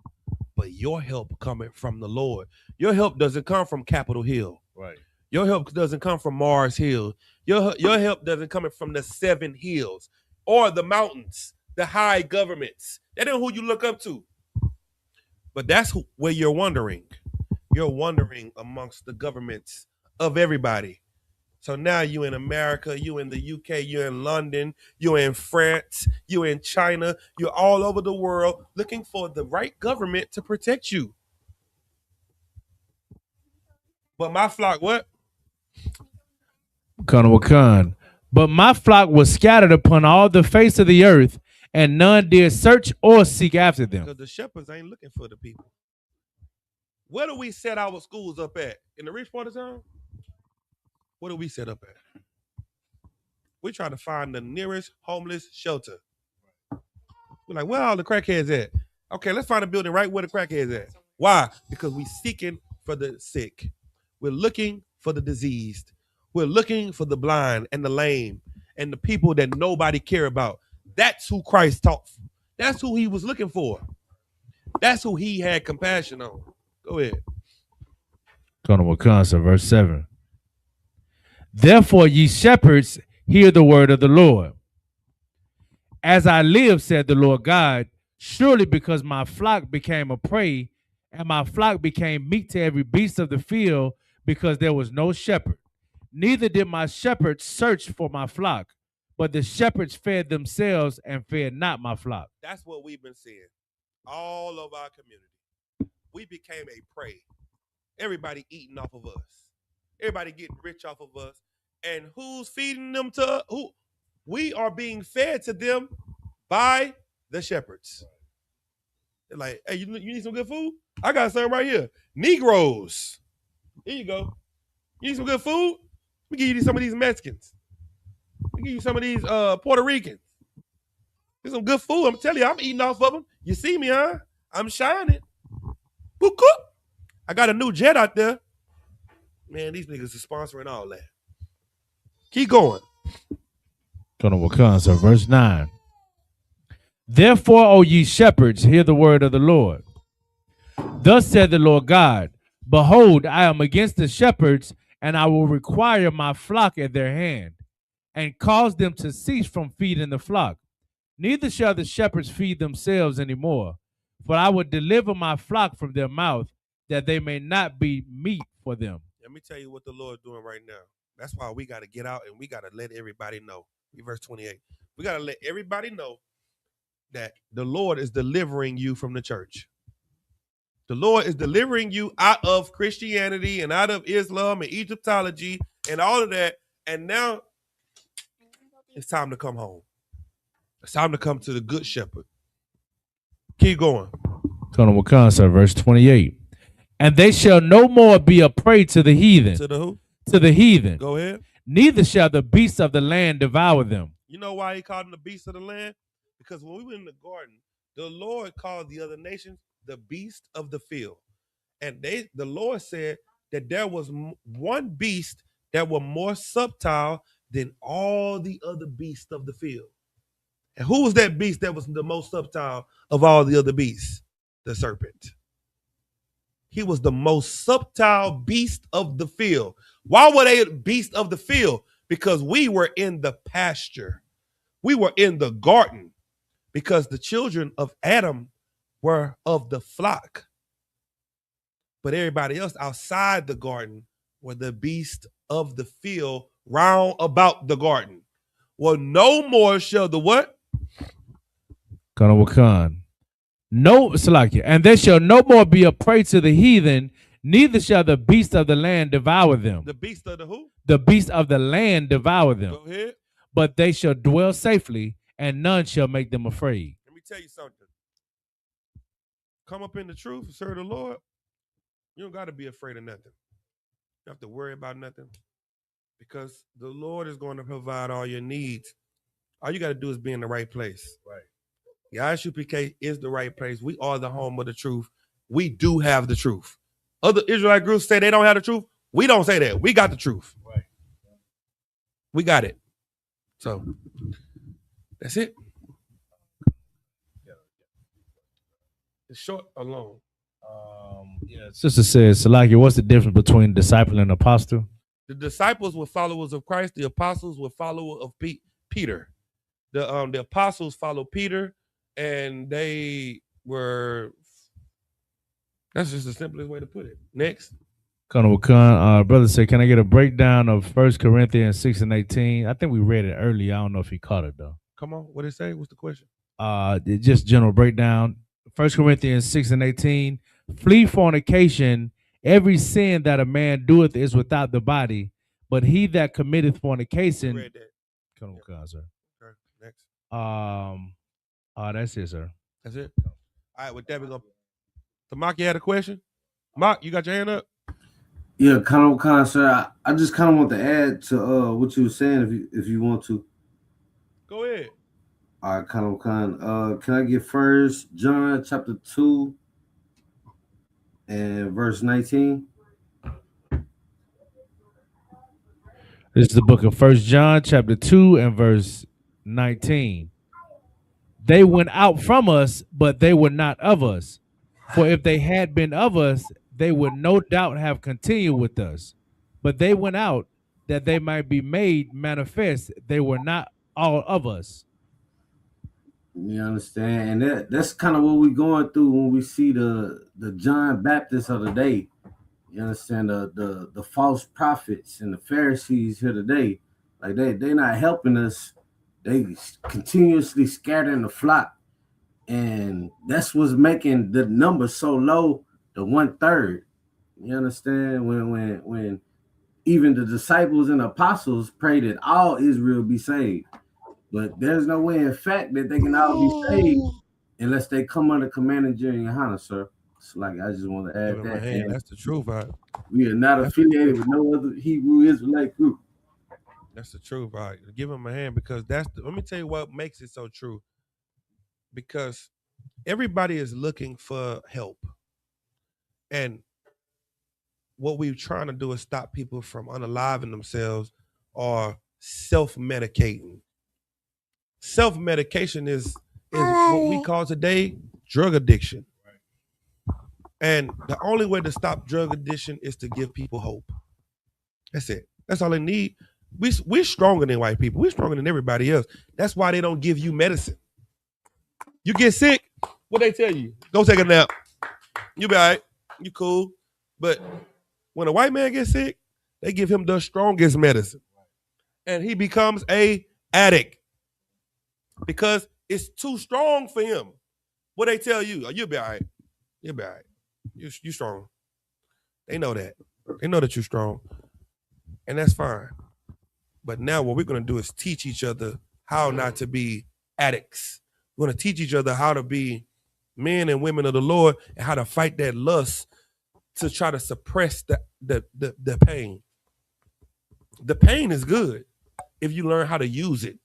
but your help cometh from the Lord. Your help doesn't come from Capitol Hill. Right. Your help doesn't come from Mars Hill. Your help doesn't come from the 7 hills or the mountains. the high governments. That ain't who you look up to. But that's where you're wandering. You're wandering amongst the governments of everybody. So now you in America, you in the UK, you're in London, you're in France, you're in China, you're all over the world looking for the right government to protect you. But my flock, what? Khan. But my flock was scattered upon all the face of the earth, and none did search or seek after them. Because the shepherds ain't looking for the people. Where do we set our schools up at? In the rich part of town? Where do we set up at? We try to find the nearest homeless shelter. We're like, where are all the crackheads at? Okay, let's find a building right where the crackheads at. Why? Because we're seeking for the sick. We're looking for the diseased. We're looking for the blind and the lame and the people that nobody care about. That's who Christ taught. That's who he was looking for. That's who he had compassion on. Go ahead. Verse 7. Therefore, ye shepherds, hear the word of the Lord. As I live, said the Lord God, surely because my flock became a prey, and my flock became meat to every beast of the field, because there was no shepherd. Neither did my shepherds search for my flock, but the shepherds fed themselves and fed not my flock. That's what we've been seeing all over our community. We became a prey. Everybody eating off of us. Everybody getting rich off of us. And who's feeding them to who? We are being fed to them by the shepherds. They're like, hey, you need some good food? I got some right here. Negroes. Here you go. You need some good food? Let me give you some of these Mexicans. Let me give you some of these Puerto Ricans. There's some good food. I'm telling you, I'm eating off of them. You see me, huh? I'm shining. I got a new jet out there. Man, these niggas are sponsoring all that. Keep going. Verse 9. Therefore, O ye shepherds, hear the word of the Lord. Thus said the Lord God, behold, I am against the shepherds, and I will require my flock at their hand, and cause them to cease from feeding the flock. Neither shall the shepherds feed themselves any more, for I will deliver my flock from their mouth, that they may not be meat for them. Let me tell you what the Lord's doing right now. That's why we got to get out and we got to let everybody know. Verse 28. We got to let everybody know that the Lord is delivering you from the church. The Lord is delivering you out of Christianity and out of Islam and Egyptology and all of that. And now it's time to come home. It's time to come to the good shepherd. Keep going. Verse 28. And they shall no more be a prey to the heathen. To the who? To the heathen. Go ahead. Neither shall the beasts of the land devour them. You know why he called them the beasts of the land? Because when we were in the garden, the Lord called the other nations the beast of the field. And the Lord said that there was one beast that was more subtle than all the other beasts of the field. And who was that beast that was the most subtle of all the other beasts? The serpent. He was the most subtle beast of the field. Why were they beast of the field? Because we were in the pasture. We were in the garden because the children of Adam were of the flock. But everybody else outside the garden were the beast of the field round about the garden. Well, no more shall the what? No, Salakia, and they shall no more be a prey to the heathen, neither shall the beast of the land devour them. The beast of the who? The beast of the land devour them. Go ahead. But they shall dwell safely, and none shall make them afraid. Let me tell you something. Come up in the truth and serve the Lord. You don't got to be afraid of nothing. You don't have to worry about nothing because the Lord is going to provide all your needs. All you got to do is be in the right place. Right. The Isupk is the right place. We are the home of the truth. We do have the truth. Other Israelite groups say they don't have the truth. We don't say that. We got the truth. Right. We got it. So that's it. It's short or long? Sister says, Salakia, what's the difference between disciple and apostle? The disciples were followers of Christ. The apostles were followers of Peter. The apostles followed Peter, and they were. That's just the simplest way to put it. Next. Colonel Khan, brother said, can I get a breakdown of 1 Corinthians 6 and 18? I think we read it earlier. I don't know if he caught it though. Come on, what did it say? What's the question? Just general breakdown. 1 Corinthians 6 and 18. Flee fornication. Every sin that a man doeth is without the body, but he that committeth fornication. Read that. Colonel Khan, sir. Okay, next. That's it, sir. That's it. All right, with that, we're going to. Tamaki had a question? Mark, you got your hand up? Yeah, Colonel Khan, sir. I just kind of want to add to what you were saying, if you want to. Go ahead. All right, Colonel Khan. Can I get 1 John chapter 2 and verse 19? This is the book of 1 John chapter 2 and verse 19. They went out from us, but they were not of us. For if they had been of us, they would no doubt have continued with us. But they went out that they might be made manifest. They were not all of us. You understand? And that's kind of what we're going through when we see the John Baptist of the day. You understand? The false prophets and the Pharisees here today. Like they're not helping us. They continuously scattering the flock. And that's what's making the number so low, the 1/3. You understand? When even the disciples and apostles prayed that all Israel be saved. But there's no way in fact that they can all be saved unless they come under command of Yohana, sir. It's like I just want to add that. Hey, that's the truth. We are not affiliated with no other Hebrew Israelite group. That's the truth. All right. Give him a hand because let me tell you what makes it so true. Because everybody is looking for help. And what we're trying to do is stop people from unaliving themselves or self-medicating. Self-medication is what we call today drug addiction. And the only way to stop drug addiction is to give people hope. That's it. That's all they need. We're stronger than white people. We're stronger than everybody else. That's why they don't give you medicine. You get sick, what they tell you? Go take a nap. You be all right. You cool. But when a white man gets sick, they give him the strongest medicine. And he becomes a addict because it's too strong for him. What they tell you? Oh, you'll be all right. You'll be all right. You strong. They know that. They know that you're strong. And that's fine. But now what we're going to do is teach each other how not to be addicts. We're going to teach each other how to be men and women of the Lord and how to fight that lust to try to suppress the pain. The pain is good if you learn how to use it.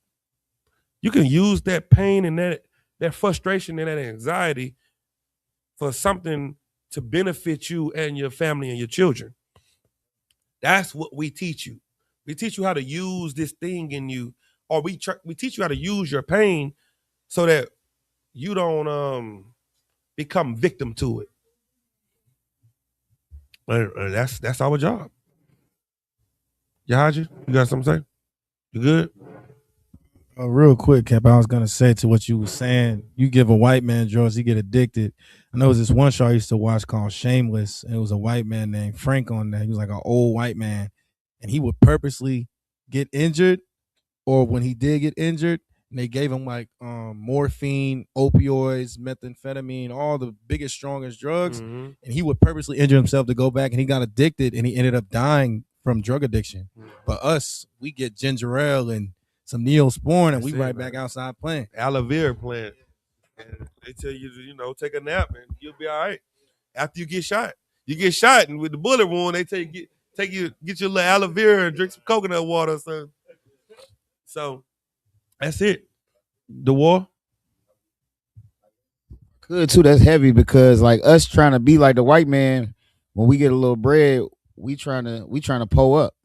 You can use that pain and that frustration and that anxiety for something to benefit you and your family and your children. That's what we teach you. We teach you how to use this thing in you, or we teach you how to use your pain so that you don't become victim to it. That's our job. Yahaji, you got something to say? You good? Real quick, Cap, I was gonna say to what you were saying. You give a white man drugs, he get addicted. I know it was this one show I used to watch called Shameless, and it was a white man named Frank on there. He was like an old white man, and he would purposely get injured, or when he did get injured, and they gave him like morphine, opioids, methamphetamine, all the biggest, strongest drugs, and he would purposely injure himself to go back, and he got addicted, and he ended up dying from drug addiction. But us, we get ginger ale and some Neosporin, and we right back outside playing. Aloe vera plant. And they tell you to, take a nap and you'll be all right. After you get shot. You get shot, and with the bullet wound, they tell you get your little aloe vera and drink some coconut water or something. So that's it. The war. Good too. That's heavy because like us trying to be like the white man, when we get a little bread, we trying to pull up.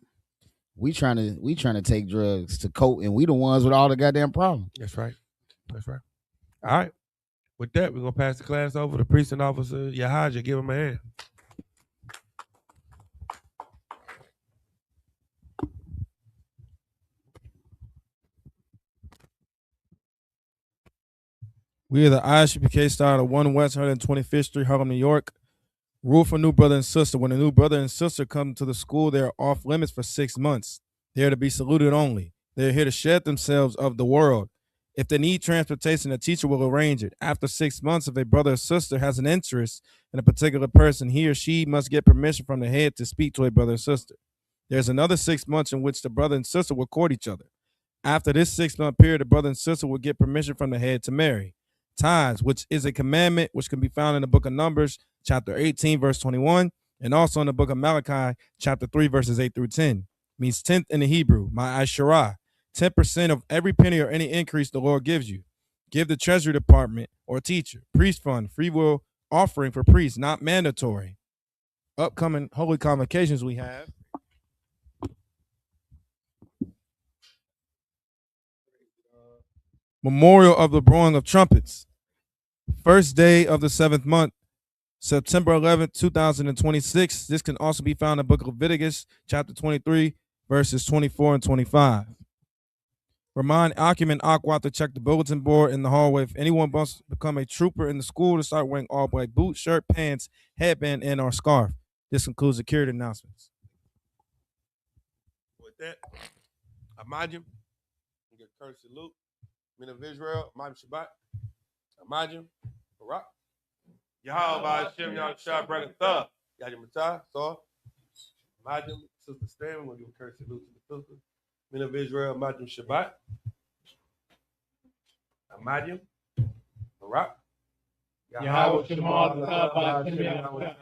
We trying to take drugs to cope, and we the ones with all the goddamn problems. That's right. That's right. All right. With that, we're gonna pass the class over to precinct officer Yahaja. Give him a hand. We are the Isupk style of 1 West 125th Street, Harlem, New York. Rule for new brother and sister. When a new brother and sister come to the school, they are off limits for 6 months. They are to be saluted only. They are here to shed themselves of the world. If they need transportation, a teacher will arrange it. After 6 months, if a brother or sister has an interest in a particular person, he or she must get permission from the head to speak to a brother or sister. There's another 6 months in which the brother and sister will court each other. After this 6-month period, the brother and sister will get permission from the head to marry. Tithes, which is a commandment which can be found in the book of Numbers, chapter 18, verse 21, and also in the book of Malachi, chapter 3, verses 8 through 10. Means tenth in the Hebrew, ma'asharah. 10% of every penny or any increase the Lord gives you. Give the treasury department or teacher, priest fund, free will offering for priests, not mandatory. Upcoming holy convocations we have. Memorial of the blowing of trumpets. First day of the 7th month, September 11th, 2026. This can also be found in the book of Leviticus, chapter 23, verses 24 and 25. Remind Akim and Aqua to check the bulletin board in the hallway. If anyone wants to become a trooper in the school, to start wearing all black boots, shirt, pants, headband, and or scarf. This concludes security announcements. With that, imagine, get courtesy salute. Men of Israel, Imam Shabbat, Imagine, Barak, Yahweh, Hashem, Yahshua, Brakatah, Yahweh Matah, so, Imagine, Sister Stan, we're going to give a courtesy salute to the sister. Men of Israel, Imagine Shabbat, Imagine, Barak, Yahweh, Shema, Hashem, Yahweh,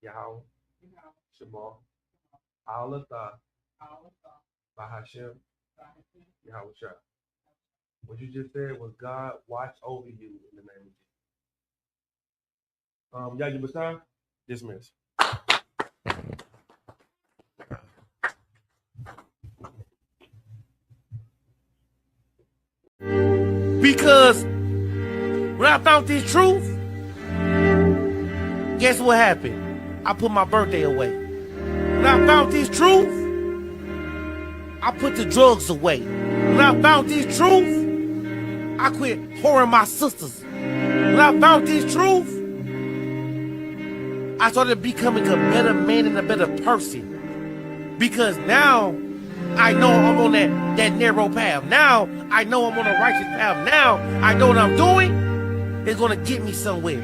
Yahweh, Shema, Allah, Bahashem, Yahweh Shah. What you just said was God watch over you in the name of Jesus. Yahweh Basan, dismiss. Because when I found this truth, guess what happened? I put my birthday away. When I found this truth, I put the drugs away. When I found this truth, I quit whoring my sisters. When I found this truth, I started becoming a better man and a better person. Because now I know I'm on that narrow path. Now I know I'm on a righteous path. Now I know what I'm doing is going to get me somewhere.